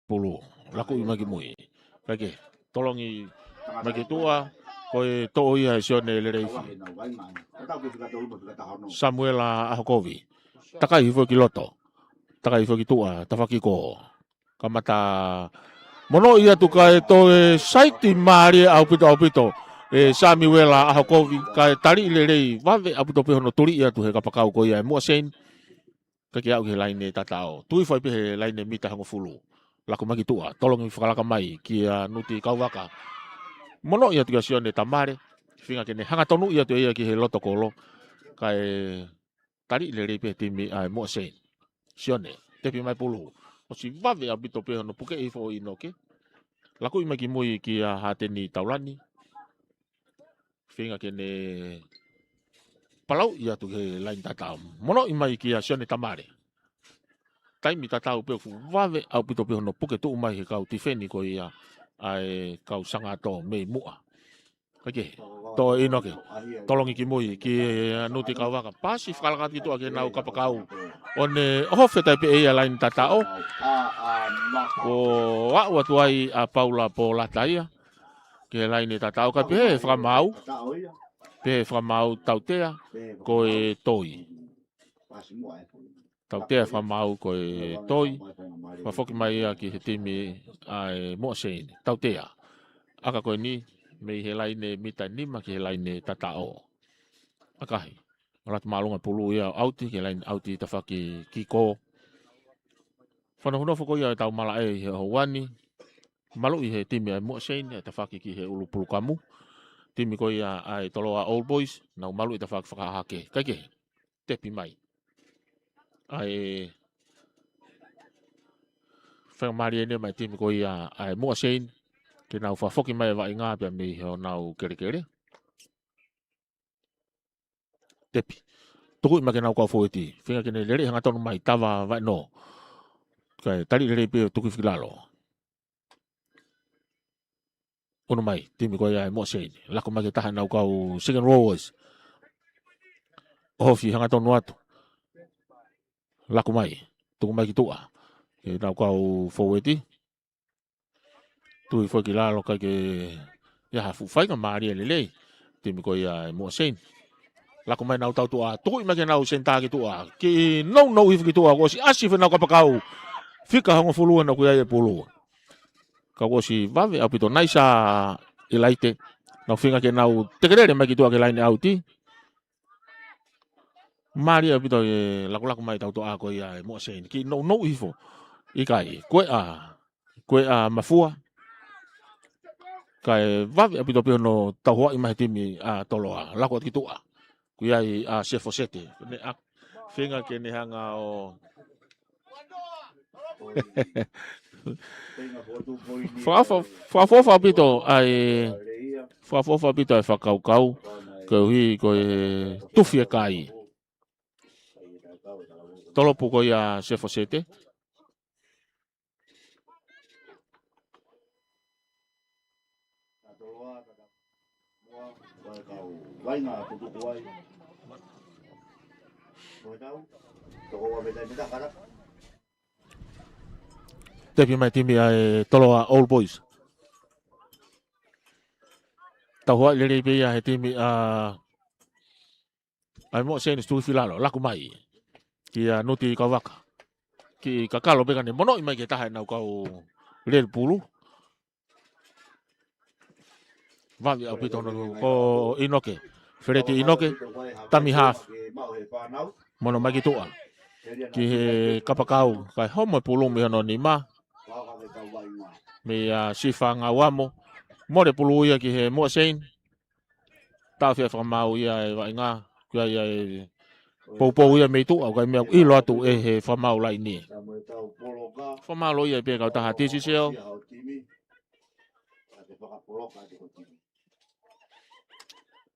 pulu. Laku i magi mui. Kake tolong i magi tua koe to ia sio ne le rei. Samuel Ahokovi. Taka i fo ki loto. Taka i fo ki tua, tafaki ko. Kamata mono ia tu kai to e saiti mari au pito. E Samuel Ahokovi kai tari le rei. Vave aputo pe hono turi ia tu he kapakau ko ia mo sen. Kake au he laine tatao. Tui foi pe he laine mita hango fulu. Laku magi tua, tolong i whakalaka mai ki a nuti kauwaka. Mono ia tuka sione tamare, whinga kene hanga tonu ia tu ia ki he loto kolo, kai tari le reipe timi ai mo sen. Sione, tepi mai pulu. O si vave a bito peho no puke i fo i noke. Laku i magi mui ki a hateni taulani. Whinga kene palau ia tu he lain tatao. Mono i mai ki a sione tamare. Taimi tatau pe fu vave au pito pe no puke tu mai he kau tifeni ko ia ai kau sanga to me mua. Kake to ino ke tolong iki moi ki nuti kau waka pasi fkalaka tu ake nau kapakau one hofe tai pe ia lain tatao ko wa wa tu ai a Paula Pola taia ke lain tatao ka pe fra mau tautea ko e toi tautea fra mau ko e toi wa foki mai ki he timi ai mo sein tautea aka ko ni me he laine mita nima ki he laine tatao akahi olat malunga pulu ia auti ki lain auti tafaki kiko fana hono foko ia tau mala e he howani malu i he timi ai mo sein tafaki ki he ulu pulu kamu timi ko ia ai toloa old boys na malu i tafaki fakahake kake tepi mai ai fa mari ene mai timi ko ia ai mo sein ke nau fa foki mai va inga pe mi ho nau kere tepi tuku ma ke nau ka foiti finga ke ne lere hanga tonu mai tava va no kai tali lere pe tuku filalo ono mai timi ko ia mo sein la ko ma ke tahan nau ka second rowers ofi hanga tonu atu la ko mai tuku mai ki tua ke nau ka foiti tu foi ki lalo ka ke ya fu fai ka mari lele timi ko ia mo sen la ko mai nau tau tua tu i mai nau senta ki tua ki no if ki tua ko si asi fe na ka pakau fika hongo fulu na ku ia pulu ka ko si vave apito naisa ilaite na finga ke nau tekerere mai ki tua ke line auti mari apito laku mai tau tua ko ia mo sen ki no ifo ikai koe a mafua kai vave apito pio no tau hoa i mai timi a toloa lako ki tua kuia i a sefosete ne ak finga ke ne hanga o fa pito ai fa pito ai whakaukau ko hui ko tufi kai tolopu ko ia sefosete Tapi mai timi ai toloa Old Boys. Tau hoa lere pe ia he timi ai mo sen stu filalo laku mai. Ki nuti kawaka. Ki kakalo pe kan mono mai ke taha nau kau rel pulu. Vavi au pito no ko Inoke. Fereti Inoke tami half. Mono mai ki tua. Ki he kapakau kai homo pulu mi hono ni ma. Me sifanga wamo more pulu ia ki he mo sein ta fe fa mau ia wa nga ku ia po ia me tu au kai me i lo tu he fa mau lai ni fa mau lo ia pe ka ta hati si seo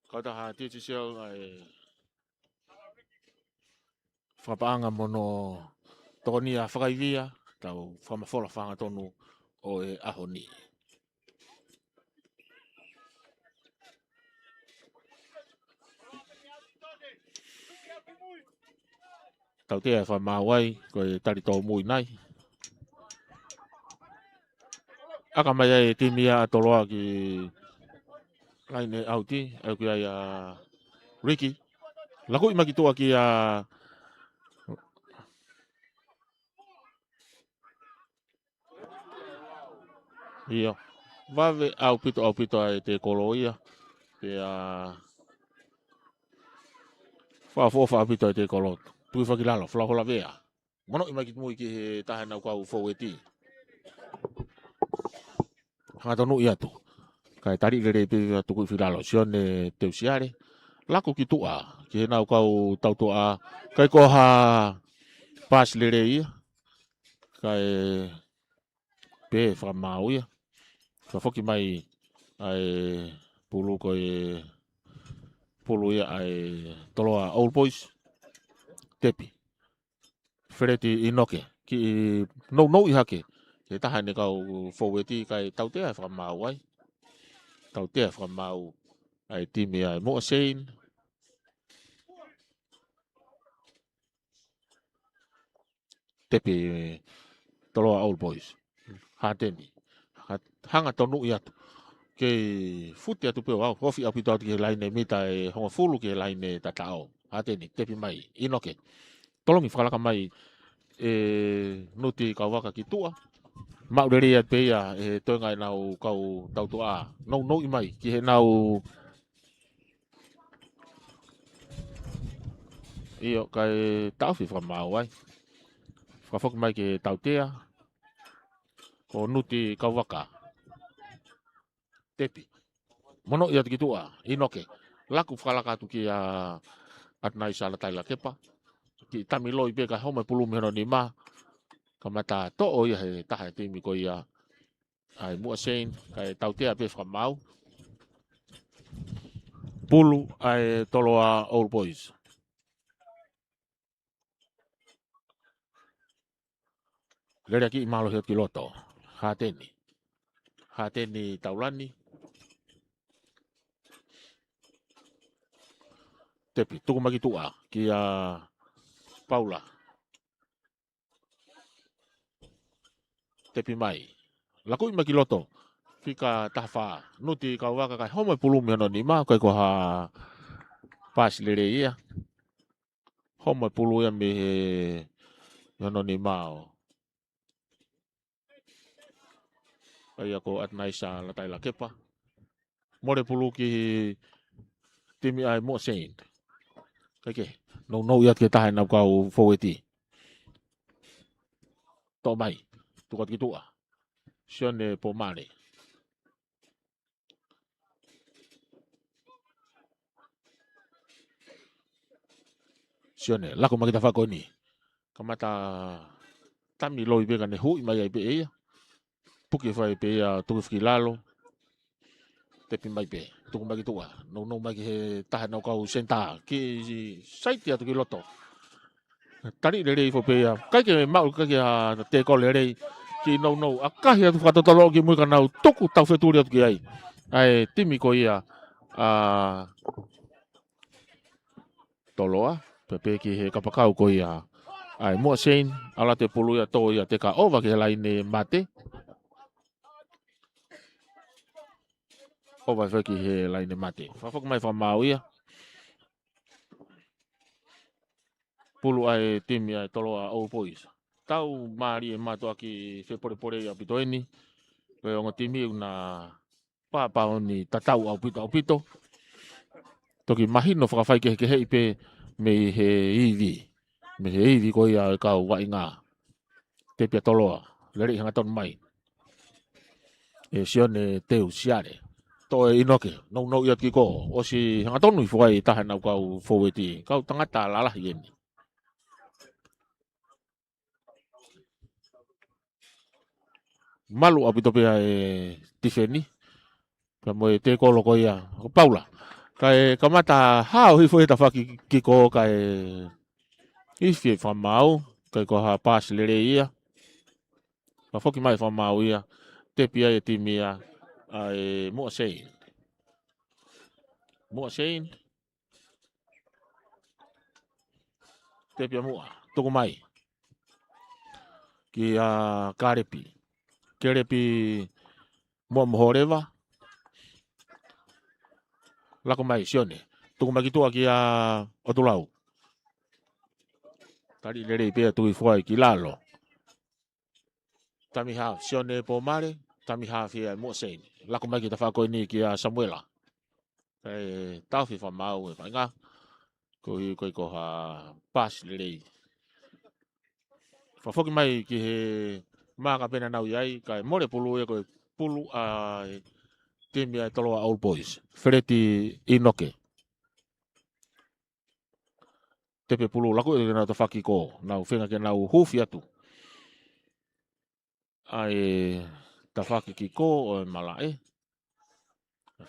ka ta hati si seo ai fa panga mono tonia fa via tau fa ma fola fa tonu o ahoni tau te fa mawai ko tari to mui nai aka mai timia toloa ki laine auti au ki ai Ricky laku i maki toa ki Iyo. Vave au pito ai te koloia. Te fa pito ai te kolot. Tui fakilalo, flahola vea. Mono i makit mui ki he tahe nau kau foweti. Hanga tonu ia tu. Kai tari lere pe tuku filalo sione teusiare. Lako ki tua. Ki he nau kau tau tua. Kai koha pas lere ia. Kai pe whamau ia. Ka foki mai ai pulu ko pulu ia ai toloa Old Boys tepi Fereti Inoke ki no i hake ke taha ne kau foweti kai tau te fa mau ai tau te fa mau ai timi ai mo sein tepi toloa Old Boys hateni hanga tonu ia ke futi atu pe au kofi api tau ke laine mita e honga fulu ke laine tatao ateni tepi mai Inoke tolongi whakalaka mai nuti kau waka ki tua mau rere at pe ia toengai nau kau tau tua no i mai ki he nau iyo kai tau fi whamau ai whafok mai ke tau tea ko nuti kau waka tepi mono ia ki tua Inoke laku whakalaka tu ki at nai sala taila kepa ki tamiloi pe ka home pulu meno ni ma kamata to o ia he taha timi ko ia ai mua sein kai tau tea pe whamau pulu ai toloa Old Boys lere ki malo he piloto hateni taulani tepi tuku maki tua ki Paula tepi mai laku i maki loto Pika tafa. Nuti kau waka kai homo pulu mi ni ma kai ko ha pas lere ia. Homo pulu ya mi ni ma. Ai ako at naisa la tai la kepa. More pulu ki timi ai mo sein. Kake. No ia ke tahan na kau foweti. To mai. Tukot kitua. Sione po mane. Sione, lako makita whako ni. Kamata tami loi peka ne hui mai ai pe ea. Puki whai pe ea tuku whiki lalo. Tepi mai pe. Tuku mai ki tua. No mai ki he taha nau kau senta. Ki saiti atu ki loto. Tari le rei fo pe ea. Kai ke mau kai ke te ko le rei. Ki no. A kahi atu whakatotolo ki muika nau. Tuku tau wheturi atu ki ai. Ai timi ko ia. Toloa. Pepe ki he kapakau ko ia. Ai mua sein. Ala te pulu ia to ia te ka ova ki he laine mate. O vai ki he laine mate. Whawhak mai whamau ia. Pulu ai timi ai toloa Old Boys. Tau maari e matua ki whepore ia pito eni. Koe ongo timi una pāpao ni tatau au pito. Toki mahino whakawhai ke hei pe me he iwi. Me he iwi ko ia kau wai ngā. Te pia toloa. Leri hanga tonu mai. E sione teu siare. To e inoke, no ia ki ko. O si hanga tonu i whai taha nau kau foweti. Kau tangata lalahi eni. Malu apito pia e tifeni. Ka moe te kolo ko ia. Paula. Kai kamata hao hi foi ta whaki ki ko kai ifi whamau. Kai ko ha pas lere ia. Ka whoki mai whamau ia. Te pia e timia. Ai mua sein. Mua sein. Te pia mua. Tuku mai. Ki karepi. Kerepi mua mohorewa. Lako mai sione. Tuku mai ki tua ki otulau. Tari lere pia tui fuai ki lalo. Tami ha sione po mare. Tami ha fia mua sein. Lako mai ki ta whako ni ki Samuela. Kai tau fi whamau e whainga. Koi ko ha pas lere. Whafoki mai ki he maka pena nau iai. Kai more pulu e koe pulu timi ai toloa Old Boys. Fereti inoke. Tepe pulu laku e nau ta whaki ko. Nau whenga ke nau hufi atu. Ai ta whaki ki ko o malae.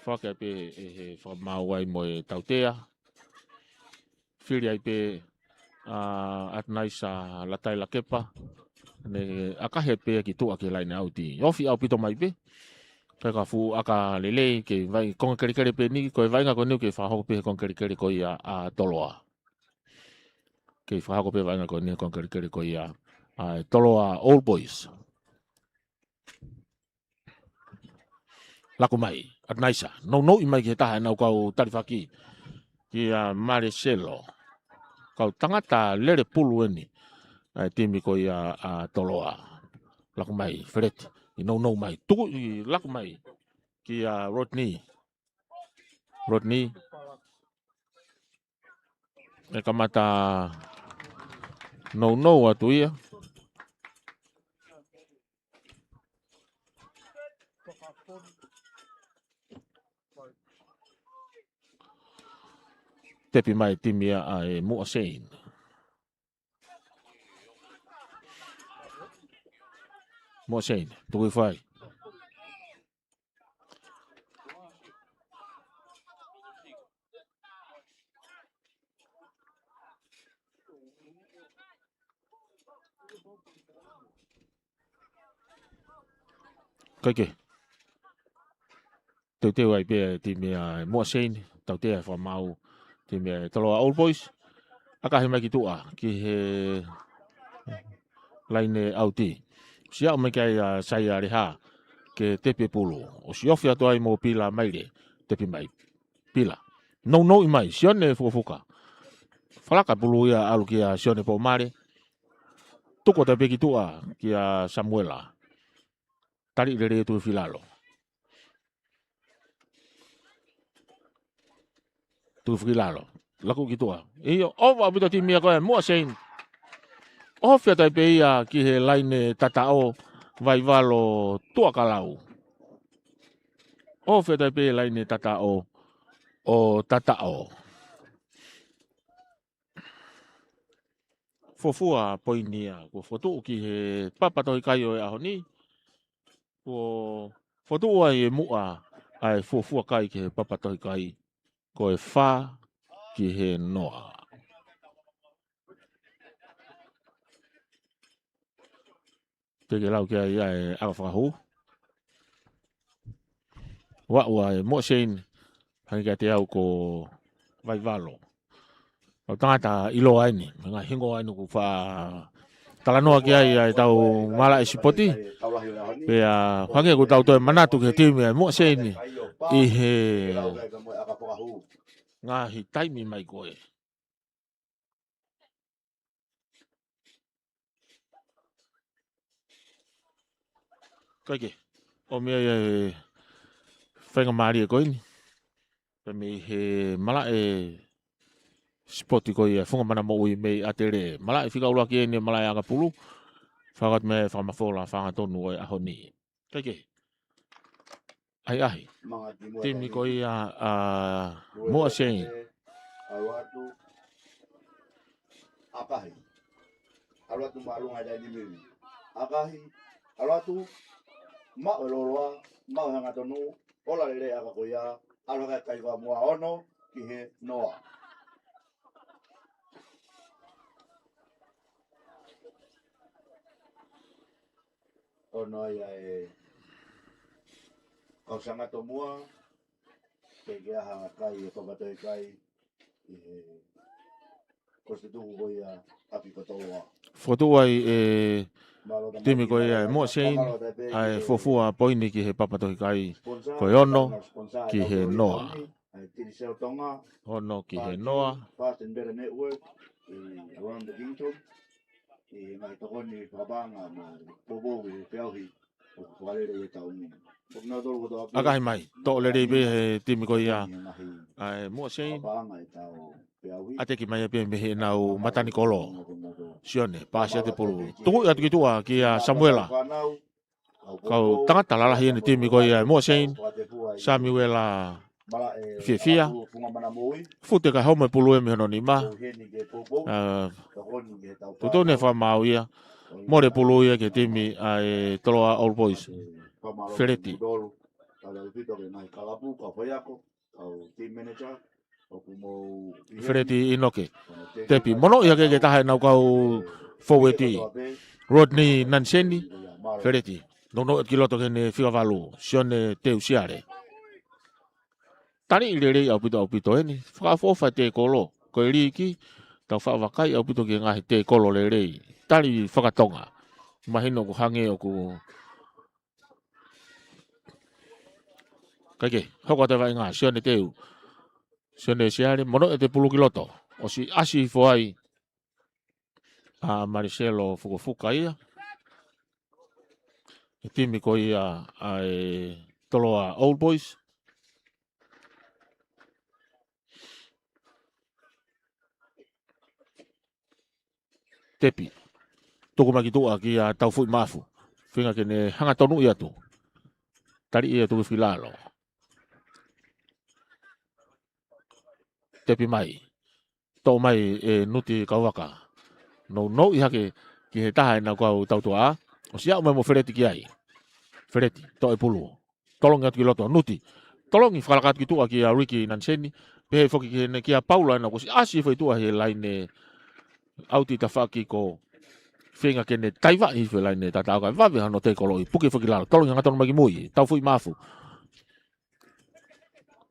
Whaki ai pe he whamau ai mo e tautea. Whiri ai pe atnaisa latai la kepa. Ne akahe pe ki tua ki laine au ti. Ofi au pito mai pe. Peka fu aka lele ke vai konga kerikeri pe ni ko vai nga ko ni ke whahoko pe konga kerikeri ko ia toloa. Ke whahoko pe vai nga ko ni konga kerikeri ko ia toloa Old Boys. Lako mai, at naisa. No i mai ke taha nau kau tarifaki. Ki Maricelo. Kau tangata lere pulu eni. Timi ko ia toloa. Lako mai, Fereti. No mai. Tuku i lako mai. Ki Rodney. E kamata no atu ia. Tepi mai timia ai mua sein. Mua sein. Tuku fai. Kake. Teu ai pe timia mua sein. Tau te ai whamau. Timia taloa Old Boys. Akahi mai ki tua. Ki he laine auti. Sia o mai kai sai ari ha. ke tepe pulu. O si ofi atu ai mo pila mai le, tepe mai. Pila. No i mai, sione fuka. Falaka pulu ia alu kia sione po mare. Tuko te peki tua kia Samuela. Tari le tu filalo. Tu filalo. Laku kitua. Iyo, ova bito timia koe, mua sein. Ofia tai pe ia ki he laine tatao vai valo tua kalau. Ofia tai pe laine tatao o tatao. Fofua poinia ko foto ki he papatoi kai o aho ni. Ko foto ai mua ai fofua kai ki he papatoi kai ko e fa ki he noa. Tege lau kia ia e aga whakahu. Wa e mo sein hangi kia te au ko vai valo. O tangata ilo aini, nga hingo aini ku wha talanoa kia ia e tau mala e sipoti. Pea hangi ku tau toi manatu ke timi e mo sein i he ngahi taimi mai koe. Kaike, o mea e whenga maari e koe ni. Pe me he mala e spoti koe e whunga mana mo ui mei atere. Mala e whika ula ki e ni mala e aga pulu. Whakat me whamafola whanga tonu e aho ni. Kaike, ai ahi. Timi koe a mua sein. Aluatu akahi. Aluatu maalunga jadi mimi. Akahi. Aluatu ma ololoa ma hanga tonu ola lele aka koia aluka kai wa mua ono ki he noa. Ono ia e kau sanga to mua ke hanga kai e pabatoi kai i he konstituku koia api kotoa. Foto ai e timi koe e mua sein. Ai fofua poini ki he papatohi kai koe ono ki he noa. Ono ki he noa. Fast and Better Network around the kingdom. I ngai tokoni whabanga ma popo i whiauhi o kuarere e tau ni. Akahi mai, to le rebe he timi koe ia ai mua sein. Ate ki mai pe me nau matani kolo. Sione, pasia te pulu. Tungu atu ki tua ki a Samuela. Kau tangata lalahi ni timi koe ia mua sein. Samuela fia. Fute ka home pulu e me hono ni ma. Tuto ne wha mau ia. More pulu ia ke timi ai toloa Old Boys. Fereti. Fereti inoke. Tepi. Mono ia ke taha nau kau Foweti. Rodney Nanseni. Fereti. Nono kiloto kene whikavalu. Sione te usiare. Tani ilere au pito eni. Whakafofa te kolo. Koe riki. Tau whakawakai au pito ki ngahi te kolo le rei. Tani whakatonga. Mahino ku hange o ku Kaike, hoko te vai ngā, sione teu. Sione siare, mono e te pulu kiloto. O si asi foai a Maricelo fukufuka ia. E timi ko ia ai toloa Old Boys. Tepi. Toko maki tua ki a tau fui mafu. Whinga kene hanga tonu ia tu. Tari ia tu filalo. Tepi mai. Tau mai e nuti kauwaka. No iha ke ki he taha e nau kau tautua. O si au mai mo fereti ki ai. Fereti, to e pulu. Tolongi atu ki loto, nuti. Tolongi whakalakat ki tua ki a Ricky Nanseni. Pehe foki ki a Paula na ko si asi fai tua he laine auti ta whaki ko whenga kene taiwa i whe laine tata au kai wawe hano te koloi. Puki foki lalo, tolongi hanga tonu maki mui. Tau fui mafu.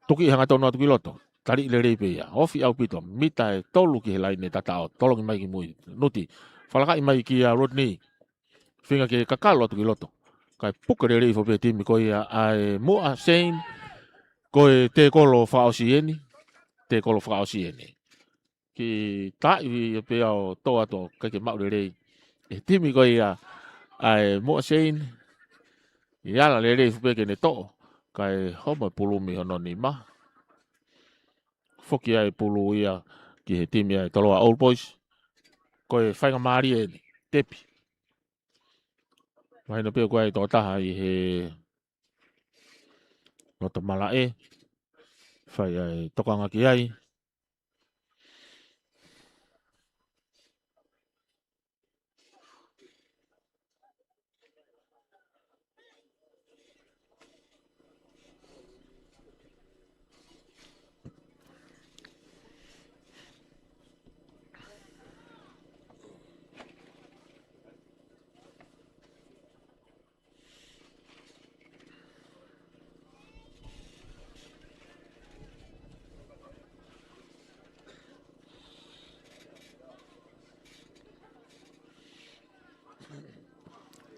Tuki hanga tonu atu ki loto. Tari le reipe ia, ofi au pito, mita e tolu ki he laine tata o, tolongi mai ki mui, nuti. Whalakai mai ki a Rodney, whinga ke kakalo atu ki loto. kai pukarere fo pe timi ko ia ai mo a sein ko te kolo faosieni ki ta i pe ao to ato ka ke maurere e timi ko ia ai mo a sein ia la lere fo pe ke ne to kai homa pulumi hono ni ma foki ai pulu ia ki he timi ai toloa Old Boys ko e whainga maari e tepi mai no pe ko ai to taha i he no to mala e whai ai tokanga ki ai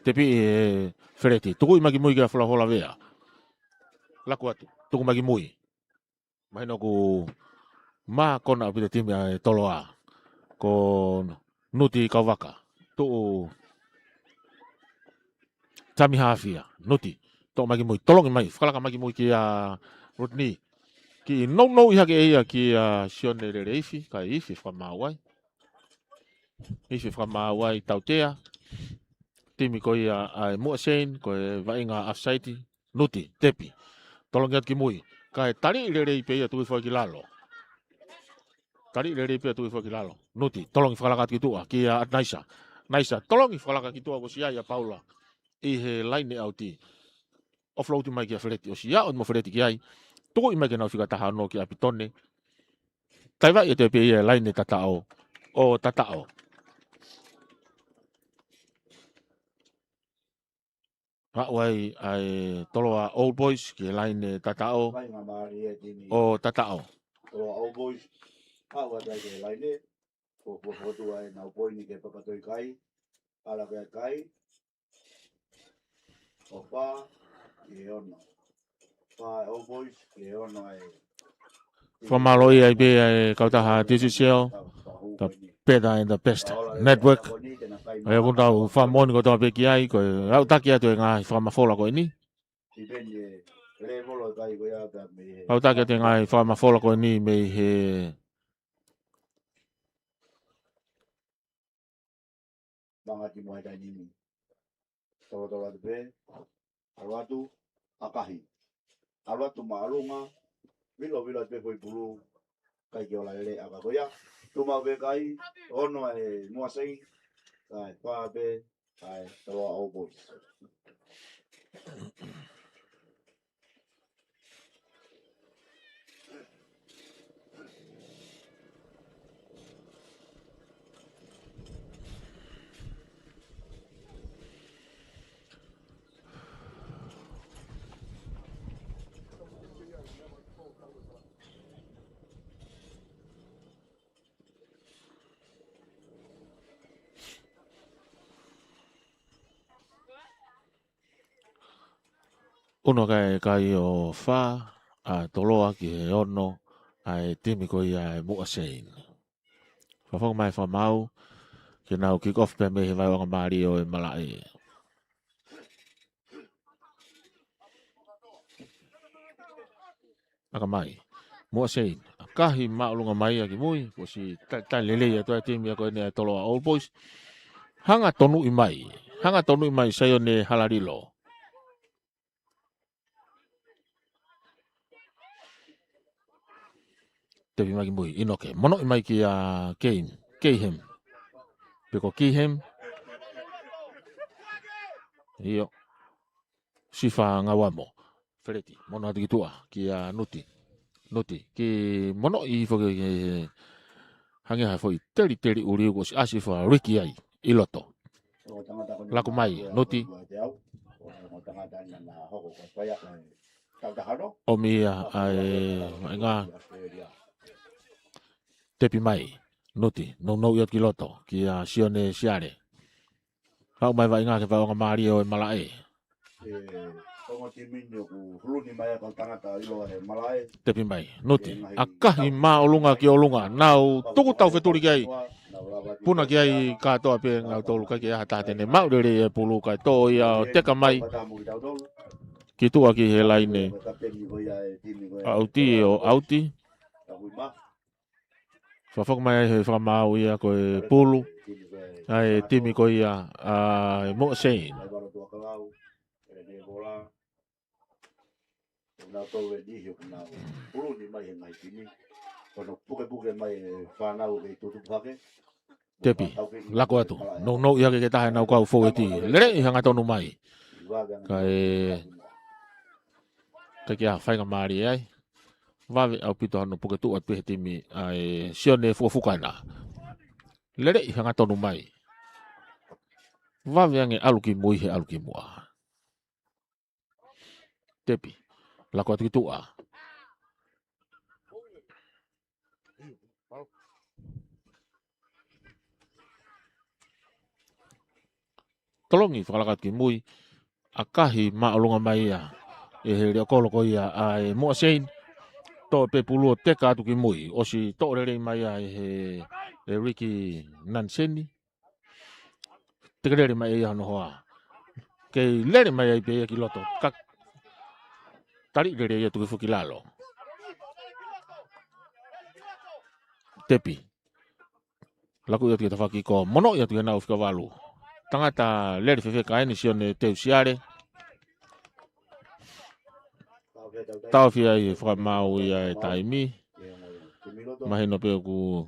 tepi e fereti tuku i maki mui ka fula hola vea laku atu tuku maki mui mai no ku ma kona apita timi ai toloa ko nuti kawaka tu tami hafia nuti to maki mui tolong mai whakalaka maki mui ki a Rodney ki no iha ke eia ki a sione re ifi ka ifi whamawai tautea timi ko ia ai mua sein ko e vainga afsaiti nuti tepi tolong iat ki mui ka e tari re ipe ia tui fo ki lalo nuti tolong whakalaka ki tua ki a Naisa tolong whakalaka ki tua ko si ia Paula i he line au ti offload mai ki a fereti o si ia on mo fereti ki ai tuku i mai ke nau whika taha no ki a pitone taiwa i te pe ia line tatao o tatao wai ai toloa Old Boys ki line tatao Whainga maari e timi. o tatao Toloa Old Boys. Hawa tai ke laine. Ko fotu ai nau poini ke papatoi kai. Ala ke kai. O pa e ono. Pa Old Boys e ono ai. Whamaloi ai be ai kautaha DCCL the better and the best network ai ko tau whamoni ko tau pe ki ai ko au taki atu e ngā whamafola ko ni au taki atu e ngā whamafola ko ni me he Mangati mo hai nimi. Tawa te pe. Alwatu akahi. Alwatu maalunga. Vilo te foi pulu. Kai ki ola ele aka koia. Tuma pe kai. Ono e mua sei. Kai pa pe. Kai tawa Old Boys. uno kai o wha a toloa ki he ono ai timi ko i ai mua sein. Whawhong mai whamau ki nau kick off pe me he vai wanga maari o e malai. Aka mai, mua sein. Kahi maulunga mai a ki mui, ko si tai lele ia toa timi a ko e ne toloa Old Boys. Hanga tonu i mai sayo ne halarilo. Tepi maki mui, inoke. Mono i mai ki a Keihem. Peko Keihem. Iyo. Sifa ngawamo. Fereti. Mono hatu ki tua. Ki a Nuti. Ki mono i foke hangi hai foi teri uri uko si asifa Ricky ai. Iloto. Laku mai, Nuti. Omi ai nga. Tepi mai, Nuti, no iot ki loto, ki a sione siare. Hau mai vai ngā ke whaonga maari o e malae. Tongo timinyo ku huluni maya kau tangata ilo he malai. Tepi mai, noti. Akahi maolunga ki olunga. Nau tuku tau wheturi kiai. Puna kiai katoa pe ngau tolu kai kia hatatene. Maurere e pulu kai tō ia o teka mai. Ki tua ki he laine. Auti o auti. Whawhaka mai he whamau ia ko e pulu. Ai timi ko ia mo sein. Nau tau e nihi o kunau. Pulu ni mai he ngai timi. Kono puke mai whanau e tutu pake. Tepi, lako atu. No ia ke tahe nau kau fo eti. Lere i hanga tonu mai. Kai kia whainga maari ai. Wawe au pito hano puke tu atu he timi ai sione fukaina. Lere i hanga tonu mai. Wawe ange aluki mui he aluki mua. Tepi. Lako atu ki tua. Tolongi whakalakat ki mui. Akahi maolunga mai ia. E he rea koloko ia ai mua sein. Tō pe puluo teka atu ki mui. Osi tō rere mai ia e Ricky Nanseni. Teka rere mai ia no hoa. Kei lere mai ia pe ia ki loto. Tari rere ia tuki fuki lalo. Tepi. Laku ia tuki tawhaki ko mono ia tuki nau whika walu. Tangata lere whewhe ka eni sione teu siare. Tau whia i whakamau ia e taimi. Mahino peo ku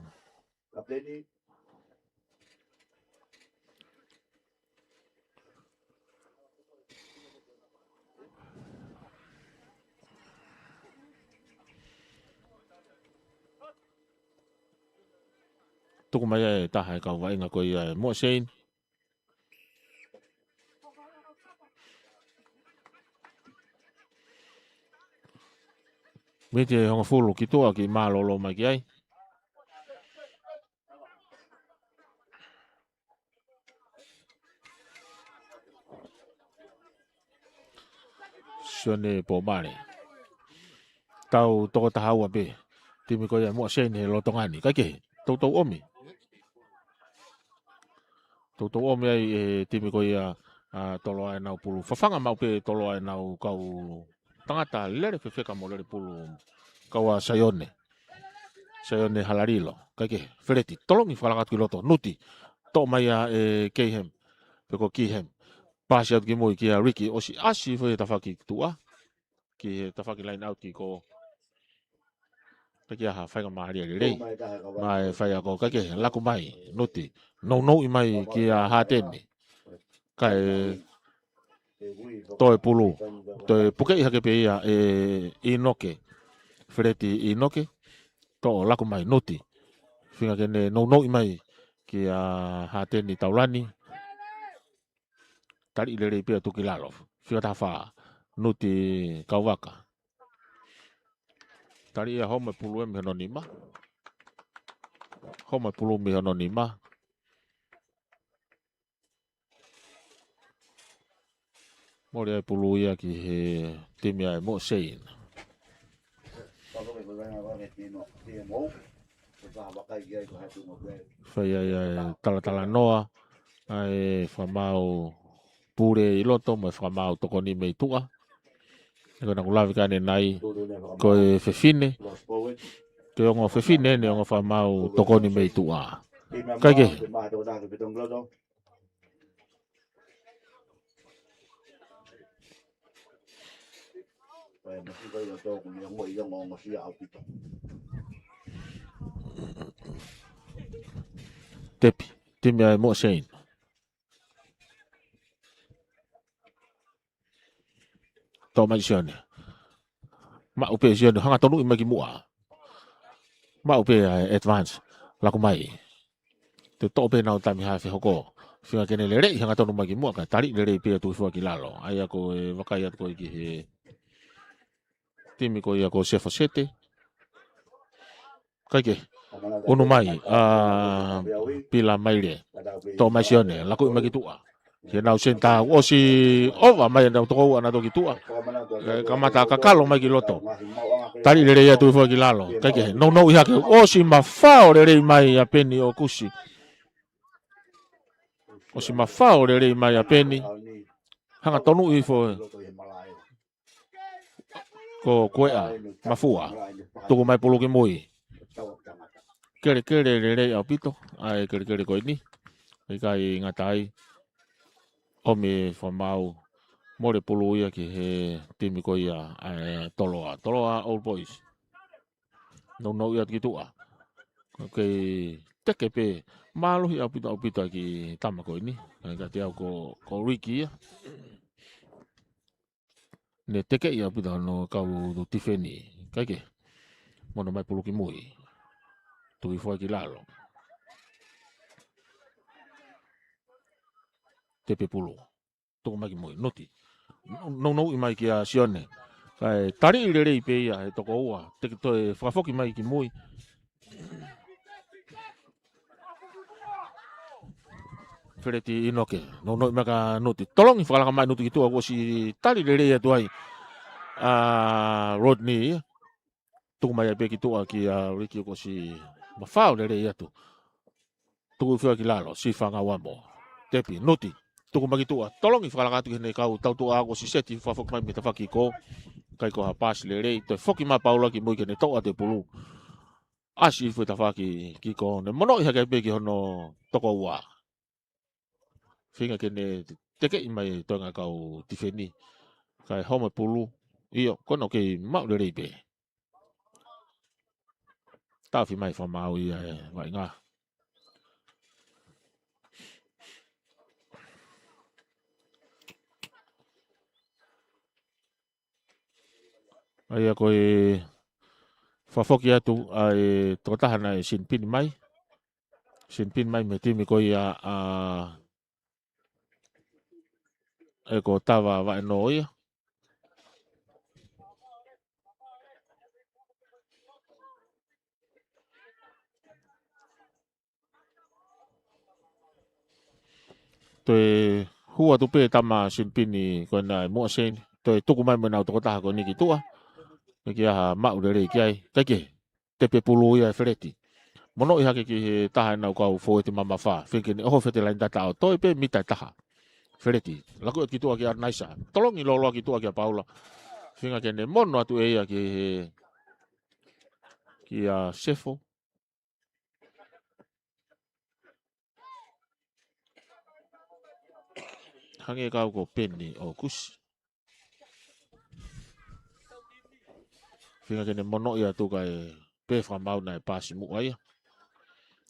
tuku mai e taha e kau wainga ko ia e mua sein. Mete e honga fulu ki toa ki mālolo mai ki ai. Sione po mare. Tau toko tahaua be. Timi ko ia mua sein he lotongani. Kaike, tau omi. Tau omi ai e timi ko ia tolo ai nau pulu. Whawhanga mau pe tolo ai nau kau tangata lere whewheka mo lere pulu. Kaua Sayone. Sayone halarilo. Kaike, whereti. Tolongi whalakat ki loto. Nuti. Tō mai e keihem. Peko kihem. Pasi atu ki mui ki a Ricky. Osi asi whai tawhaki tua. Ki tawhaki line out ki ko. Kaike aha whainga mahari ali rei. Mai whai ako. Kaike, laku mai. Nuti. No i mai ki a hatene. Kai toi pulu. Toi puke i hake pe ia e inoke. Whereti inoke. Tō laku mai. Nuti. Whinga kene no i mai ki a hatene taulani. Tari lere pia tuki lalo. Whinga taha nuti kauwaka. Tari ia home pulu e mihono nima. Home pulu mihono nima. Mori ai pulu ia ki he timi ai mo sein. Whai ai tala noa. Ai whamau pure i loto. Mai whamau toko ni mei tua. Eko na kulawi kane nai. Ko e whewhine. Ke ongo whewhine ne ongo whamau toko ni mei tua. Kaike. Tepi. Timi ai mo sein. Tō mai sione. Ma upe sione. Hanga tonu i maki mua. Ma upe advance. Laku mai. Te tō pe nau tami hae hoko. Whinga kene le rei hanga tonu maki mua. Ka tari le rei pia tu fua ki lalo. Ai ako e wakai atu koi ki he. Timi ko ia ko sefo sete. Kaike. Unu mai. Pila mai le. Tō mai sione. Laku i maki tua. Ke nau senta o si ova mai na to ana to kitua. Kamata kakalo mai ki loto. Tari le ia tu fo ki lalo. Kake no ia ke o si mafao le mai a peni o kusi. O si mafao le mai a peni. Hanga tonu i fo ko koea mafua. Tuku mai pulu ki mui. Kere le au pito. Ai kere ko ini. Kai ngatai. Omi fo mau. More pulu ia ki he timi ko ia toloa Old Boys. No ia ki tua. Okay, teke pe malu hi au pito ki tama ko ini. Ka te au ko Ricky ia. Ne teke ia pito no kau do Tiffany. Kake. Mono mai pulu ki mui. Tu foi ki lalo. Tepe pulu. Tu mai ki mui noti. No i mai ki a sione. Kai tari le pe ia e toko ua. Teke to e whafoki mai ki mui. Fereti inoke. No i maka noti. Tolongi whakalaka mai noti ki tua ko si tari le ia tuai. Rodney. Tuku mai pe ki tua ki Ricky ko si mafao le ia tu. Tuku fua ki lalo. Si whanga wamo. Tepi noti. Tuku mai ki tua. Tolongi whakalaka tu hene kau tau tua ko si seti whafoki mai me ta whaki ko. Kai ko ha pas le rei to foki ma paula ki moi ke ne toa te pulu asi fu ta faki ki ko ne mono i hake pe ki hono toko wa finga ke ne teke i mai to nga kau Tiffany kai homa pulu io kono ke ma le rei pe ta fi mai fa mau i vai nga ai ko e fafoki atu ai totahana e sinpin mai me timi ko ia e ko tava va no ia to e hua tu pe tama sinpini ko na mo sen to e tuku mai mo na to taha ko ni ki tua ki a ma ure ki ai take te pe pulu ia fereti mono i hake ki taha na ko fo te mama fa fike ni o fete lain tata o to pe mita taha fereti laku ki tua ki ar naisa tolongi lolo ki tua ki Paula finga ke ne mono atu e ia ki a sefo hange kau ko penni o kus finga ke ne mono ia tu kai pe fa mau na pasi mu ai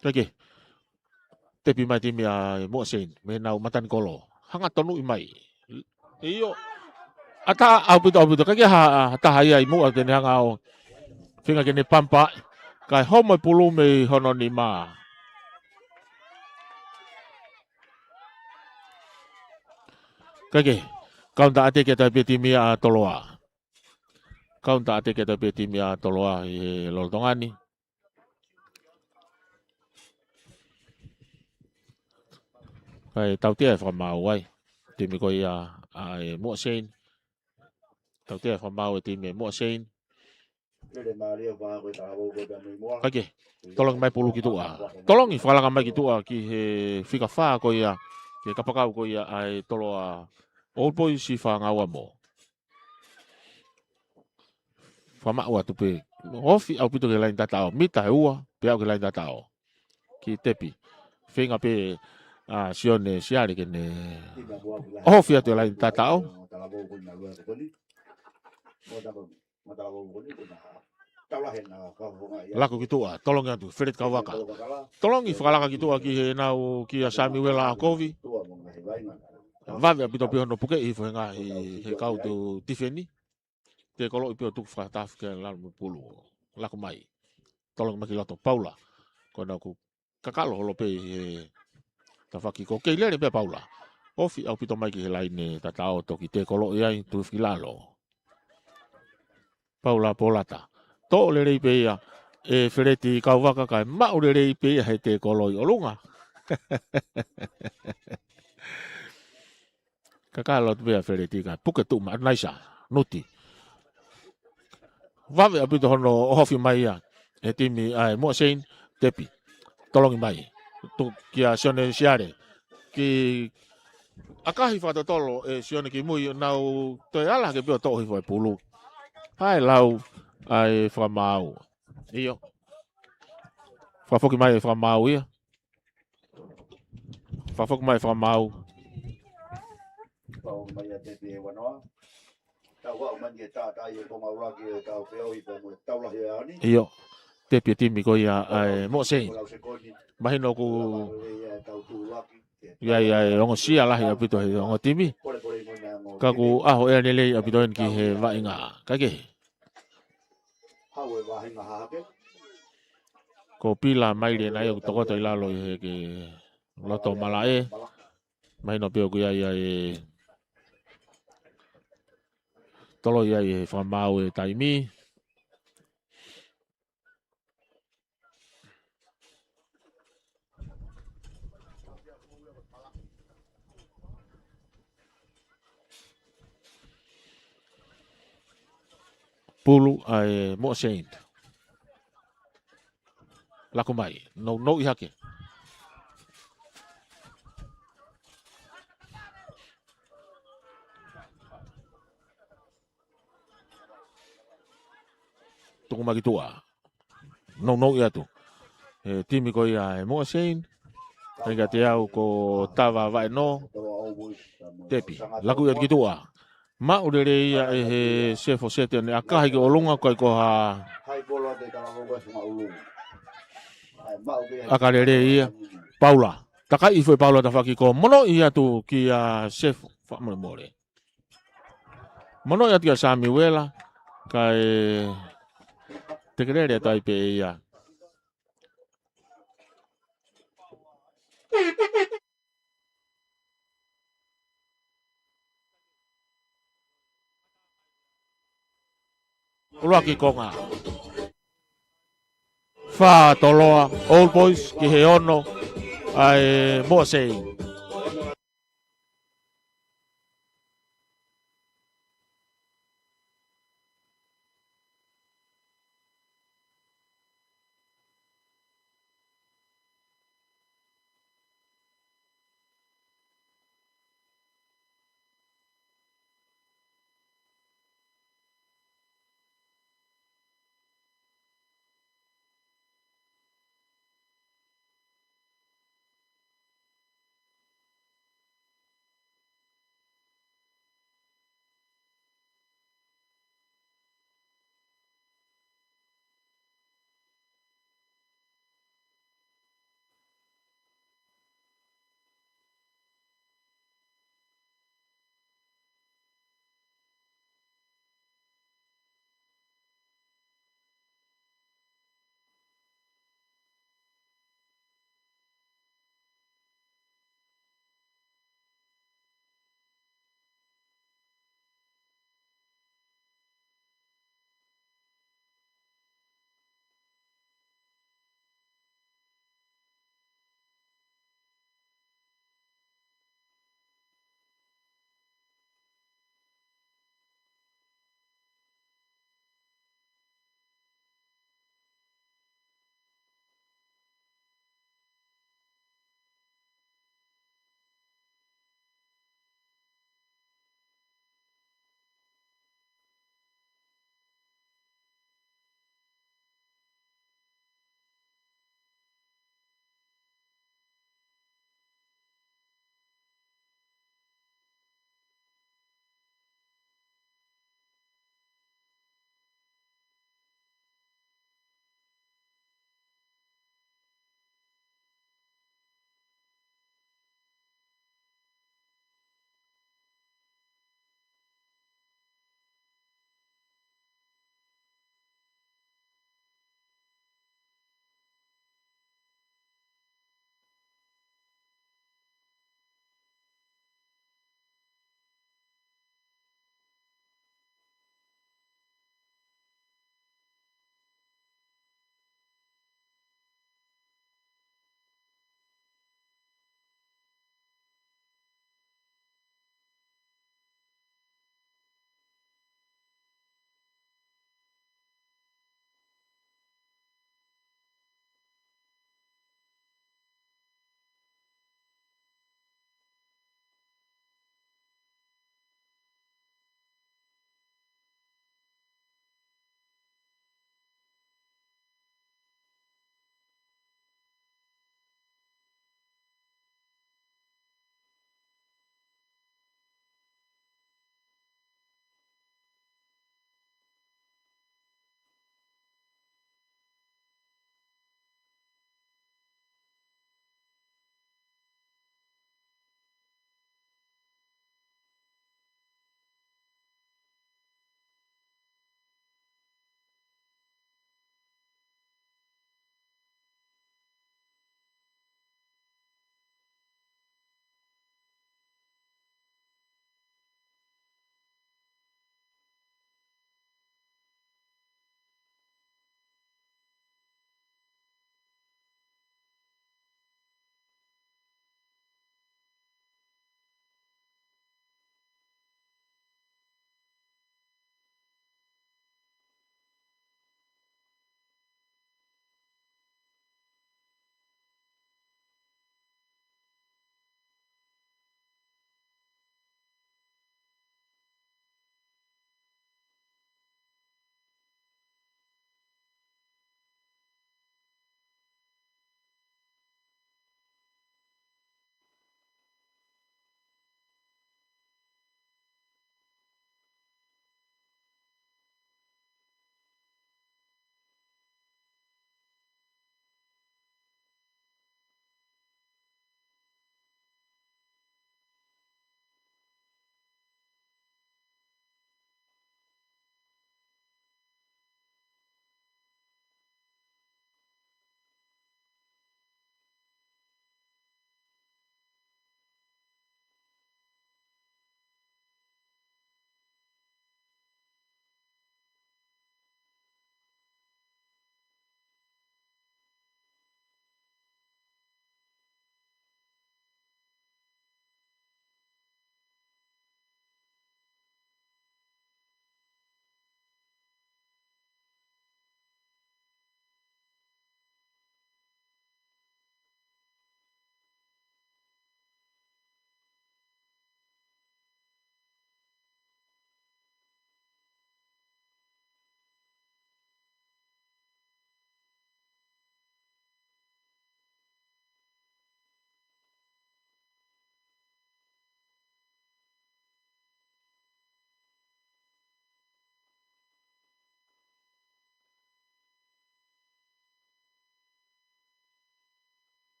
take tepi mai timi a mo sen me nau matan kolo hanga tonu i mai iyo ata au pito kake ha ta hai ai mu ate hanga o finga ke ne pampa kai homo pulu me hono ni ma kake kaunta ate ke ta timi a toloa kaunta ate ke ta timi a toloa i loltongani kai tau te fa mau ai timi ko ia ai mo sen tau te fa mau timi mo sen kake tolong mai pulu gitu tolong i fala mai gitu ki he fika fa ko ia ke kapakau ko ia ai toloa Old Boys si fa ngawa mo fama wa tu pe ofi au pito ke lain tata o mita ua pe au ke lain tata o ki tepi finga pe sione siari ke ne ofi atu lain tata o laku gitu tolong atu Fred Kawaka tolong i falaka gitu ki he nau ki Samuel Akovi vave pito pe no puke i fenga he kau tu Tiffany te kolo i tu fataf ke lalu pulu laku mai tolong maki loto Paula kona ku kakalo lo pe tafaki ko ke le pe Paula ofi au pito mai ki lain tatao to ki te kolo ia tu filalo Paula Polata to le rei pe ia e fereti Kawaka kai ma o le rei pe he te kolo i olunga Kakalo vea feletika puke tu ma naisa nuti. Vave apito hono hofi mai ia. E timi ai mo sein tepi. Tolongi mai. Tu kia sione siare. Ki akahi fata tolo e sione ki mui nau toi ala ke pio tohi foi pulu. Hai lau ai whamau. Iyo. Whafoki mai e whamau ia. Whafoki mai e whamau. Tau mai te te wanoa. Tau wau mani e tātai e konga uraki e tau whiau i pēmu e taulahi e ani. Iyo. Tepi timi ko ia ai mo sein. Mahino ku ia ongo sia lahi apito he ongo timi. Kaku aho e nele apito en ki he vainga. Kake. Ko pila mai le nai toko to ilalo he ke loto malae. Mahino pio ku ia e tolo ia e whamau e taimi. Pulu ai mo sein. Laku mai. No i hake. Tuku maki tua. No i atu. E timi ko ia e mo sein. Hingga te au ko tawa vai no. Tepi. Laku ia ki tua. Ma urere ia e he sefo sete ne akahi ke olunga kai ko ha. Akarere ia Paula. Takai foi Paula ta faki ko mono ia tu ki a sefo fa more. Mono ia tia sami wela kai te kerere tai pe ia. Uloaki konga. Fa toloa Old Boys ki he ono ai mo sei.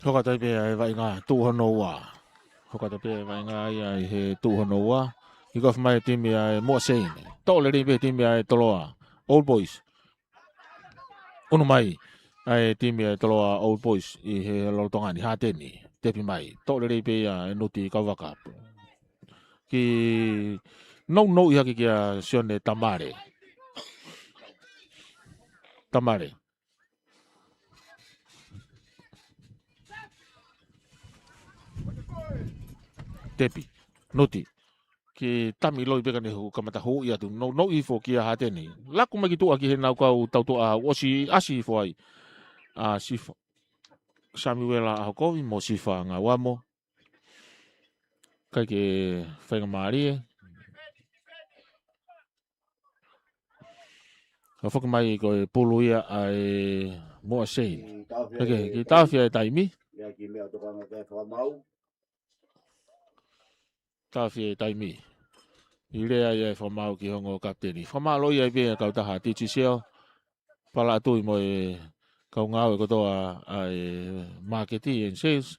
Hoka tai pe ai vai ngā tūhono wā. Hoka tai pe vai ngā ai he tūhono wā. I gof mai timi ai Moa Seine. Tō le ri pe timi ai toloa Old Boys. Unu mai ai timi ai toloa Old Boys i he lorotongani hāteni. Tepi mai. Tō le ri pe ai nuti kauwaka. Ki no i haki kia sione tamare. Tamare. Tepi, noti, ki tami loi peka ne hu kamata hu ia tu no i fo kia hateni. Laku maki tu aki he nau kau tau tu a osi asi fo ai. A sifa. Samuela a hokovi mo sifa ngā wamo. Kai ke whainga maarie. Ka whaka mai ko e pulu ia ai Moa Seine. Ki tawhia e taimi. Ia ki mea tokanga kai whamau. Tawhia e taimi. I rea ia e whamau ki hongo kapteni. Whamau loi ai pia kau taha titi seo. Pala atui mo e kau ngau e kotoa ai marketing and sales.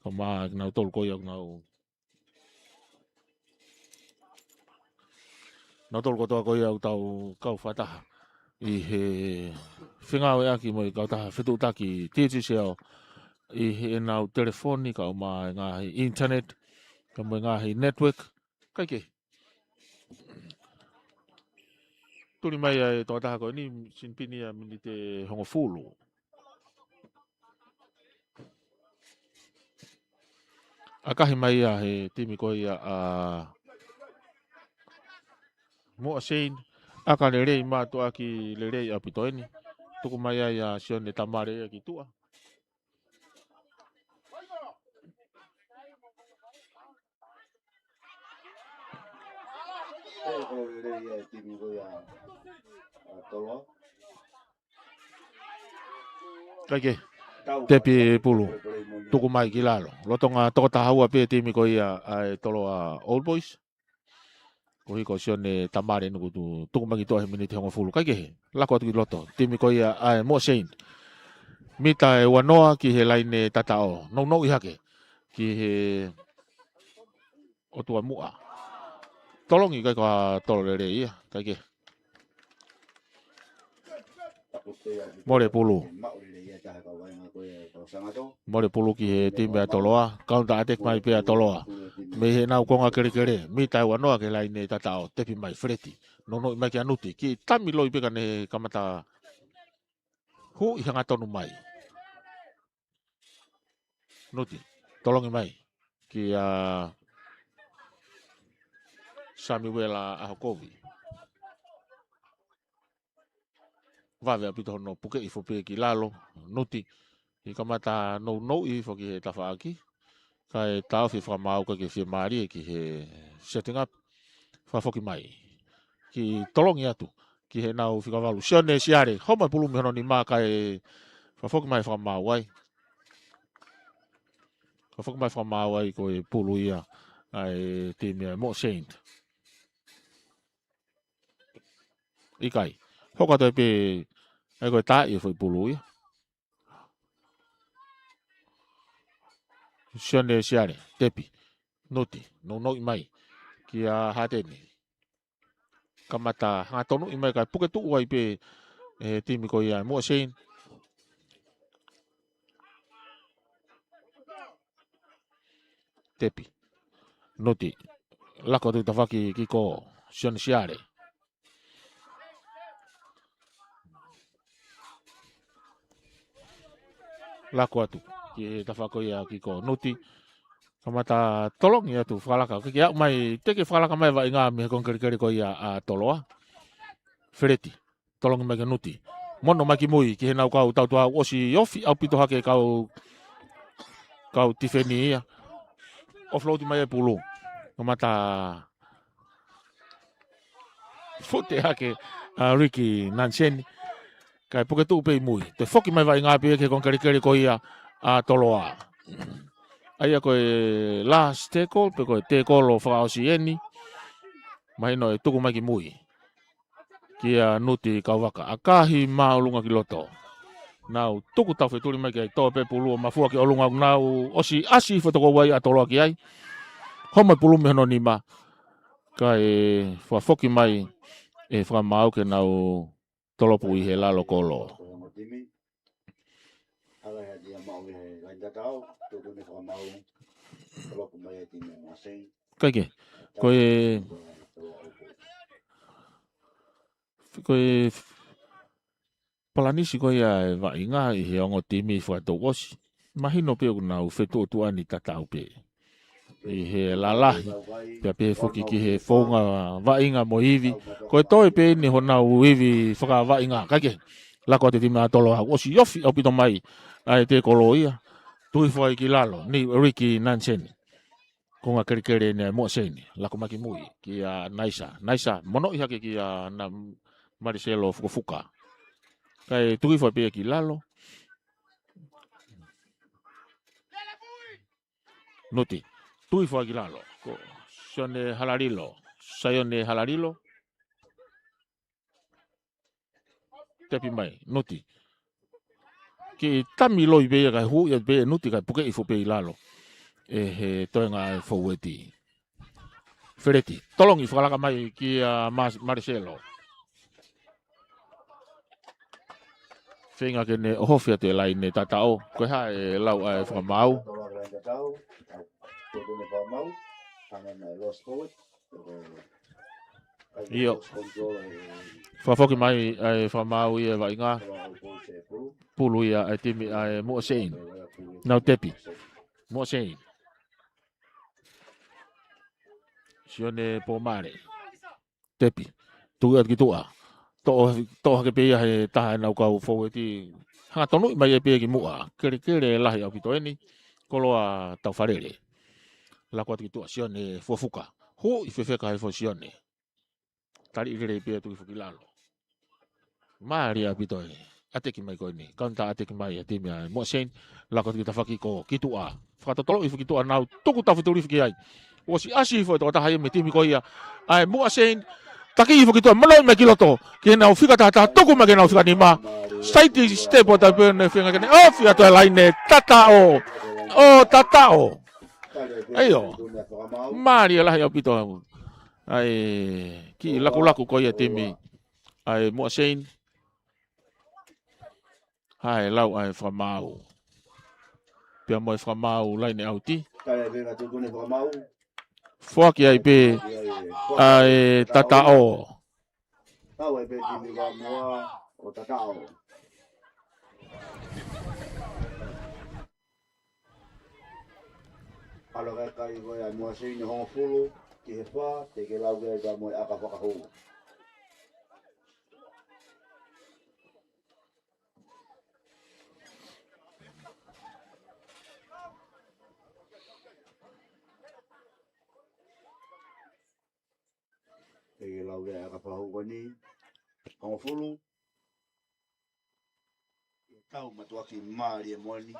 Kau maa nau tolu koi au nau. Nau tolu kotoa koi au tau kau whataha. I he whengau e aki mo i kau taha whetu taki titi seo. I he nau telefoni kau maa ngā hi internet. Kau mo ngā hi network. Kai ke. Turi mai ai tō taha koe ni sinpini a mini te hongo fulu. A kahi mai a he timi koe a Moa Seine. A ka le rei mātua ki le rei a pitoeni. Tuku mai ai a sione tamare a ki tua. Kai tepi pulu. Tuku mai ki lalo. Lotonga toko tahau pe timi ko ia ai tolo a Old Boys. Ko hiko sione tamare nuku tu tuku mai ki toa he minute hongo fulu. Kai ke lako atu ki loto. Timi ko ia ai Moa Seine. Mita e wanoa ki he laine tatao. No i hake. Ki he otua mua. Tolongi kai ka tolo le re ia. Kai ke. More pulu. More pulu ki he timi a toloa. Kaunta atek mai pe a toloa. Me he nau konga kere. Mi tai wanoa ke laine tatao. Tepi mai freti. No i mai ki anuti. Ki tami loi peka ne kamata. Hu i hanga tonu mai. Nuti. Tolongi mai. Ki a Samuela a hokovi. Vave apito hono puke i fope ki lalo. Nuti. I kamata no i fo ki he tawhaaki. Kai tau fi whamau ka ki whia maari ki he setting up. Whafoki mai. Ki tolongi atu. Ki he nau whikawalu. Sione siare. Homa pulumi hono ni maa kai whafoki mai whamau ai. Whafoki mai whamau ai ko e pulu ia. Ai timi ai Moa Seine. Ikai. Hoka toi pe ai koe tā i foi pulu ia. Sione siare, tepi, noti, no i mai, ki a hateni. Kamata hanga tonu i mai kai puke tu ai pe timi ko ia Moa Seine. Tepi, noti, lako tu tawhaki ki ko sione siare. Lako atu. Ki tawhako ia ki ko nuti. Kamata tolongi atu whalaka. Ki au mai, teke whalaka mai wa inga mi he kongkerikeri ko ia a toloa. Fereti. Tolongi mai ka nuti. Mono mai ki mui ki he nau kau tau tua osi ofi au pito hake kau tifeni ia. Offloadi mai e pulu. Kamata fute hake Ricky Nanseni. Kai puke tu pe mui. Te foki mai wa inga pe ke kongkerikeri ko ia a toloa. Aia koe last tackle, pe koe tackle o whakaosi eni. Mahino e tuku mai ki mui. Kia nuti kauwaka. A kahi maulunga ki loto. nau tuku tau wheturi mai ki tō pe pulu mafua ki olunga nau osi asi whetoko wai atolo ki ai. Homa pulu me hono ni ma. Ka e whafoki mai e whamau ke nau tolopu i he lalo kolo. Ala ya dia mau he lain tau, tu tu ni mau kalau kumai ti ni masing. Kaike, koe palanisi koe ai wa inga i he ongo timi fua to osi. Mahino pe nau whetu tu ani tatau pe. I he lalahi, pia pe foki ki he whaunga wa inga mo hivi. Koe toi pe ni hona u hivi whaka wa inga, kaike. Lako te tima tolo hau osi yofi au pito mai. Ai te kolo ia, tui fwai ki lalo, ni Ricky Nanseni. Ko ngā kere ne mo seni, lako maki mui, ki a Naisa, mono i hake ki a na Maricelo fuka. Kai tui fwai pe ki lalo. Noti, tui fwai ki lalo, ko sione halarilo, sayone halarilo. Tepi mai, noti. Ki tami loi be kai hu ya be nuti kai puke i fo pe lalo e he toenga foueti fereti tolong i fala mai ki Marcelo finga ke ne hofia te lai ne tatao ko ha e lau ai fa mau io fa foki mai ai fa mau ia va inga pulu ia ai timi ai mo sein nau tepi mo sein sione po mare tepi tu at gitua to ke pe ai ta nau kau fo ti ha tonu mai pe ki mua kere la ya pito ni kolo a tau farele la kwa gitua sione fofuka hu i fefe ka fo sione tali ire pe tu fukilalo maria pito ni ate ki mai ko ni kanta ate ki mai ate mi mo sen la ko kita faki ko kitua fa tolo i kitua nau tuku ta futuri fiki ai o si asi fo to ta hai me timi ko ia ai mo sen taki i kitua mo me kiloto ki nau fika ta tuku ma ke nau fika ni ma site step ta pe ne finga ke o fia to line tata o ayo maria la ya pito ai ki laku ko ia timi ai mo sen hai lau ai whamau. Pia moi whamau lai ne auti. Fuaki ai pe ai tatao. Tau ai pe timi wa mua o tatao. Alo kai ko ai mua sini hong fulu ki he fa te ke lau ke ga moi aka whakahu. E lau ke aka whakahu ko ni hong fulu. Tau matuaki maari e moani.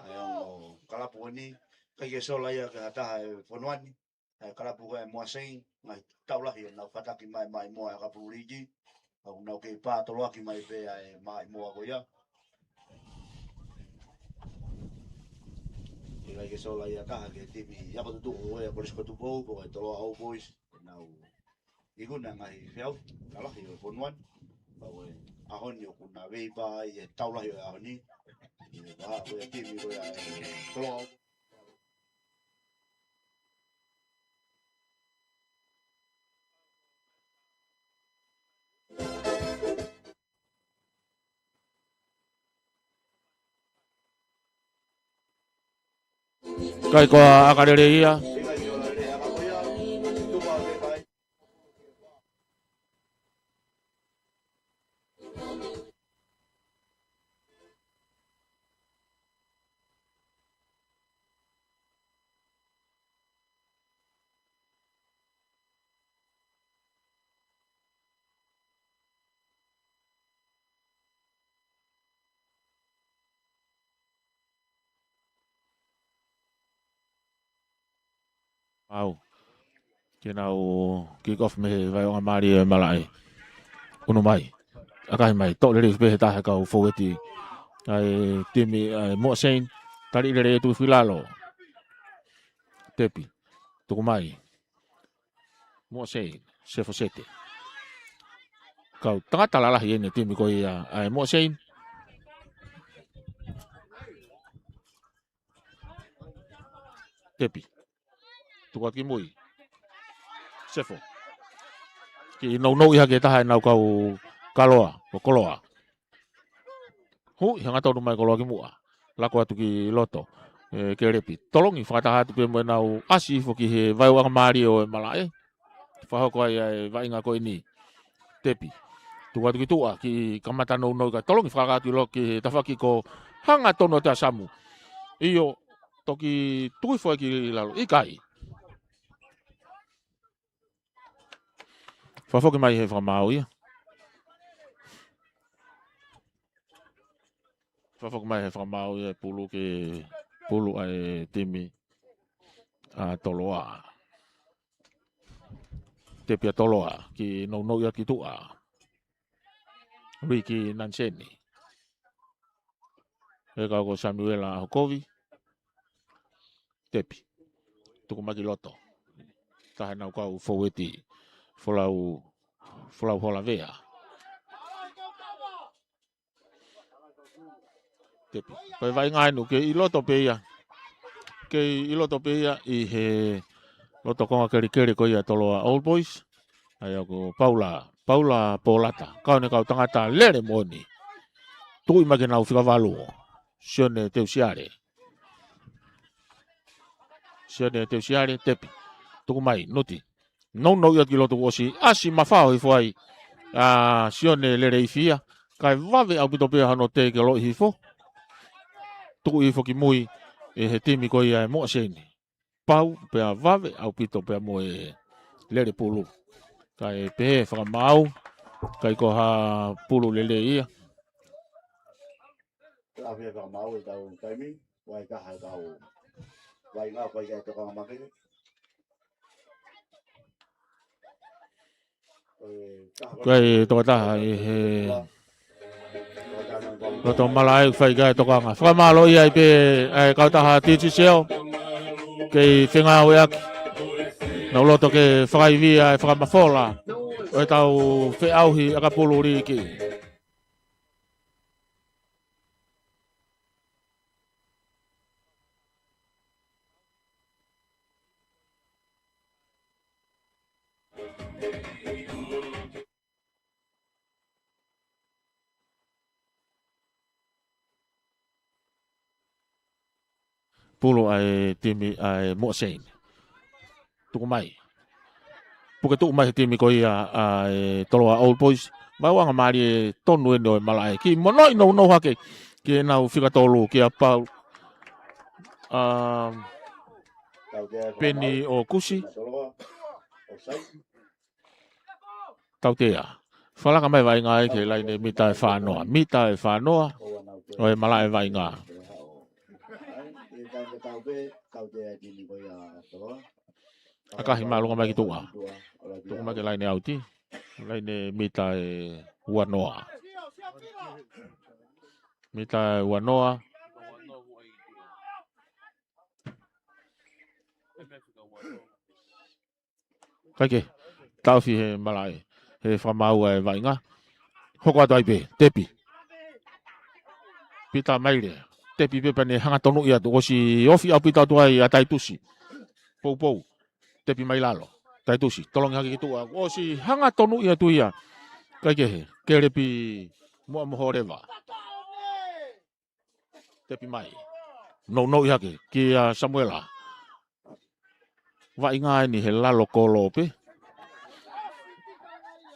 Ai o kalapu ni kai ke so lai ka ta e fonuani. Ai kalapu ko e moasei ngai tau lahi na fataki mai mo ka puriji. Au na ke pa to loaki mai pe ai mai mo ko ya. Kai ke so lai ka ke timi ya ko tu o e por isso tu po ko to lo au boys na iguna ngai feu kala hi fonuani. Bawe ahoni o kuna veipa e taula yo ahoni e ba o e timi ko ya to Kai ko akarere ia au kena o kick off me vai o mari malai uno mai akai mai to le pe ta ka o foeti ai timi ai mo sein tali le tu filalo tepi tu mai mo sein se fosete kau tanga la ini timi ko ia ai mo sein tepi tu ki mui sefo ki no ia ke tahan nau kau kaloa ko koloa hu hanga tau mai koloa ki mua lako atu ki loto ke repi tolongi fata hatu pe mo nau asi fo ki he vai wa mari o malae fa ko ai vai nga ko ini tepi tu ki tua ki kamata no ka tolongi fata tu lo ki tafaki ko hanga tono ta samu iyo toki tui fo ki lalo ikai fa fo ki mai he fa mau ia Fafok mai he whamau e pulu ai timi a toloa. Te pia toloa ki no ia ki tua. Riki Nanseni. E kau ko Samuela Hokovi. Tepi. Tuku maki loto. Tahe nau kau foweti. Folau hola vea. Tepi. Koe vai ngai nu ke i loto pe ia. Ke i loto pe ia i he loto konga keri ko ia toloa Old Boys. Ai ako Paula Polata. Kau ne kau tangata lere moni. Tui maki nau whikavalu. Sione teu siare. Tepi. Tuku mai noti. No ia ki loto wosi. Asi mawhao i fuai. Sione lere i fia. Kai vave au pito pia hano te ke lo i hifo. Tuku i foki mui e he timi ko ia e mo seni. Pau pea vave au pito pea mo e lere pulu. Kai pe whakamau. Kai ko ha pulu lele ia. Awhi e whakamau e tau taimi. Wai kaha e tau. Wai ngā whai kai toka makini. Kai toka taha e he... Loto malai fai kai toka ngā. Whakamalo ia i pe kau taha titi seo. Kei whenga o eaki. Nau loto ke whakaivia e whakamafola. O e tau whiauhi aka pulu riki. Pulu ai timi ai mo sein. Tuku mai. Puke tuku mai timi ko ia ai toloa Old Boys. Mai wanga mari tonu e no malai. Ki monoi no hake. Ki nau whika tolu ki a pau. Peni o kusi. Tau tea. Whalaka mai vai ngai ke laine mita e whanoa. Mita e whanoa. O e malai vai ngā. Akahi malunga mai ki tua. Tuku mai ke laine auti. Laine mita e wanoa. Mita e wanoa. Kaike. Tauwhi he malai. He whamau e vai ngā. Hoko atu ai pe. Tepi. Pita maile. Tepi pepa ne hanga tonu ia tu osi ofi au pita tu ai atai tusi. Pou. Tepi mai lalo. Tai tusi. Tolong haki tu osi hanga tonu ia tu ia. Kaike he. Kerepi mua mohoreva. Tepi mai. No ia ke. Ki Samuela. Vai ngai ni he lalo kolope.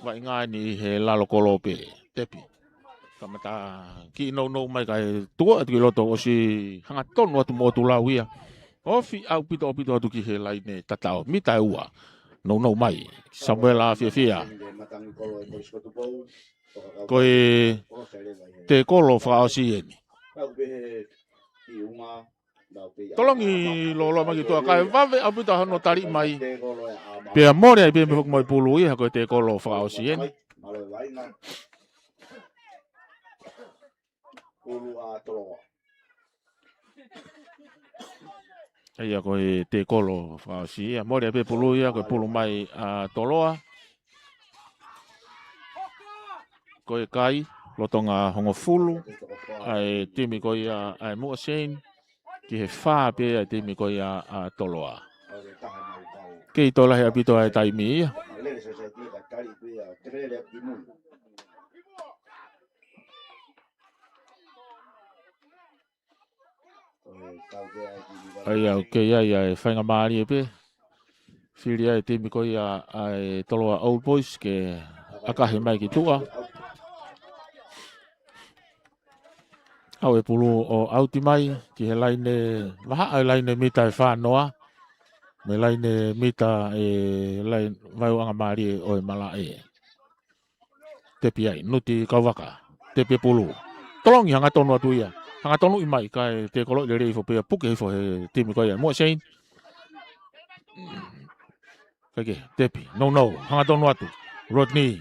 Vai ngai ni he lalo kolope. Tepi. Kamata ki no mai kai tua ki loto o si hanga tonu atu mo tu lau ia. Ofi au pito atu ki he laine tatao mita ua. No mai. Samuela fia. Koe te kolo whao si eni. Tolongi lolo magi tua kai vave au pito hano tari mai. Pea more ai pe me hok moi pulu ia koe te kolo whao si eni. Ulu atolo. Ia koe te kolo whaosi. Ia mori pe pulu ia koe pulu mai a toloa. Koe kai, lotonga hongo fulu. Ai timi koe ia ai mua sein. Ki he wha pe ai timi koe ia a toloa. Kei tola he apito ai taimi ia. Ai au ke ia ia e whainga maari e pe. Whiri ai timi koe ia ai toloa Old Boys ke akahe mai ki tua. Au e pulu o auti mai ki he laine, maha ai laine mita e whanoa. Me laine mita e laine vaiwanga maari e o e mala e. Tepi ai, nuti kauwaka, tepi pulu. Tolongi hanga tonu atu ia. Hanga tonu i mai kai te kolo le rei fo pe puke fo he timi koe ia. Mua sein. Kake, tepi, no, hanga tonu atu. Rodney.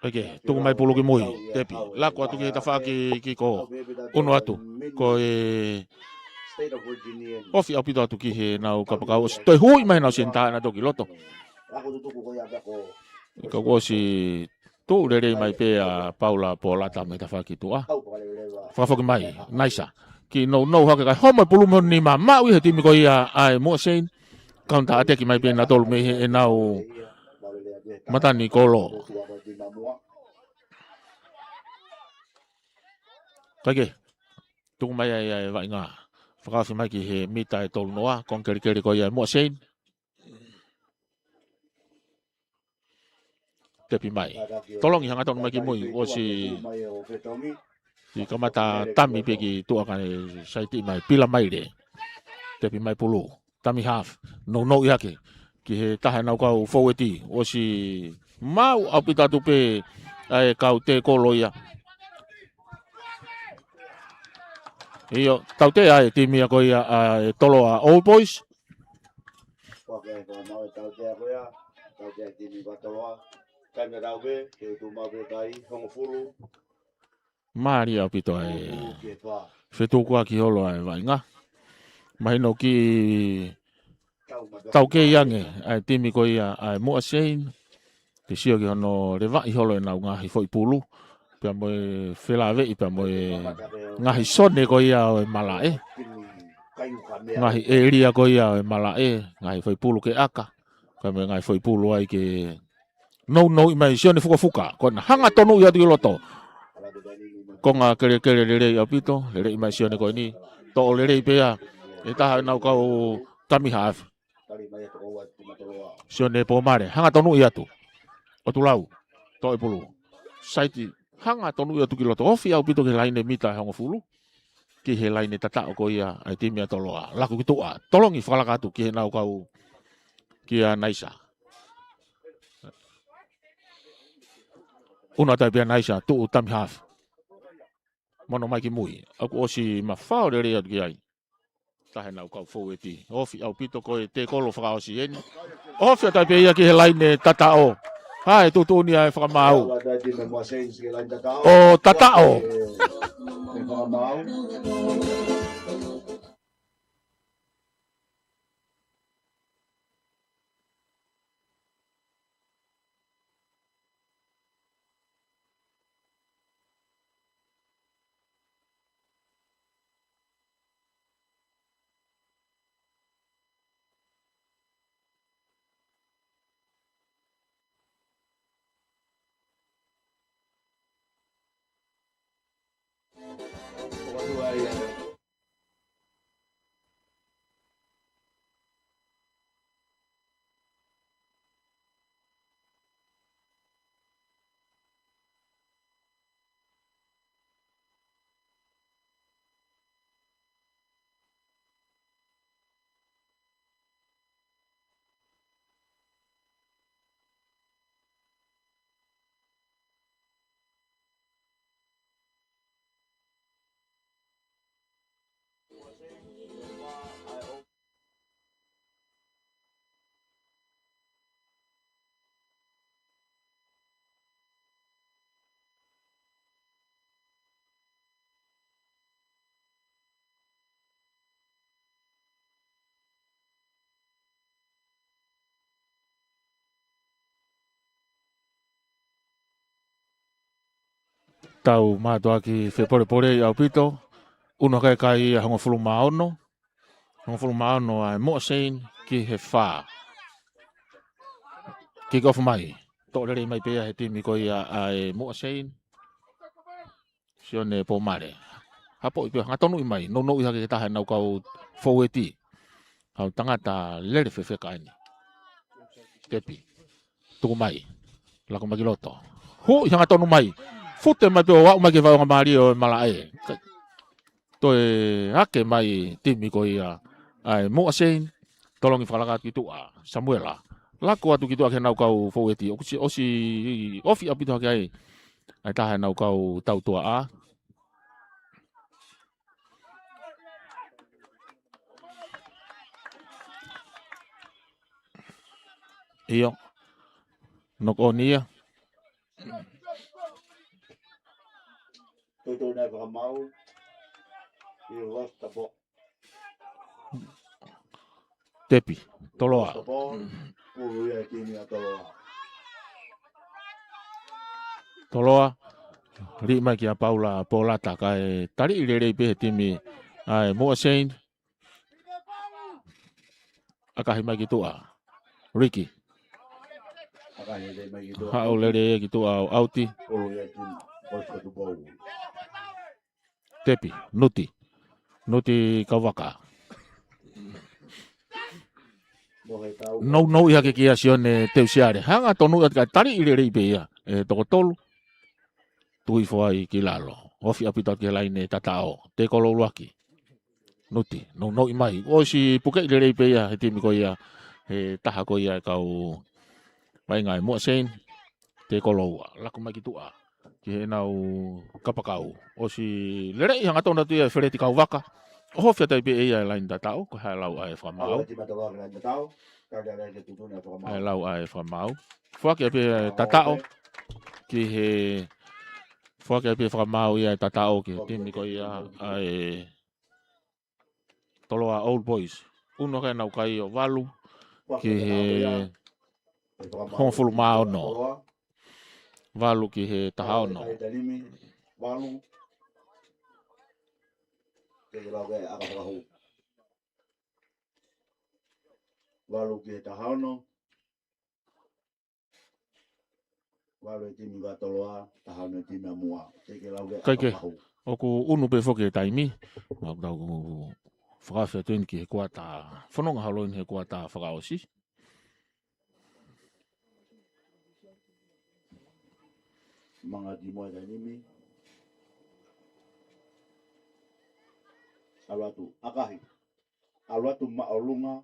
Oke, tuku mai pulu ki mui, tepi. Lako atu ki ta whaki ki ko unu atu. Ko e ofi au pito atu ki he nau kapakau. Toi hui mai nau sinta na toki loto. Ka wosi tu rere mai pe a Paula Polata me ta whaki tua. Whafoki mai, naisa. Ki no hake kai homa pulu mo ni ma mau he timi ko ia ai mua sein. Kaunta ate ki mai pe na tolu me he nau matani kolo. Kake, tuku mai ai vai ngā. Whakawhi mai ki he mita e tolu noa, kong keri ko ia mua sein. Tepi mai. Tolongi hanga tonu mai ki mui, o si kamata tami pe ki tuakane saiti mai, pila mai re. Tepi mai pulu, tami half, no iake. Ki he taha nau kau foweti, o si mau au pitatu pe ai kau te kolo ia. Iyo, tau te ai timi a koia a toloa Old Boys. Maari au pito ai whetokua ki holo ai vai ngā. Mahino ki tau ke iange ai timi koia ai mua sein. Te sio ki hono rewa i holo e nau ngahi foi pulu. Pea moe whelawei, pea moe ngahi sone ko ia o e malae. Ngahi eria ko ia o e malae. Ngahi foi pulu ke aka. Pea moe ngahi foi pulu ai ke no i mai sione fuka. Kona hanga tonu ia tiki loto. Ko ngā kere lere au pito. Lere i mai sione ko ini. To lere i pea. E taha nau kau tami haaf. Sione po mare. Hanga tonu ia tu. O tu lau. To e pulu. Saiti. Hanga tonu ia tuki loto ofi au pito ke laine mita hongo fulu. Ki he laine tata o ko ia ai timi a toloa. Laku ki tua. Tolongi whalakatu ki he nau kau ki a naisa. Una tai pia naisa tuu tami half. Mono mai ki mui. Aku osi ma whao re rea ki ai. Tahe nau kau foweti. Ofi au pito ko e te kolo whakaosi eni. Ofi a tai pia ia ki he laine tata o. Hai tutu ni ai whakamau. O tatao. tau mātua ki whepore au pito. Uno kai hongo fulu maono. Hongo fulu maono ai mo sein ki he wha. Ki gofu mai. Tō rere mai pēa he timi ko ia ai mo sein. Sione po mare. Hapo i pēa ngatonu i mai. No i hake taha nau kau fōweti. Hau tangata lere whewheka aini. Tepi. Tuku mai. Lako magiloto. Hu i ngatonu mai. Fute mai pēo wau mai ke whaonga maari o malae. Toi hake mai timi ko ia ai mo sein. Tolongi whalakat ki tua. Samuela. Lako atu ki tua ke nau kau fōweti. Osi ofi apito hake ai. Ai taha nau kau tau tua a. Iyo. Nok o nia. Tôi này vào máu. Yêu lót tập bộ. Tepi. Toloa. Tập bộ. Ui ai kimi a toloa. Toloa. Ri mai ki a Paula Polata kai tari i rere pe timi ai mo sein. Akahi mai ki tua. Ricky. Hau lere ki tua auti. Tepi. Nuti. Nuti kawaka. No ia ke kia sione teu siare. Hanga tonu at tari i rere pe ia. Toko tolu. Tui foai ki lalo. Ofi apito ki laine tatao. Te kololuaki. Nuti. No i mai. O si puke i rere pe ia. He timi ko ia. He taha ko ia kau. Mai ngai mo sein. Te kololua. Lako mai ki tua. Ki he nau kapakau. O si lere i hanga tona tu ia whereti kau waka. Oho whiatai pe ia lain tatao. Ko hai lau ai whamau. Hai lau ai whamau. Fuaki pe tatao. Ki he... Fuaki ai pe whamau ia tatao ki timi ko ia ai... Toloa Old Boys. Uno kai nau kai o walu. Ki he... Hongfulu mao no. Walu ki he tahao no. Walu. Walu ki he tahao no. Walu timi ga toloa, tahao no timi a mua. Kaike. Oku unu pe foke taimi. Mau tau whakawhia tuen ki he kuata. Whanonga haloin he kuata whakaosi. Mga di mo ay nimi. Alwatu akahi. Alwatu maalunga.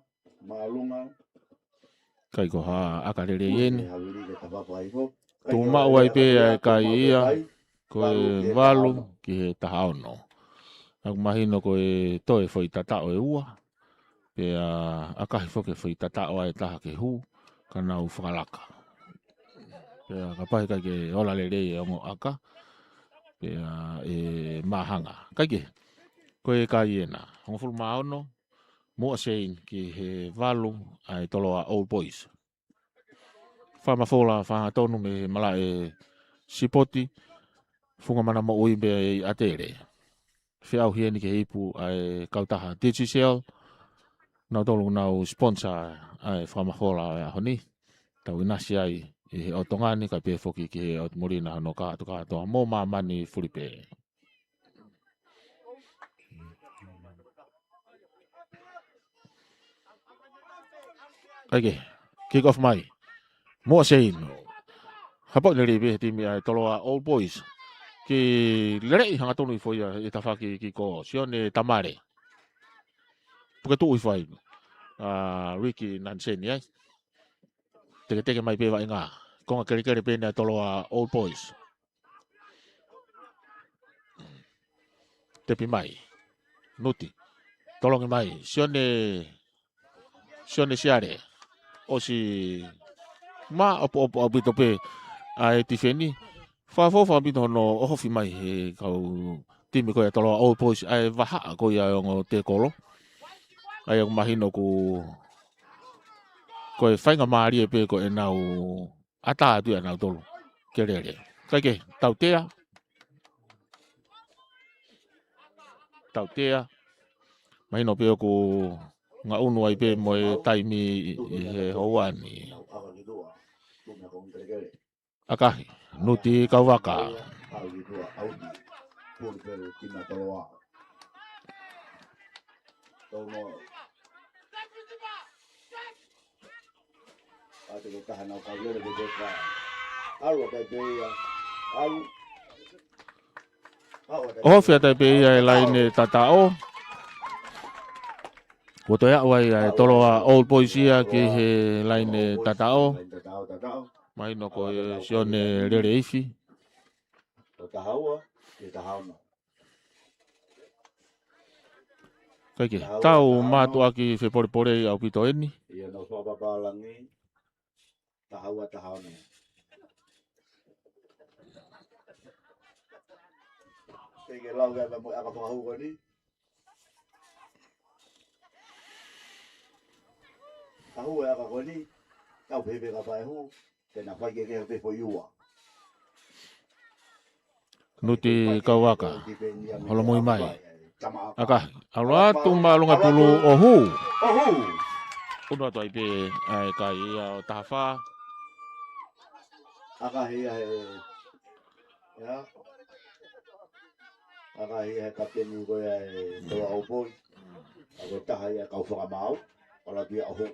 Kai ko ha akarere yen. Hawiri ke tabapa iko. Tu mawai pe kai ia. Ko walu ki he tahao no. Aku mahino ko e toe foi tatao e ua. Pe akahi foke foi tatao ai taha ke hu. Kana u whakalaka. Pea kapai kai ke ola lere e ongo aka. Pea e mahanga. Kai ke. Koe kai ena. Hongo fulu maono. Mua sein ki he walu ai toloa Old Boys. Whamafola whaha tonu me mala e sipoti. Funga mana mo ui me e atere. Whiau hieni ke hipu ai kautaha Digicel. Nau tolu nau sponsor ai whamafola ai honi. Tau inasi ai. I o tongani ka pe foki ki o morina no ka to mo mani fulipe. Okay, kick off mai. Mo sein. Hapok lere be timi ai toloa Old Boys. Ki lere hanga tonu i foia e tawhaki ki ko sione tamare. Puka tu i fai. Ricky Nanseni ai. Teke mai pe vai ngā. Konga kere pēnea toloa Old Boys. Tepi mai. Nuti. Tolongi mai. Sione siare. Osi ma opo abito pe ai tifeni. Whafo abito no ohofi mai he kau timi ko ia toloa Old Boys ai waha ko ia o te kolo. Ai o mahino ku ko e whainga maari e pe ko e nau ata atu e nau tolu. Kerere. Kai ke, tau tea. tau tea. Mai no pe ku nga unu ai pe mo e taimi i he hoani. Akahi, nuti kawaka. O fia tai pe ia laine tatao. Ko to ya wai tolo a old boys ia ki he laine tatao. Mai no ko sione rere ifi. Kaike, tau matu aki se pore au pito eni. Ia no so babalangi tahawa tahawna. Kaya lau ga mo aka pahu ko ni. Tahu aka ko ni. Tau bebe ka pa hu. Tena pai ke pe fo yuwa. Nuti kawaka. Holo moi mai. Aka, alwa tumba lunga pulu ohu. Ohu. Uno to ipe ai kai ia tafa. Aka hia ya. Aka hia kapten ko ya to au boy. Ako tahaya kau fa mau. Ola dia ohu.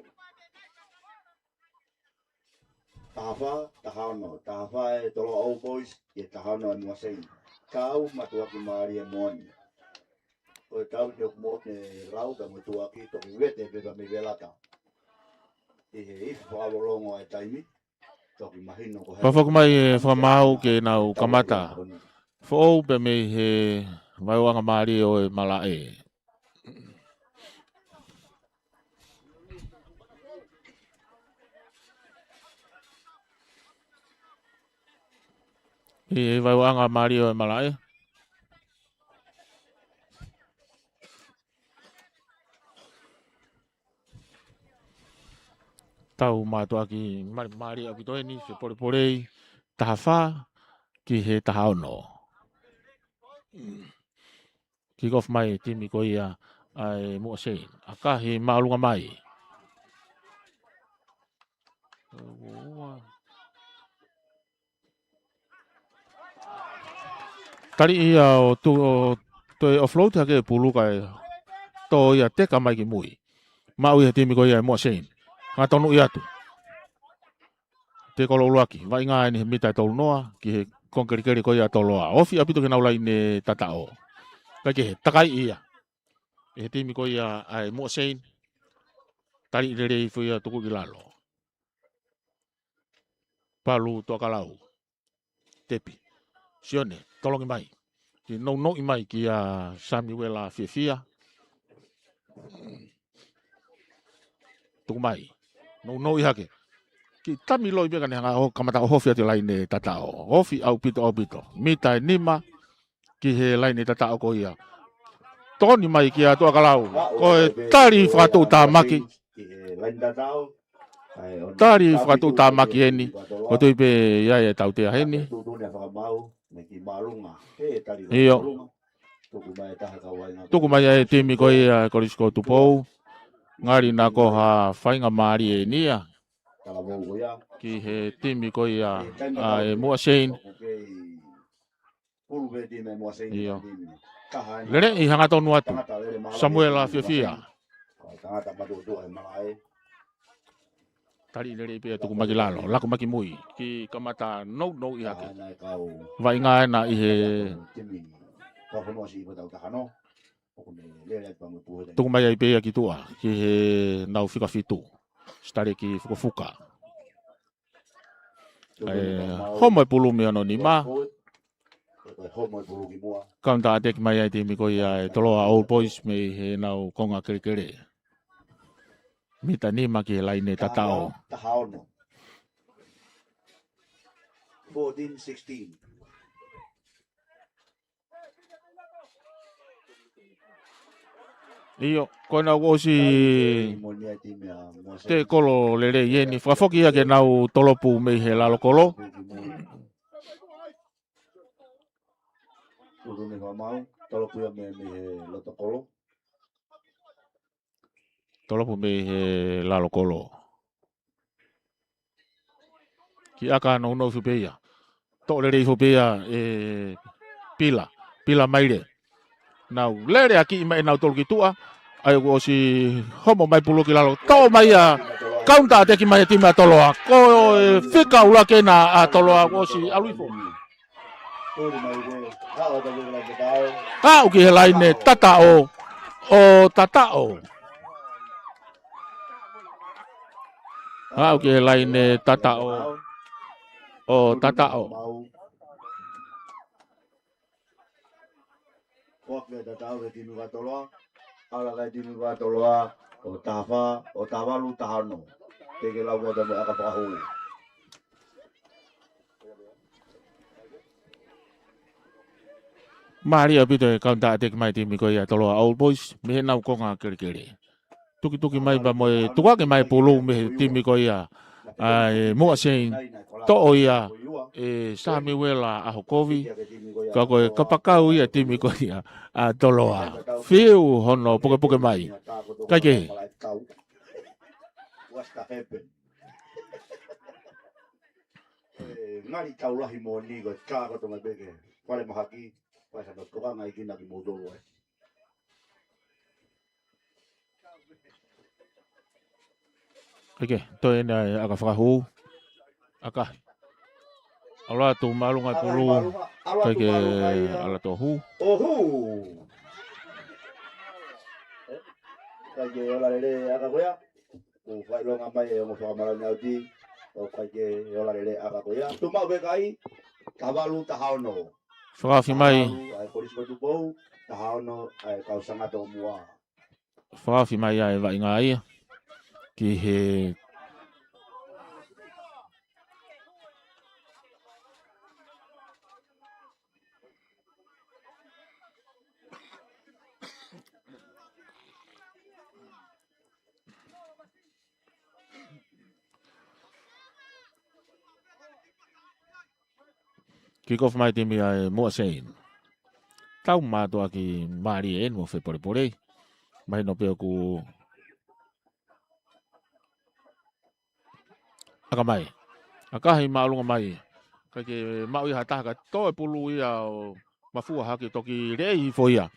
Tafa, tahano, tafa to au boys, ye tahano mo sei. Kau matua ki mari mon. O tau de mo ne rau ka mo tua ki to wete be ba me velata. If fa longo ai taimi. Fafak mai famau ke nau kamata. Fo be me he mai wanga mari o malae. E vai wanga mari o malae. Tau mātua ki mari au ki toi ni, se pore tahafa ki he tahaono. Kick-off mai timi ko ia ai mua sein. Aka he maalunga mai. Tari ia o toi offload hake pulu kai to ia teka mai ki mui. Mau ia timi ko ia mua sein. Ngā tonu i atu. Te kolo uluaki. Vai ngā ni he mitai tolu noa. Ki he konkerikeri ko ia toloa. Ofi apito ke naulai ne tatao. Kai ke he takai ia. E he timi ko ia ai mua sein. Tari rere i fuia tuku ki lalo. Palu toa kalau. Tepi. Sione. Tolongi mai. Ki no i mai ki a Samuela Fia. Tuku mai. No i hake. Ki tami loi beka ni hanga o kamata o hofi ati laine tatao. Hofi au pito. Mitai nima ki he laine tatao ko ia. Toni mai ki a toa kalau. Ko e tari whakatu tā maki. Tari whakatu tā maki heni. Ko tui pe iai e tau tea heni. Iyo. Tuku mai e timi ko ia korisko tupou. Ngari na ko ha whainga maari e nia. Ki he timi ko ia e mua sein. Iyo. Lere i hanga tonu atu. Samuela Fia. Tari lere i pia tuku maki lalo. Laku maki mui. Ki kamata no i hake. Vai ngā na i he... Tuku mai ai pia ki tua. Ki he nau whika whitu. Stare ki fuka. Homo e pulumi ano ni ma. Kaunta ate ki mai ai timi ko ia e toloa old boys me he nau konga kere. Mita ni ma ki he laine tatao. 14-16. Iyo, kona wosi te kolo lere yeni. Whafoki ia ke nau tolopu me he lalo kolo. Tolo puya me loto kolo. Tolo pu me lalo kolo. Ki aka no no fupea. To le fupea pila maire. Nau lere aki mai nau tolu ki tua. Ai o si homo mai pulu ki lalo. To mai a kaunta te ki mai tima toloa. Ko fika ula kena a toloa o si aluifo. Ah, o ki helai ne tata o tata o. Ah, o ki helai ne tata o tata o. Wak le tata o ti mi toloa. Ala lai ti mi toloa o tawa lu tahano. Tege lau ga da aka pa ho. Mari abi te kaunta te mai timi ko ia tolo Old Boys me nau ko nga kere. Tuki mai ba mo tuwa ke mai pulu me timi ko ia. Ai mo asen to o ia Samuel a Hokovi ka ko kapakau ia timi ko ia a tolo a. Fiu hono poke mai. Ka ke. Ngari taulahi mo ni ko ka ko to mabeke. Pare mahaki. Pasa no toka ngai kina ki modolo ai. Oke, to ena aka whakahu. Aka. Ala tu malu ngai pulu. Kake ala to hu. Ohu. Kake ala lele aka koya. O fai lo ngamai e mo fa mala nyauti. O kake ala lele aka koya. Tu mau be kai. Kawalu tahauno. Whakafi mai. Ai polis ko tu bou. Tahauno ai kau sangat o mua. Whakafi mai ai wa inga ia. Ki he kick off mai timi ai mua sein. Tau mātua ki Mari e mo fe pore. Mai no peo ku aka mai. Aka hei maalunga mai. Kake mau iha taha ka toe pulu ia o mafua haki toki rei fo ia.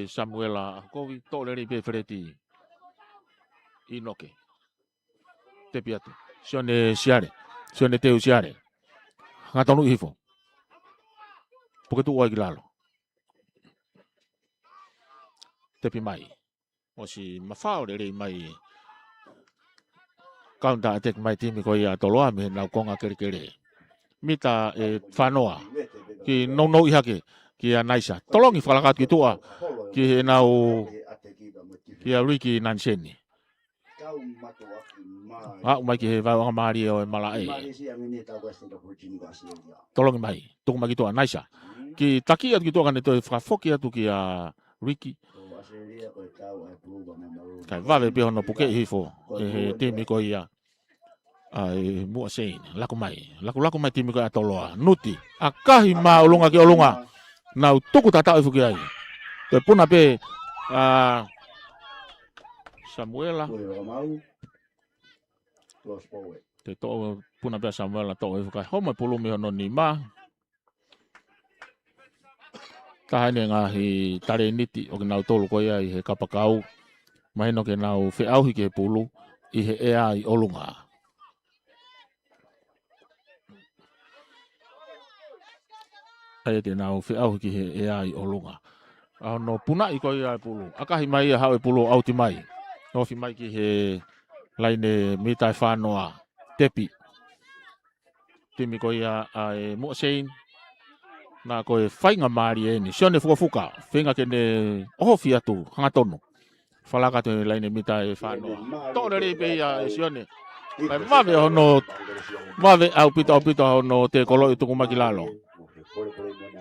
Samuela kovi to le pe freti. Inoke. Te piatu. Sione siare. Sione teu siare. Ngatonu hifo. Porque tu oi lalo. Tepi mai. O si mafao le mai. Kaunta tek mai timi ko ia toloa me na konga kere. Mita fanoa. Ki no ihake ki a naisa. Tolongi falakat ki tua. Ki nau ki a Ricky Nanseni. Mai ki he vau nga Mari o malae. Tolongi mai. Tuku mai ki tua naisa. Ki takia ki tua kane toi whakafoki atu ki a Ricky. Kai vave pe hono puke hifo. Timi ko ia. Ai mua sein. Laku mai timi ko ia toloa. Nuti. Akahi ma olunga ki olunga. Nau tuku tata ifu ki ai. Toi puna pe Samuela. Te to puna pe Samuela to ifu kai. Homa pulumi hono ni ma. Tahane ngahi tare niti o ke nau tolu ko ia i he kapakau. Mahino ke nau whiauhi ke pulu i he ea i olunga. Ai te nau whiauhi ki he ea i olunga. No puna i ko ia i pulu. Akahi mai ia hau i pulu auti mai. Nofi mai ki he laine mitai whanoa tepi. Timi ko ia ai mua sein. Na koe whainga Mari e ni. Sione fuka. Whenga ke ne oho fiatu. Hanga tonu. Falaka te laine mita e whanoa. Tōre rei pe ia e sione. Kai mawe hono. Mawe au pito hono te koloi tuku maki lalo.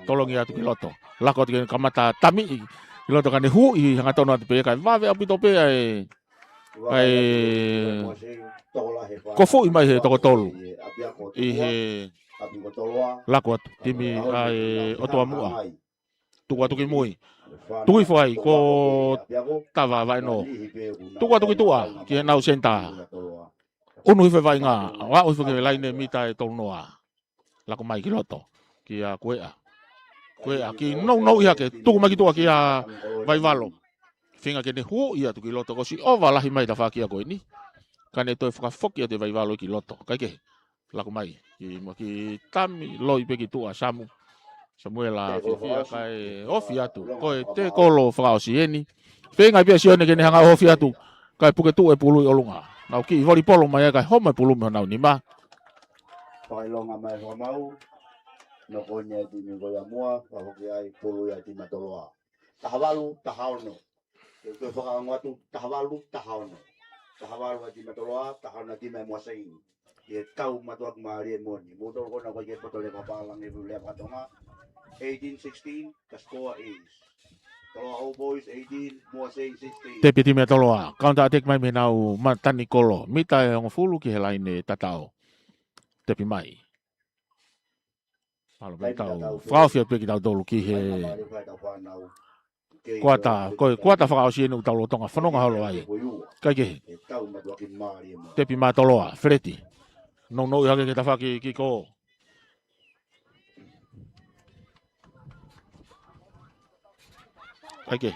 Tolongi atu ki loto. Lako te kamata tami. Ki loto kane hui hanga tonu atu pe. Kai mawe au pito pe e. Kai. Kofu i mai he toko tolu. I he. Lako atu. Timi ai otoa mua. tua tuki mui tui foi ko tava vai no tua tuki tua ki nau senta unu ife vai nga wa ife ke laine mita e tonoa la ko mai ki loto ki a koe a ki no ia ke tuku mai ki tua ki a vai valo finga ke ne hu ia tuki loto ko si ova lahi mai ta fa ki a koe ni kane toi whakafoki a te vai valo ki loto kai ke la ko mai ki tami loi pe ki tua Samuela fifia kai ofi atu koe te kolo whakaosi eni whenga pia sione ke ne hanga ofi atu kai puke tu e pului olunga nau ki voli polo mai kai homa pulu me nau ni ma Pailonga mai mau no konya di minggu ya mua kalau kiai pulu ya di matoloa tahawalu tahauno ke whakangatu tahawalu tahauno di matoloa tahauno di mai muasai ye tau matuak mari moni motor ko na ko ye potole papalang ibu le patonga 18-16 kaskoa is Toloa boys 18 muasai 16 te piti me toloa kaunta atek mai me nau matani kolo mita ang fulu ki helaine tatao te pi mai Palo tau frau pe ki tau dolu ki he kuata whakaosi enu tau lotonga whanonga holo ai kai ke te pi mai toloa freti no hake ke tawhaki ki ko Aike.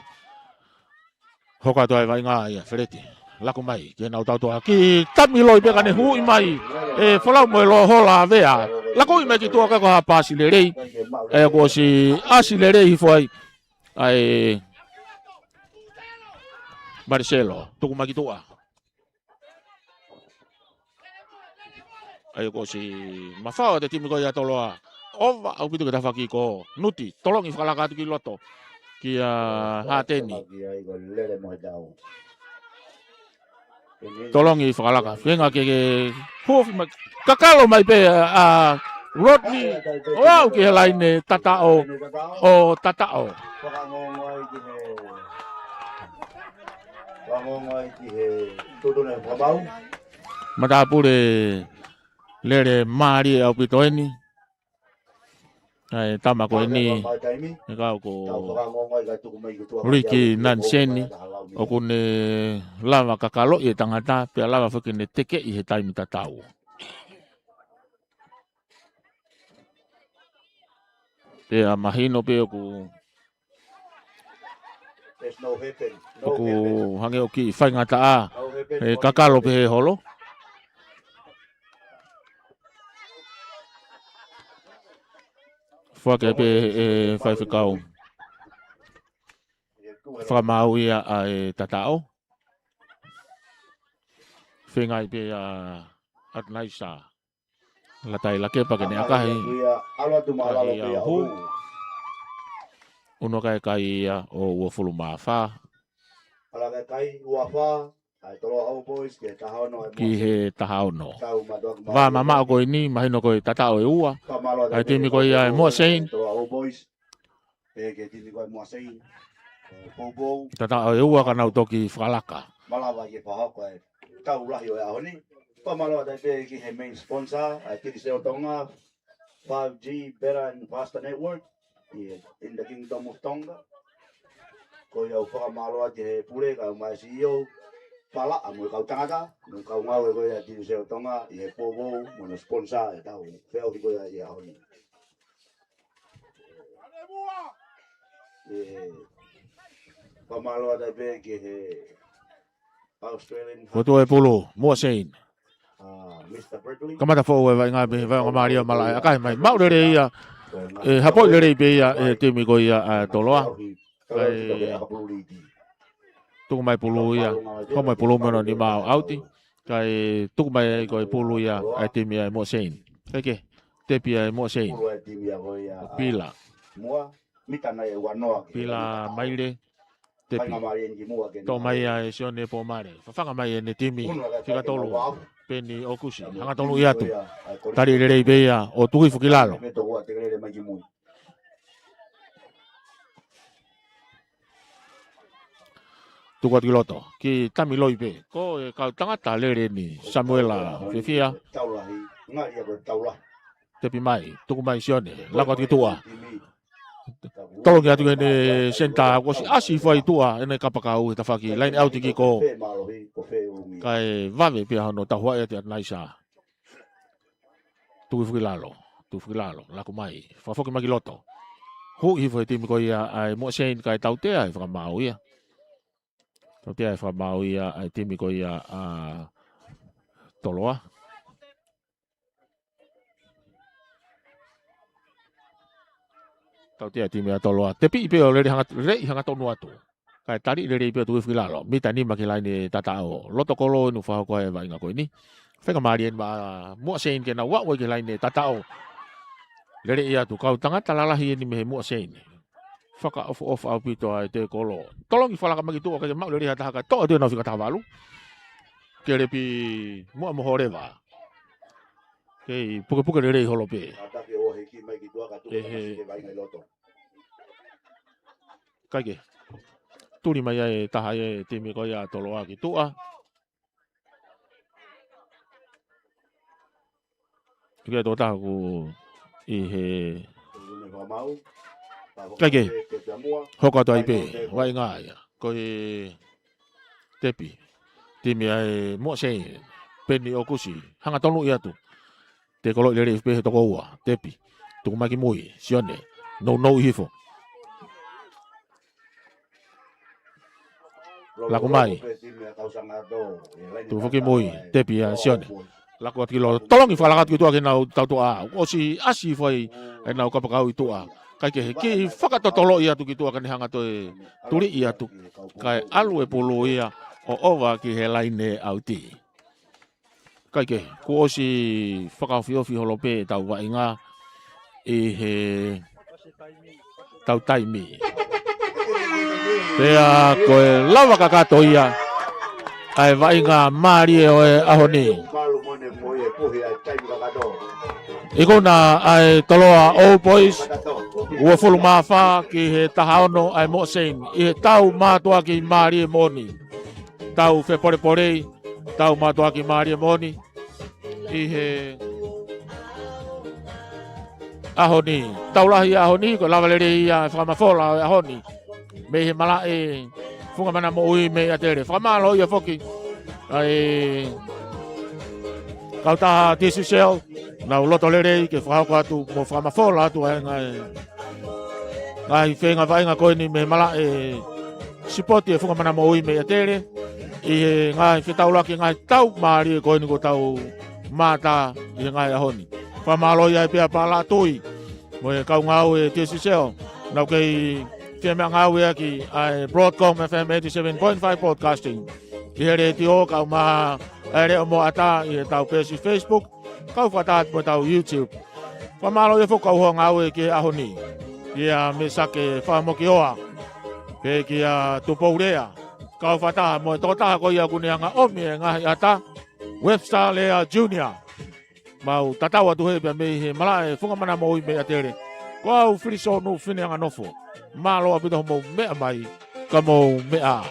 Hoka toa vai ngā ia, whereti. Lako mai, ke nau tau toa. Ki tami loi peka ne hui mai. E whalau mo e lo hola vea. Lako i mai ki toa kako hapa asile rei. E ko si asile rei hifoi. Ai Marcelo, tuku mai ki toa. Ai ko si mawhao te timi ko ia toloa. Ova au pitu ke tawhaki ko. Nuti, tolongi whakalakatu ki loto. Kia hateni. Tolongi whakalaka. Whenga ke hofi mai. Kakalo mai pe a Rodney. Wow ke laine tatao. O tatao. Matapure lere mari au pitoeni. Ai tama ko ni ka ko Ricky Nanseni o ko ne lava kakalo e tangata pe lava fo ne teke i he taimi tatau pe a mahino pe ko hange o ki fai ngata a e kakalo pe he holo Fwake pe fai whakau. Whamau ia a tatao. Whengai pe at naisa. Latai lake pa kene akahi. Kai a hu. Uno kai o wafulu mawha. Kai uafa. Ki he tahaono. Wa mama ko ini mahino ko tatao e ua. Ai timi ko ia mo sein. Tatao e ua kana utoki whalaka. Malawa ke pahako e tau lahi o ahoni. Pamalo da pe ki he main sponsor ai ki se otonga 5G Better and Faster Network in the Kingdom of Tonga. Ko ia pamalo ke he pure ka mai CEO Pala amo kau tangata, no kau ngau e koia tiri se otonga i e povo mo no sponsor e tau feo ki koia i ahoni. Pamalo ada pe ki he Australian. Foto e polo, mo sein. Mr. Berkeley. Kamata fo e vai ngabe vai ngamaria malai akai mai mau re ia. E hapo le re pe ia e timi ko ia toloa. Tuku mai pulu ia, ko mai pulu meno ni mau auti, kai tuku mai ko pulu ia ai timi ai mo sein. Kai te pia mo sein. Pila. Mua mita na e wanoa. Pila maile te pi. To mai ai sione po mare. Fa mai ne timi. Fika tolu. Peni okusi. Hanga tolu ia tu. Tari le be ia o tuki fukilalo. Tuku ati loto, ki tami loi pe, ko kau tangata lere ni Samuela Fifia. Tepi mai, tuku mai sione, lako ati tua. tolong atu ene senta ko si asi foi tua ene kapakau ta faki lain au tiki ko kai vave pe hono ta hoa te naisa tu frilalo la ko mai fa foki magiloto ho i foi timi ko ia ai mo sein kai tau te ai fra mau ia tau te ai fra mau ia ai timi ko ia a toloa tau te timi a toloa te pi pe o le hanga tonu atu kai tari le pe tu frilalo mi tani makilai ni tatao loto kolo nu fa ko e vai nga ko ni fenga marien ba mo sein ke na wa wa ke lain tatao le ia tu kau tanga talalahi ni me mo sein faka of au pito ai te kolo tolong i fala ka magitu ka ma le hata ka to de na fika tavalu ke le pi mo mo horeva ke puke le holo pe kage turi mai e taha e te mi ko ia toloa ki tua ke to ta ku i he kage hoka to ai pe wai nga ia ko e tepi te mi ai mo sei peni okusi hanga tonu ia tu te kolo le pe to ko wa tepi tu ma ki moi sione no hifo la kumai tu foki moi tepi a sione la ko kilo tolong i fala ki tu ke na tau tu a o si asi foi e na ka pa tu a kai ke ki faka to tolo ia tu ki tu ka ni hanga to turi ia tu kai alu e polo ia o ova ki he laine auti kai ke ko si faka fi holo pe tau wa inga e he tau taimi pea ko lava kakato ia ai vai nga mari o ahoni iko na ai toloa o boys ua fulu mafa ki he tahaono ai mo sein i tau matua ki mari moni tau fe pore tau matua ki mari moni i he ahoni tau lahi ahoni ko lava le ia famafola ahoni me he mala e funga mana mo ui me atere fama lo ia foki ai kauta tisu sel na loto lere ke fa ko atu mo fama fola atu ngai fenga vai nga ko ni me mala e sipoti e funga mana mo ui me atere i ngai fitaula ki ngai tau mari ko ni ko tau mata i ngai ahoni fama lo ia pe pala tui mo e kau ngau e tisu sel na ke Kemang ngau ki ai Broadcom FM 87.5 podcasting. Here ti o ka ma ere mo ata i tau pesi Facebook, kau fatat mo tau YouTube. Pamalo e foka ho ngau ki ahoni. Ia mesake fa mo ki oa. Ke ki a tupourea. Kau fata mo tota ko ia kuninga omi nga ata Webster Lea Junior. Mau tatawa tu he me he mala e funga mana mo i me atere. Ko au friso no fine nga nofo. Malo abito mo mea mai kamo mea.